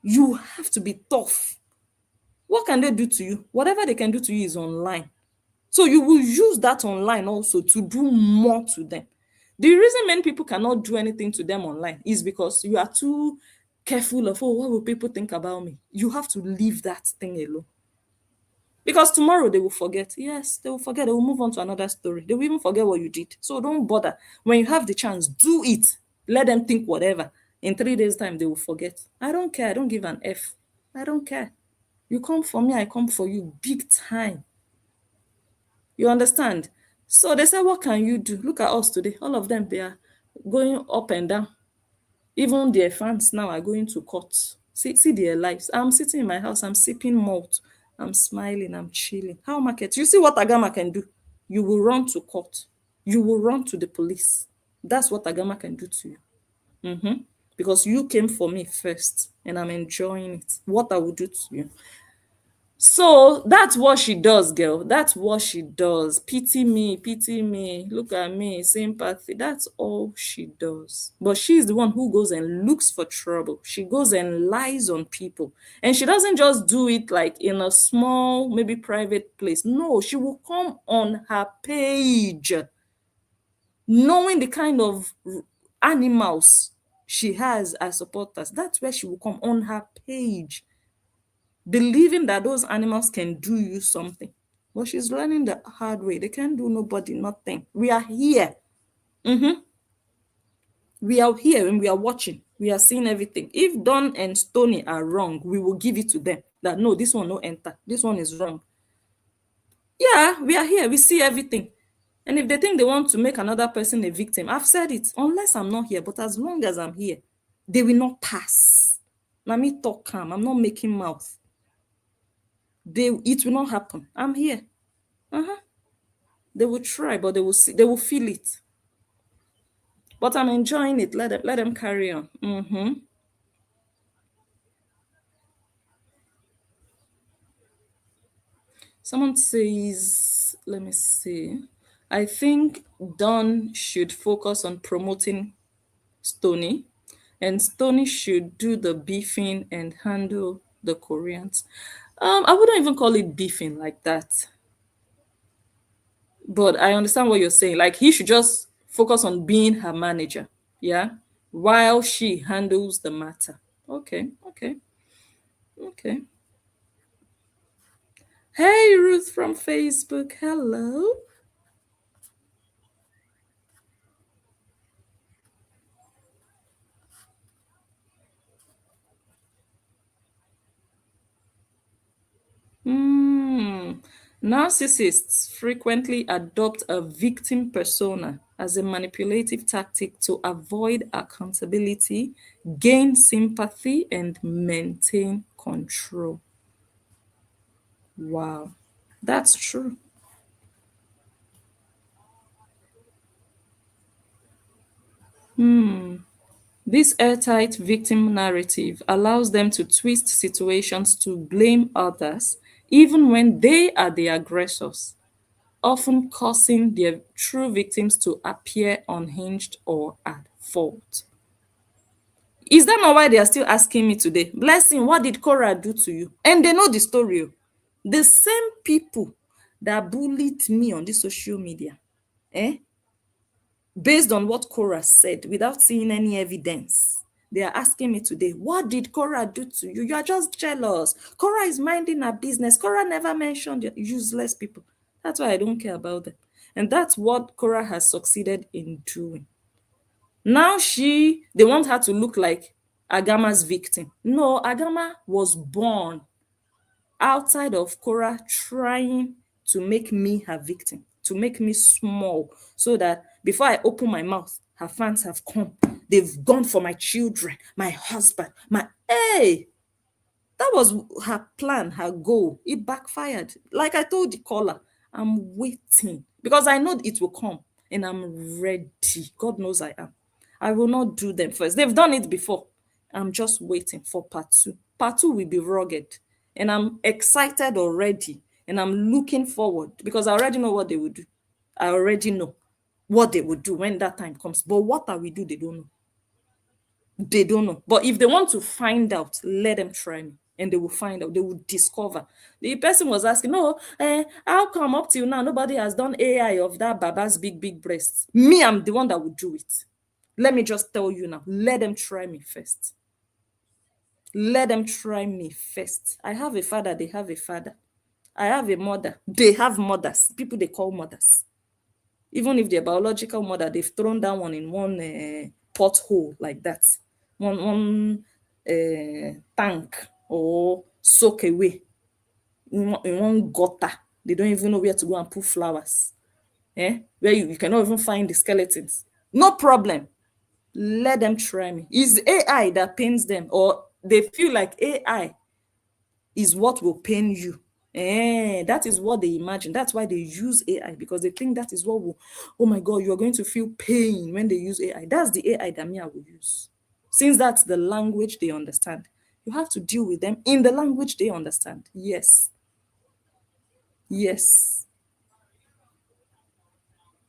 You have to be tough. What can they do to you? Whatever they can do to you is online. So you will use that online also to do more to them. The reason many people cannot do anything to them online is because you are too careful of, what will people think about me? You have to leave that thing alone. Because tomorrow they will forget. Yes, they will forget. They will move on to another story. They will even forget what you did. So don't bother. When you have the chance, do it. Let them think whatever. In 3 days' time, they will forget. I don't care. I don't give an F. I don't care. You come for me, I come for you. Big time. You understand? So they say, what can you do? Look at us today. All of them, they are going up and down. Even their fans now are going to court. See their lives. I'm sitting in my house. I'm sipping malt. I'm smiling. I'm chilling. How market? You see what Agama can do? You will run to court. You will run to the police. That's what Agama can do to you. Because you came for me first. And I'm enjoying it. What I will do to you. So that's what she does, girl. That's what she does. Pity me, look at me, sympathy. That's all she does. But she's the one who goes and looks for trouble. She goes and lies on people. And she doesn't just do it like in a small, maybe private place. No, she will come on her page, knowing the kind of animals she has as supporters. That's where she will come on her page, believing that those animals can do you something. But she's learning the hard way. They can't do nobody nothing. We are here. We are here and we are watching. We are seeing everything. If Don and Stony are wrong, we will give it to them. That no, this one no enter. This one is wrong. Yeah, we are here. We see everything. And if they think they want to make another person a victim, I've said it. Unless I'm not here, but as long as I'm here, they will not pass. Let me talk calm. I'm not making mouth. It will not happen. I'm here. They will try, but they will see, they will feel it. But I'm enjoying it. Let them carry on. Someone says, let me see. I think Don should focus on promoting Stony. and Stony should do the beefing and handle the Koreans. I wouldn't even call it beefing like that. But I understand what you're saying. Like he should just focus on being her manager, yeah, while she handles the matter. Okay, okay, okay. Hey, Ruth from Facebook. Hello. Narcissists frequently adopt a victim persona as a manipulative tactic to avoid accountability, gain sympathy, and maintain control. Wow, that's true. This airtight victim narrative allows them to twist situations to blame others, even when they are the aggressors, often causing their true victims to appear unhinged or at fault. Is that not why they are still asking me today? Blessing, what did Kora do to you? And they know the story. The same people that bullied me on the social media, eh? Based on what Kora said, without seeing any evidence, they are asking me today, what did Kora do to you? You are just jealous. Kora is minding her business. Kora never mentioned useless people. That's why I don't care about them. And that's what Kora has succeeded in doing. Now they want her to look like Agama's victim. No, Agama was born outside of Kora trying to make me her victim, to make me small, so that before I open my mouth, her fans have come. They've gone for my children, my husband, hey, that was her plan, her goal. It backfired. Like I told the caller, I'm waiting because I know it will come and I'm ready. God knows I am. I will not do them first. They've done it before. I'm just waiting for part two. Part two will be rugged. And I'm excited already. And I'm looking forward because I already know what they will do. I already know what they will do when that time comes. But what I will do, they don't know. They don't know. But if they want to find out, let them try me. And they will find out. They will discover. The person was asking, no, how come up till now nobody has done AI of that Baba's big breasts? Me, I'm the one that will do it. Let me just tell you now. Let them try me first. Let them try me first. I have a father. They have a father. I have a mother. They have mothers. People they call mothers. Even if they're biological mother, they've thrown that one in one pothole like that. One tank or soak away in one gutter. They don't even know where to go and put flowers. Where you cannot even find the skeletons. No problem. Let them try me. It's AI that pains them, or they feel like AI is what will pain you. That is what they imagine. That's why they use AI, because they think that is what will, oh my God, you're going to feel pain when they use AI. That's the AI that me I will use. Since that's the language they understand, you have to deal with them in the language they understand. Yes. Yes.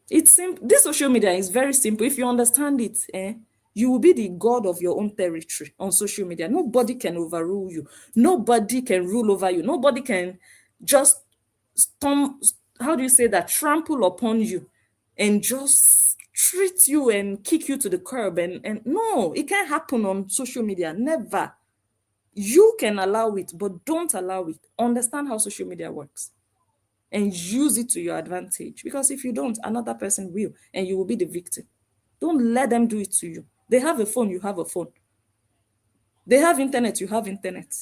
It's simple. This social media is very simple. If you understand it, you will be the god of your own territory on social media. Nobody can overrule you. Nobody can rule over you. Nobody can just how do you say that? Trample upon you and just treat you and kick you to the curb. And no, it can't happen on social media. Never. You can allow it, but don't allow it. Understand how social media works and use it to your advantage. Because if you don't, another person will, and you will be the victim. Don't let them do it to you. They have a phone, you have a phone. They have internet, you have internet.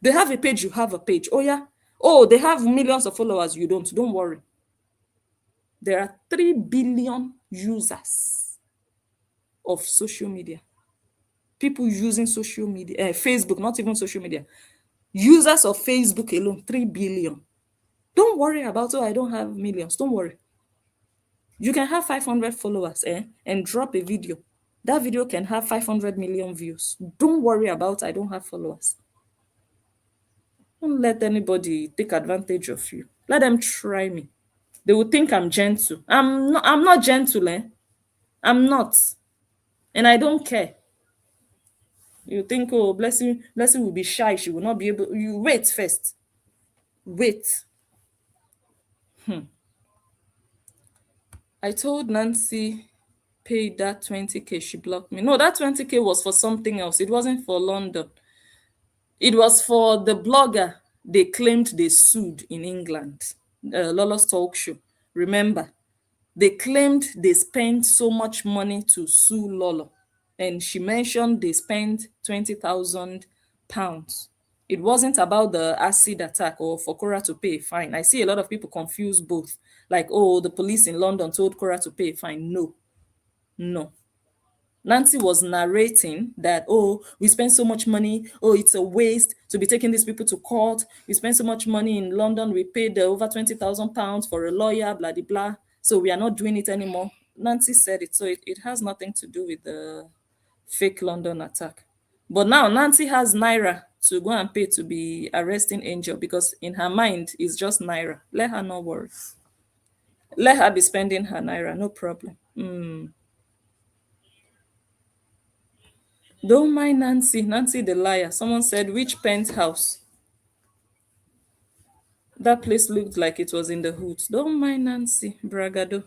They have a page, you have a page. Oh yeah. Oh, they have millions of followers, you don't. Don't worry. There are 3 billion users of social media. People using social media, Facebook, not even social media. Users of Facebook alone, 3 billion. Don't worry about, oh, I don't have millions. Don't worry. You can have 500 followers and drop a video. That video can have 500 million views. Don't worry about, I don't have followers. Don't let anybody take advantage of you. Let them try me. They will think I'm gentle. I'm not gentle. I'm not. And I don't care. You think, oh, Blessing will be shy. She will not be able. You wait first. Wait. I told Nancy pay that 20K. She blocked me. No, that 20K was for something else. It wasn't for London. It was for the blogger they claimed they sued in England. Lola's talk show. Remember, they claimed they spent so much money to sue Lolo. And she mentioned they spent £20,000. It wasn't about the acid attack or for Kora to pay a fine. I see a lot of people confuse both. Like, oh, the police in London told Kora to pay a fine. No, no. Nancy was narrating that, oh, we spent so much money. Oh, it's a waste to be taking these people to court. We spent so much money in London. We paid over £20,000 for a lawyer, blah, blah, blah. So we are not doing it anymore. Nancy said it. So it has nothing to do with the fake London attack. But now Nancy has Naira to go and pay to be arresting Angel because in her mind, it's just Naira. Let her not worry. Let her be spending her Naira, no problem. Don't mind Nancy. Nancy the liar. Someone said, which penthouse? That place looked like it was in the hood. Don't mind Nancy. Bragado.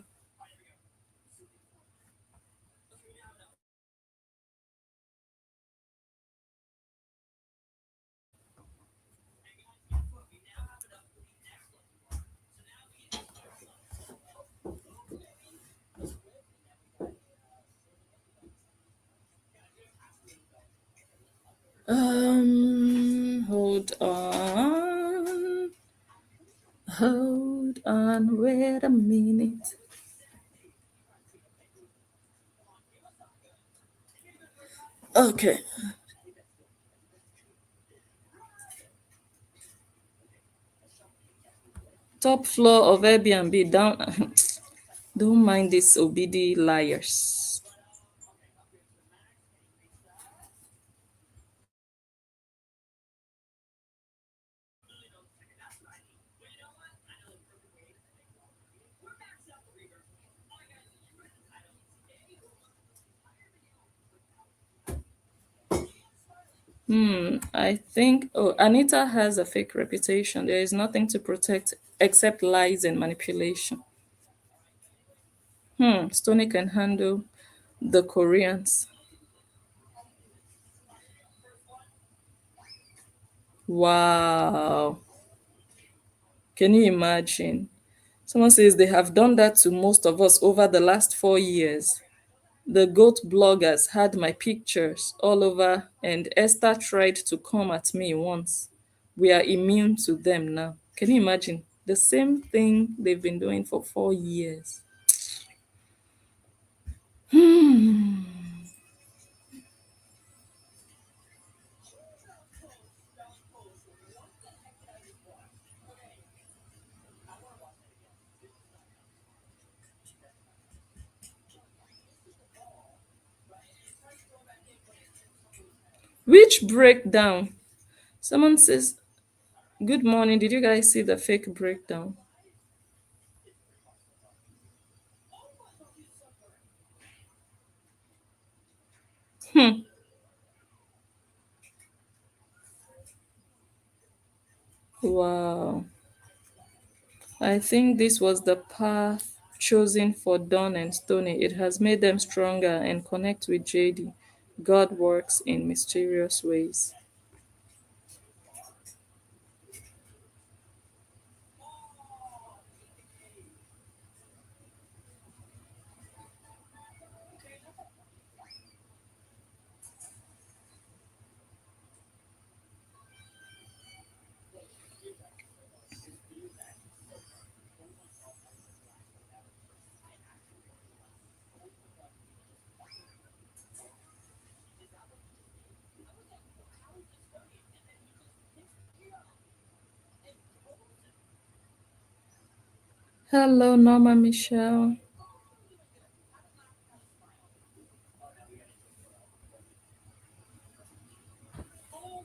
Hold on. Hold on. Wait a minute. Okay. Top floor of Airbnb down. Don't mind these Obidi liars. I think, oh, Anita has a fake reputation. There is nothing to protect except lies and manipulation. Stony can handle the Koreans. Wow. Can you imagine? Someone says they have done that to most of us over the last 4 years. The goat bloggers had my pictures all over, and Esther tried to come at me once. We are immune to them now. Can you imagine? The same thing they've been doing for 4 years. Which breakdown? Someone says, good morning. Did you guys see the fake breakdown? Wow. I think this was the path chosen for Dawn and Stony. It has made them stronger and connect with JD. God works in mysterious ways. Hello, Norma Michelle.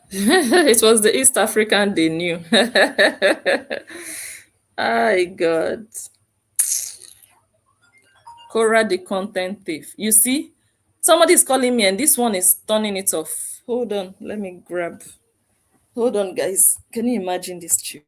It was the East African they knew. My God. Korra the content thief. You see, somebody is calling me and this one is turning it off. Hold on, let me grab. Hold on, guys. Can you imagine this chick?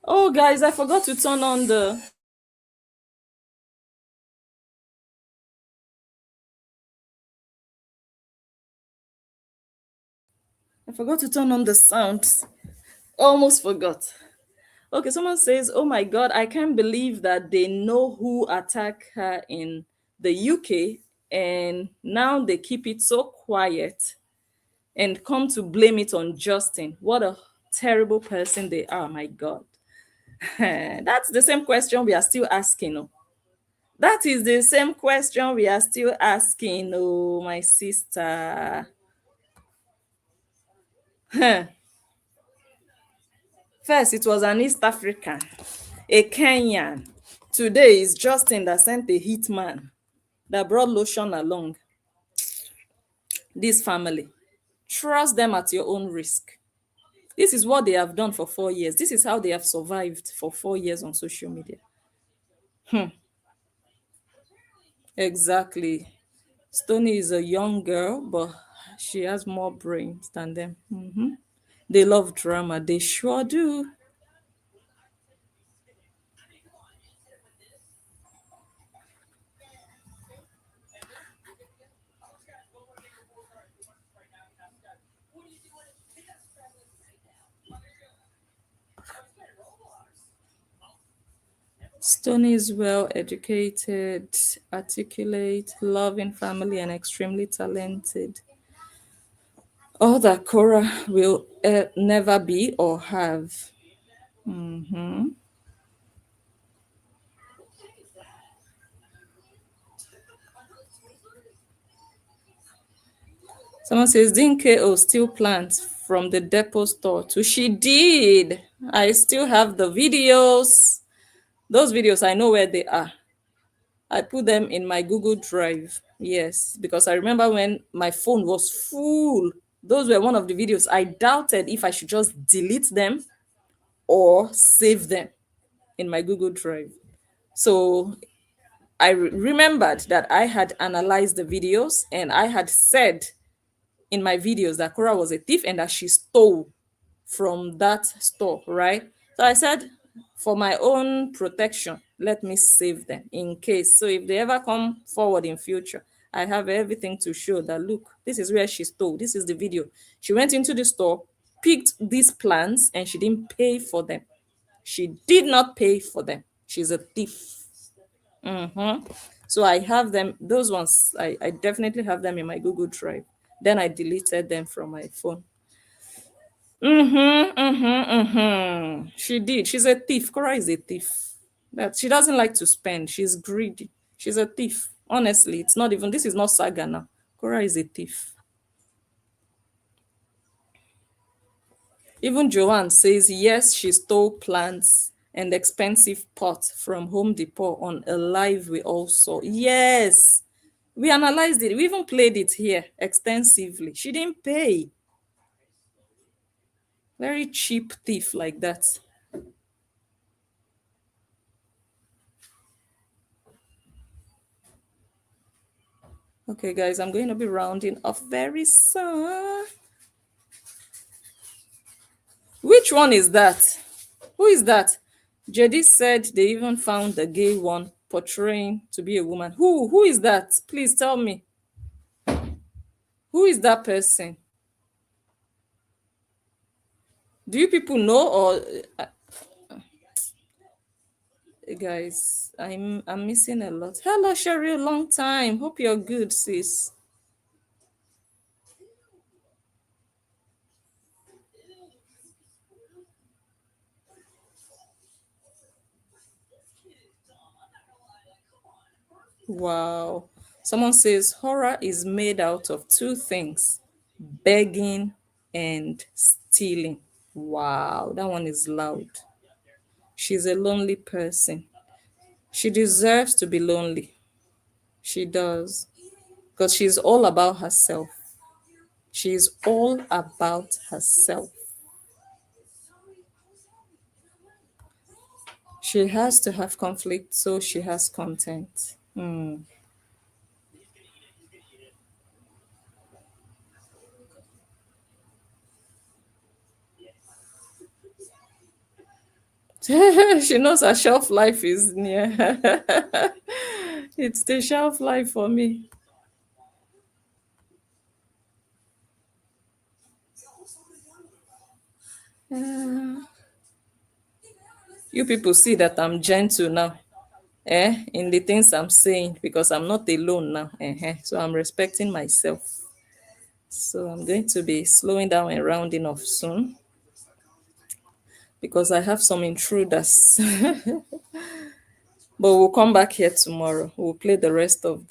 Oh, guys, I forgot to turn on the. I forgot to turn on the sound. Almost forgot. Okay, someone says, "Oh my God, I can't believe that they know who attacked her in the UK, and now they keep it so quiet and come to blame it on Justin. What a terrible person they are, my God." That's the same question we are still asking. Oh. That is the same question we are still asking, oh, my sister. First, it was an East African, a Kenyan. Today is Justin that sent a hitman that brought lotion along. This family, trust them at your own risk. This is what they have done for 4 years. This is how they have survived for 4 years on social media. Exactly. Stony is a young girl, but she has more brains than them. They love drama. They sure do. Stony is well educated, articulate, loving family, and extremely talented. All that Kora will never be or have. Someone says, didn't KO steal plants from the depot store too? She did. I still have the videos. Those videos, I know where they are. I put them in my Google Drive. Yes, because I remember when my phone was full. Those were one of the videos. I doubted if I should just delete them or save them in my Google Drive. So I remembered that I had analyzed the videos and I had said in my videos that Kora was a thief and that she stole from that store, right? So I said, for my own protection, let me save them in case. So if they ever come forward in future, I have everything to show that, look, this is where she stole. This is the video. She went into the store, picked these plants, and she didn't pay for them. She did not pay for them. She's a thief. So I have them, those ones, I definitely have them in my Google Drive. Then I deleted them from my phone. She did. She's a thief. Kora is a thief. That she doesn't like to spend. She's greedy. She's a thief. Honestly, it's not even, this is not saga now. Kora is a thief. Even Joanne says, yes, she stole plants and expensive pot from Home Depot on a live we all saw. Yes, we analyzed it. We even played it here extensively. She didn't pay. Very cheap thief like that. Okay, guys, I'm going to be rounding off very soon. Which one is that? Who is that? JD said they even found the gay one portraying to be a woman. Who is that? Please tell me. Who is that person? Do you people know, or guys, I'm missing a lot. Hello, Sherry, long time. Hope you're good, sis. Wow. Someone says horror is made out of two things: begging and stealing. Wow, that one is loud. She's a lonely person. She deserves to be lonely. She does. Because she's all about herself. She's all about herself. She has to have conflict, so she has content. She knows her shelf life is near. It's the shelf life for me. You people see that I'm gentle now, in the things I'm saying, because I'm not alone now. So I'm respecting myself. So I'm going to be slowing down and rounding off soon because I have some intruders. But we'll come back here tomorrow. We'll play the rest of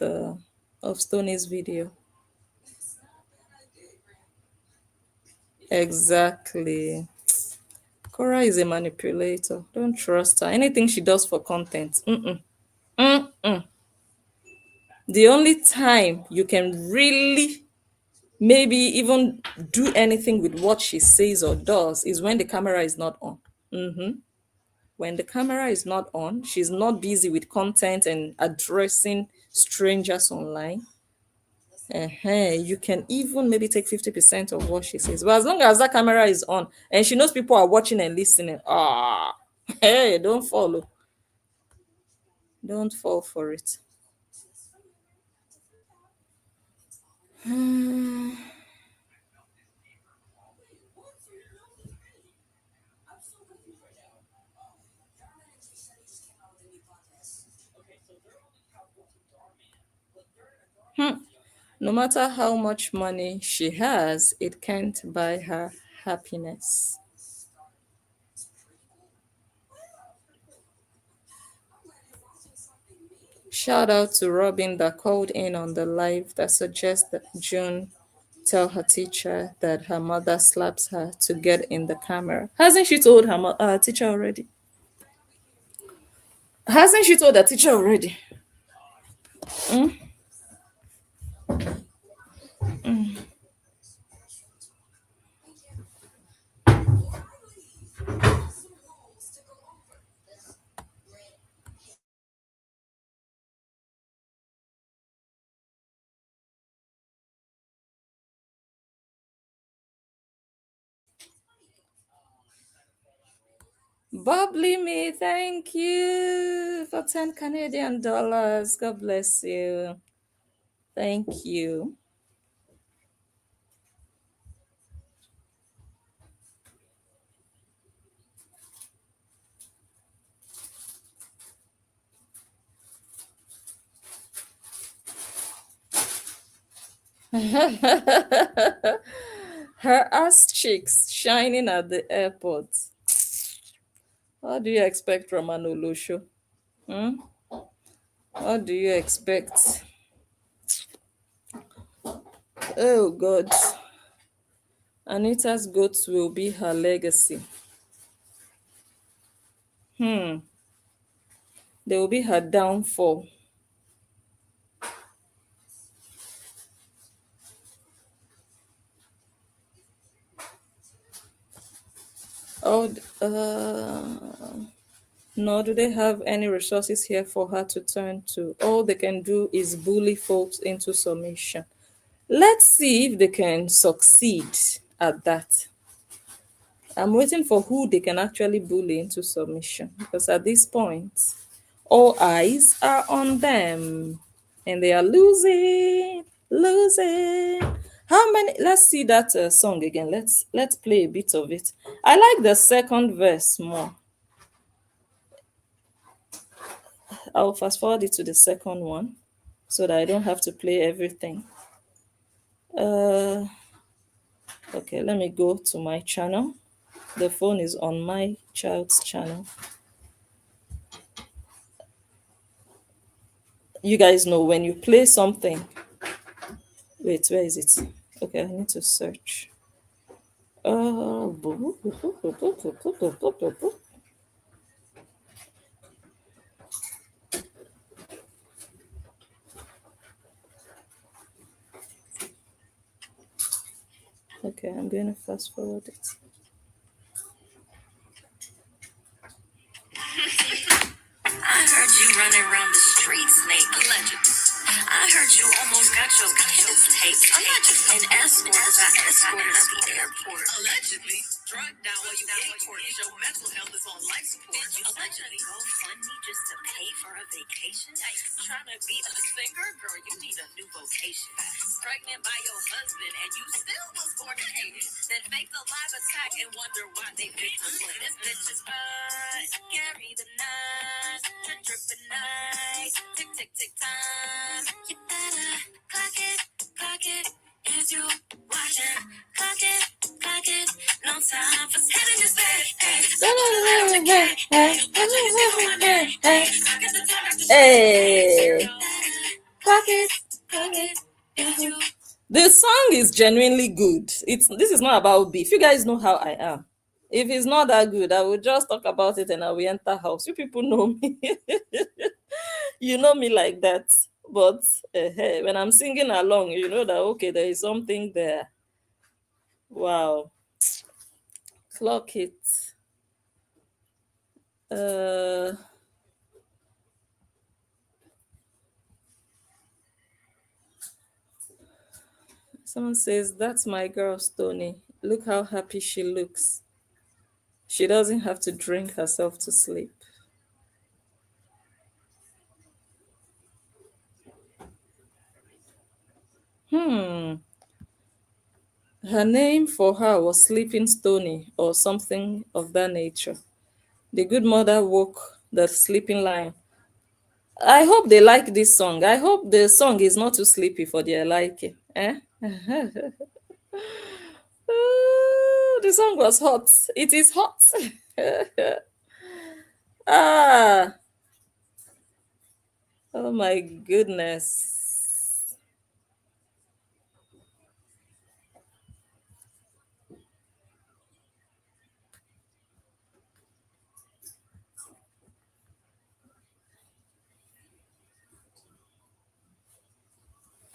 Stony's video. Exactly. Kora is a manipulator. Don't trust her. Anything she does for content. The only time you can really maybe even do anything with what she says or does is when the camera is not on. When the camera is not on, she's not busy with content and addressing strangers online. You can even maybe take 50% of what she says. But as long as that camera is on and she knows people are watching and listening, hey, don't follow. Don't fall for it. No matter how much money she has, it can't buy her happiness. Shout out to Robin that called in on the live that suggests that June tell her teacher that her mother slaps her to get in the camera. Hasn't she told her teacher already? Hasn't she told the teacher already? Bubbly me, thank you for 10 Canadian dollars. God bless you. Thank you. Her ass cheeks shining at the airport. What do you expect from an Olusho? What do you expect? Oh God. Anita's goats will be her legacy. They will be her downfall. Nor do they have any resources here for her to turn to. All they can do is bully folks into submission. Let's see if they can succeed at that. I'm waiting for who they can actually bully into submission, because at this point, All eyes are on them, and they are losing. How many? Let's see that song again. Let's play a bit of it. I like the second verse more. I'll fast forward it to the second one so that I don't have to play everything. Okay, let me go to my channel. The phone is on my child's channel. You guys know when you play something. Wait, where is it? Okay, I need to search. Okay, I'm going to fast forward it. I heard you running around the streets naked. Allegedly. I heard you almost got your clothes taped. Allegedly. And escorts I escorted at the airport. Allegedly. Drug down while you in court. Your mental health is on life support. You allegedly go fund me just to pay for a vacation. Trying to be a singer? Girl, you need a new vocation. Pregnant by your husband and you still was fornicated. Then fake a live attack and wonder why they victim blame. This bitch is carry the knife. Dripping nice. Tick, tick, tick time. You better clock it. Is you watching? Clock it. No time for sitting in this bed. Hey, clock it. The song is genuinely good. This is not about beef. You guys know how I am. If it's not that good, I will just talk about it and I will enter house. You people know me. You know me like that. But hey, when I'm singing along, you know that, okay, there is something there. Wow. Clock it. Someone says, that's my girl, Stony. Look how happy she looks. She doesn't have to drink herself to sleep. Her name for her was Sleeping Stony or something of that nature. The good mother woke the sleeping lion. I hope they like this song. I hope the song is not too sleepy for their liking. The song was hot. It is hot. Oh my goodness.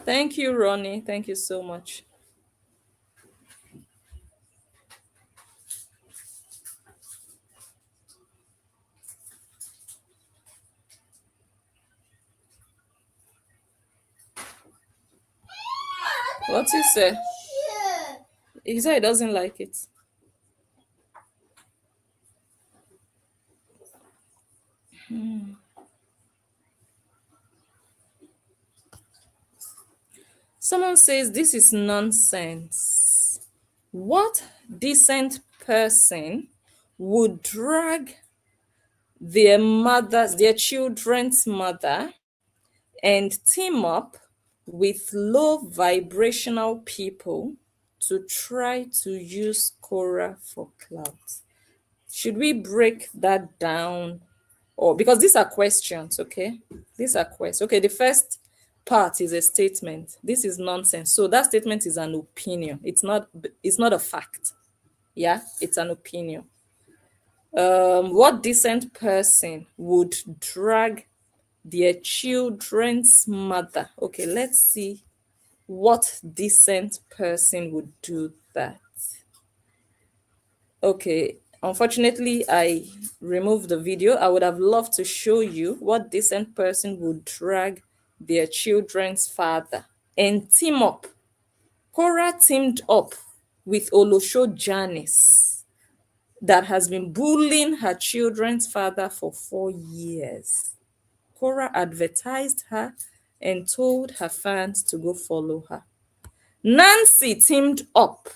Thank you, Ronnie. Thank you so much. What you say? He said he doesn't like it. Someone says this is nonsense. What decent person would drag their children's mother, and team up with low vibrational people to try to use Kora for clout? Should we break that down? Or because these are questions, okay? These are questions. Okay, the first part is a statement. This is nonsense. So that statement is an opinion. It's not a fact. Yeah, it's an opinion. What decent person would drag their children's mother? Okay, let's see what decent person would do that. Okay, unfortunately, I removed the video. I would have loved to show you what decent person would drag their children's father and team up. Kora teamed up with Olosho Janice that has been bullying her children's father for 4 years. Kora advertised her and told her fans to go follow her. Nancy teamed up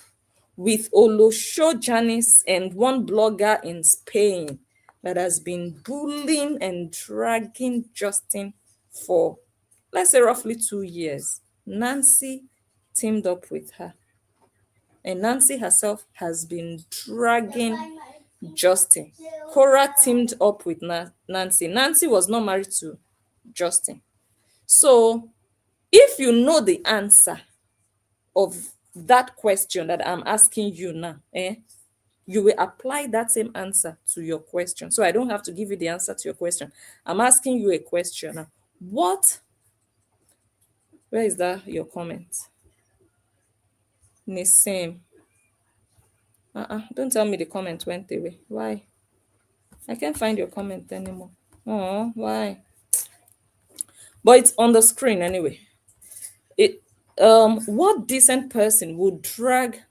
with Olosho Janice and one blogger in Spain that has been bullying and dragging Justin for, let's say, roughly 2 years. Nancy teamed up with her. And Nancy herself has been dragging Justin. Korra teamed up with Nancy. Nancy was not married to Justin. So if you know the answer of that question that I'm asking you now, you will apply that same answer to your question. So I don't have to give you the answer to your question. I'm asking you a question now. Where is that your comment? Nissim. Don't tell me the comment went away. Why? I can't find your comment anymore. Oh, why? But it's on the screen anyway. What decent person would drag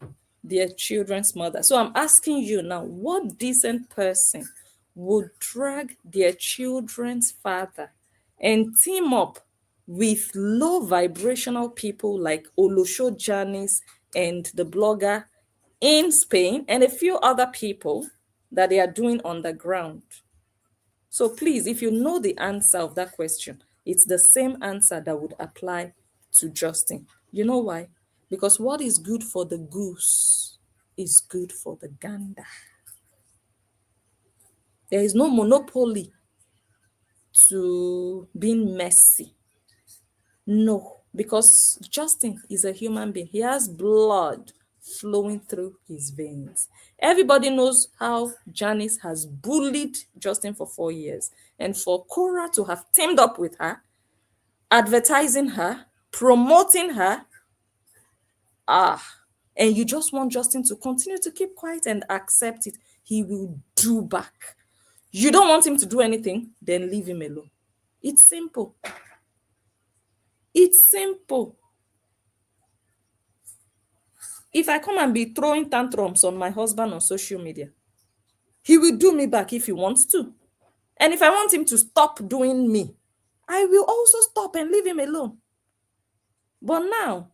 their children's mother? So I'm asking you now, what decent person would drag their children's father and team up with low vibrational people like Olosho Janice and the blogger in Spain and a few other people that they are doing on the ground? So please, if you know the answer of that question, it's the same answer that would apply to Justin. You know why? Because what is good for the goose is good for the gander. There is no monopoly to being messy. No, because Justin is a human being. He has blood flowing through his veins. Everybody knows how Janice has bullied Justin for 4 years. And for Kora to have teamed up with her, advertising her, promoting her, and you just want Justin to continue to keep quiet and accept it, he will do back. You don't want him to do anything, then leave him alone. It's simple. It's simple. If I come and be throwing tantrums on my husband on social media, he will do me back if he wants to. And if I want him to stop doing me, I will also stop and leave him alone. But now,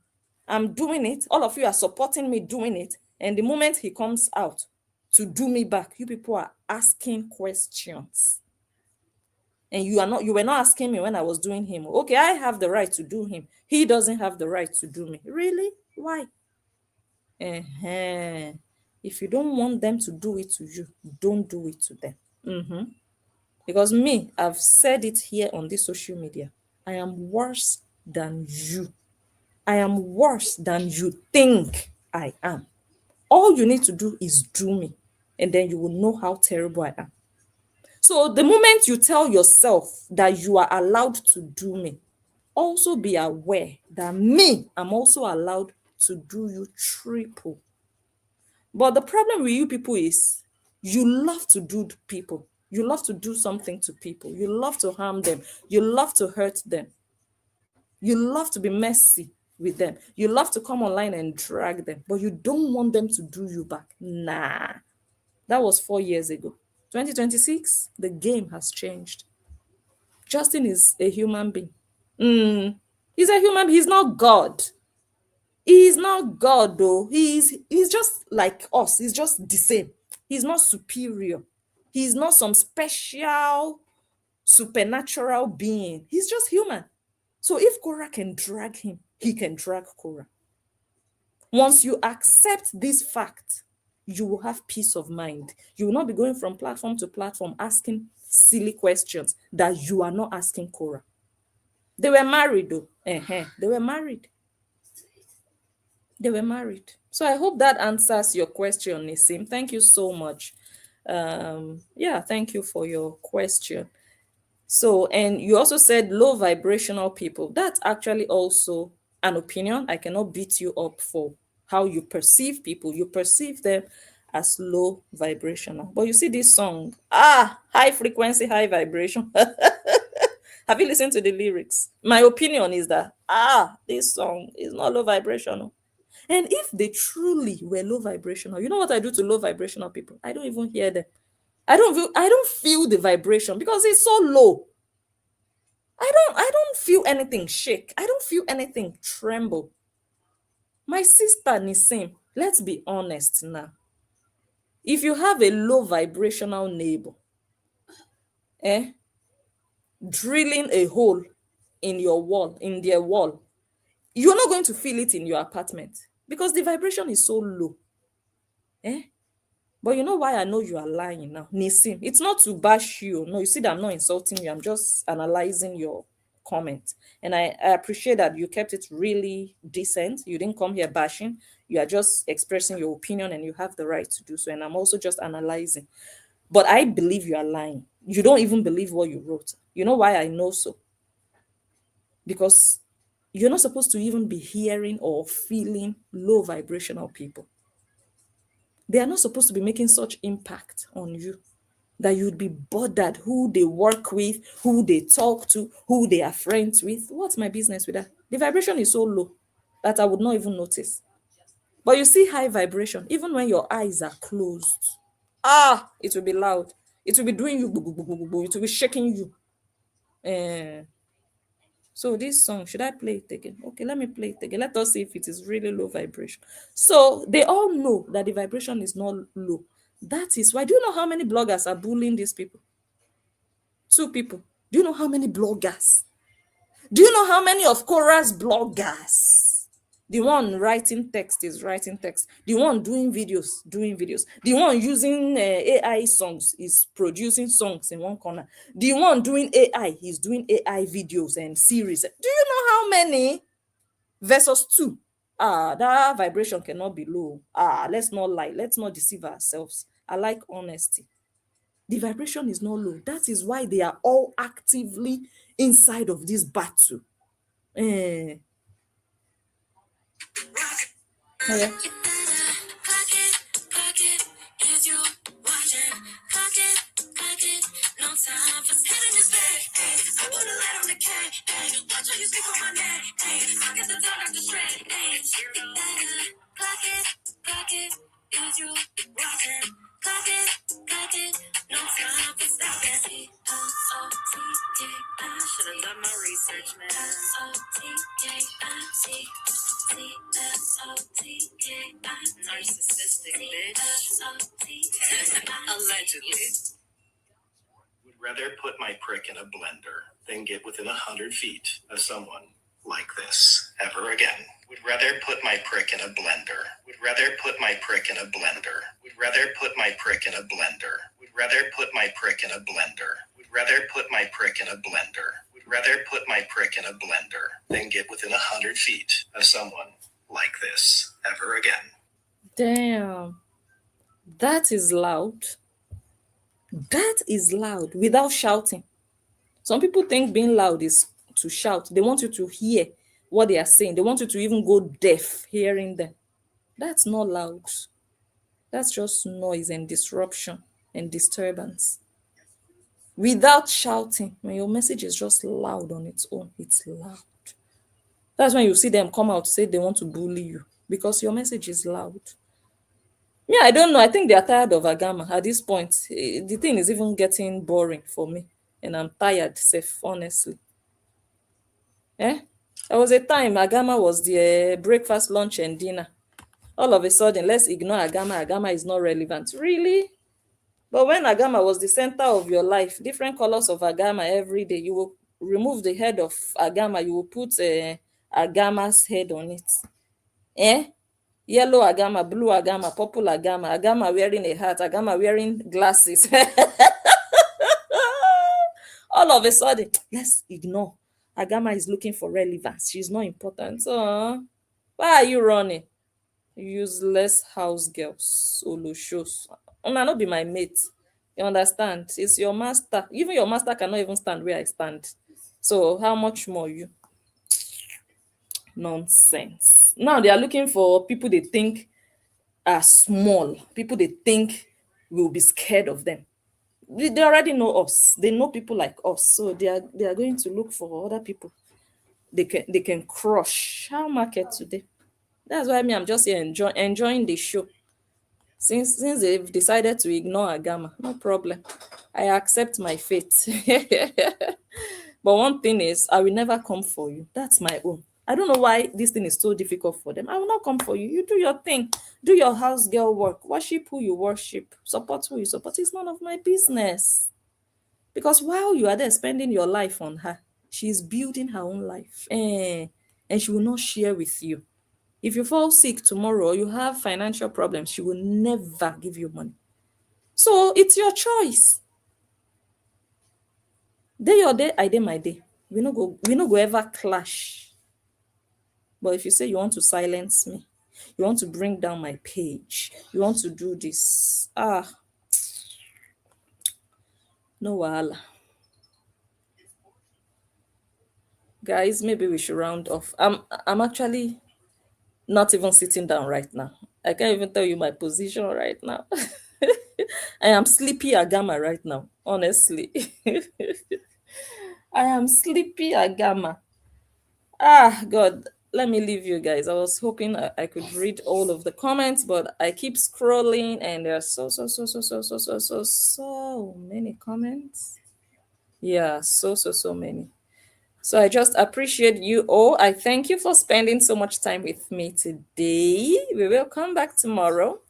I'm doing it. All of you are supporting me doing it. And the moment he comes out to do me back, you people are asking questions. And you were not asking me when I was doing him. Okay, I have the right to do him. He doesn't have the right to do me. Really? Why? If you don't want them to do it to you, don't do it to them. Because me, I've said it here on this social media. I am worse than you. I am worse than you think I am. All you need to do is do me, and then you will know how terrible I am. So the moment you tell yourself that you are allowed to do me, also be aware that me, I'm also allowed to do you triple. But the problem with you people is you love to do people. You love to do something to people. You love to harm them. You love to hurt them. You love to be messy with them. You love to come online and drag them, but you don't want them to do you back. Nah, that was 4 years ago. 2026, the game has changed. Justin is a human being. He's a human being. He's not God. He's not God, though. He's just like us. He's just the same. He's not superior. He's not some special supernatural being. He's just human. So if Kora can drag him, he can drag Kora. Once you accept this fact, you will have peace of mind. You will not be going from platform to platform asking silly questions that you are not asking Kora. They were married though. They were married. They were married. So I hope that answers your question, Nissim. Thank you so much. Thank you for your question. So, and you also said low vibrational people. That's actually also an opinion. I cannot beat you up for how you perceive people. You perceive them as low vibrational. But you see this song, high frequency, high vibration. Have you listened to the lyrics? My opinion is that, this song is not low vibrational. And if they truly were low vibrational, you know what I do to low vibrational people? I don't even hear them. I don't feel the vibration because it's so low. I don't feel anything shake. I don't feel anything tremble. My sister Nisim, let's be honest now. If you have a low vibrational neighbor, eh, drilling a hole in your wall, in their wall, you're not going to feel it in your apartment because the vibration is so low. Eh? But you know why I know you are lying now, Nisim? It's not to bash you. No, you see that I'm not insulting you. I'm just analyzing your comment. And I appreciate that you kept it really decent. You didn't come here bashing. You are just expressing your opinion and you have the right to do so. And I'm also just analyzing. But I believe you are lying. You don't even believe what you wrote. You know why I know so? Because you're not supposed to even be hearing or feeling low vibrational people. They are not supposed to be making such impact on you that you'd be bothered who they work with, who they talk to, who they are friends with. What's my business with that? The vibration is so low that I would not even notice. But you see high vibration, even when your eyes are closed, it will be loud. It will be doing you, it will be shaking you. So this song, should I play it again? Okay, let me play it again. Let us see if it is really low vibration. So they all know that the vibration is not low. That is why. Do you know how many bloggers are bullying these people? 2 people. Do you know how many bloggers? Do you know how many of Kora's bloggers? The one writing text is writing text. The one doing videos, doing videos. The one using AI songs is producing songs in one corner. The one doing AI, he's doing AI videos and series. Do you know how many? Versus 2. That vibration cannot be low. Let's not lie. Let's not deceive ourselves. I like honesty. The vibration is not low. That is why they are all actively inside of this battle. Yeah. Should have done my research, man. Narcissistic bitch. Allegedly. Would rather put my prick in a blender than get within 100 feet of someone like this ever again. Would rather put my prick in a blender. Would rather put my prick in a blender. Would rather put my prick in a blender. Would rather put my prick in a blender. Would rather put my prick in a blender. Would rather put my prick in a blender than get within 100 feet of someone like this ever again. Damn. That is loud. That is loud without shouting. Some people think being loud is to shout. They want you to hear what they are saying. They want you to even go deaf hearing them. That's not loud. That's just noise and disruption and disturbance. Without shouting, when your message is just loud on its own, it's loud. That's when you see them come out say they want to bully you because your message is loud. Yeah, I don't know. I think they are tired of Agama at this point. The thing is even getting boring for me, and I'm tired, safe, honestly. There was a time Agama was the breakfast, lunch, and dinner. All of a sudden, let's ignore Agama. Agama is not relevant. Really? But when Agama was the center of your life, different colors of Agama every day, you will remove the head of Agama, you will put Agama's head on it. Yellow Agama, blue Agama, purple Agama, Agama wearing a hat, Agama wearing glasses. All of a sudden, let's ignore. Agama is looking for relevance. She's not important. So, why are you running? Useless house girls. Solo shows. Not be my mate. You understand? It's your master. Even your master cannot even stand where I stand. So, how much more you? Nonsense. Now they are looking for people they think are small, people they think will be scared of them. They already know us. They know people like us, so they are going to look for other people they can crush. How market today? That's why I'm just here enjoying the show. Since they've decided to ignore Agama, no problem. I accept my fate. But one thing is, I will never come for you. That's my own. I don't know why this thing is so difficult for them. I will not come for you. You do your thing. Do your house girl work. Worship who you worship. Support who you support. It's none of my business. Because while you are there spending your life on her, she's building her own life. And she will not share with you. If you fall sick tomorrow or you have financial problems, she will never give you money. So it's your choice. Day your day, I day my day. We no go ever clash. But if you say you want to silence me, you want to bring down my page, you want to do this, no wahala. Guys, maybe we should round off. I'm actually not even sitting down right now. I can't even tell you my position right now. I am sleepy agama right now, honestly. I am sleepy agama. God, let me leave you guys. I was hoping I could read all of the comments, but I keep scrolling and there are so many comments. Yeah, so many. So I just appreciate you all. I thank you for spending so much time with me today. We will come back tomorrow.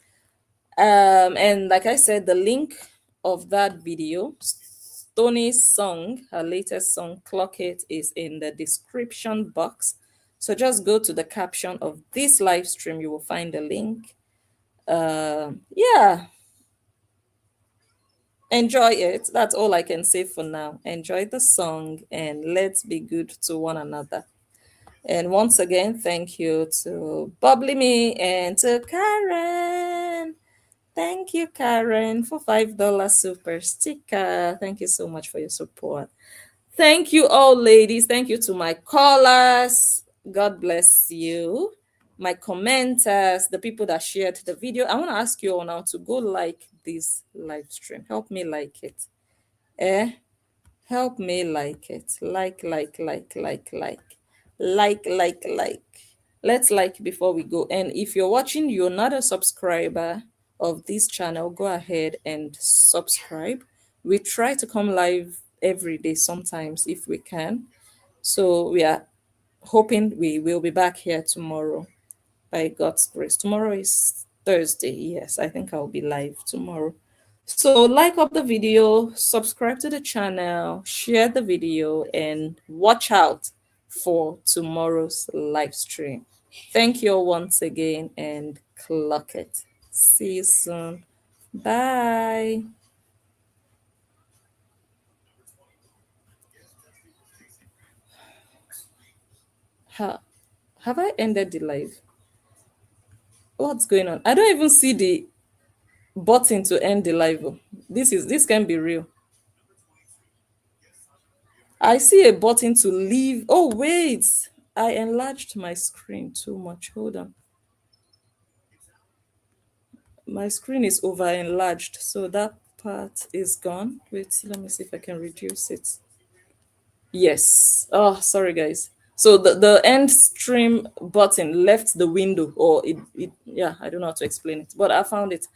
And like I said, the link of that video, Stony's song, her latest song, Clock It, is in the description box. So just go to the caption of this live stream. You will find the link. Yeah. Enjoy it. That's all I can say for now. Enjoy the song and let's be good to one another. And once again, thank you to Bubbly Me and to Karen. Thank you, Karen, for $5 super sticker. Thank you so much for your support. Thank you all, ladies. Thank you to my callers. God bless you. My commenters, the people that shared the video. I want to ask you all now to go like this live stream. Help me like it. Help me like it. Like. Let's like before we go. And if you're watching, you're not a subscriber of this channel, go ahead and subscribe. We try to come live every day sometimes if we can. So we are hoping we will be back here tomorrow by God's grace. Tomorrow is Thursday. Yes, I think I'll be live tomorrow. So like up the video, subscribe to the channel, share the video, and watch out for tomorrow's live stream. Thank you all once again and clock it. See you soon. Bye. Have I ended the live? What's going on? I don't even see the button to end the live. This can be real. I see a button to leave. Oh, wait. I enlarged my screen too much. Hold on. My screen is over enlarged, so that part is gone. Wait, let me see if I can reduce it. Yes. Oh, sorry, guys. So the end stream button left the window, or it yeah, I don't know how to explain it, but I found it.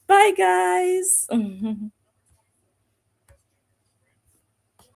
Bye, guys.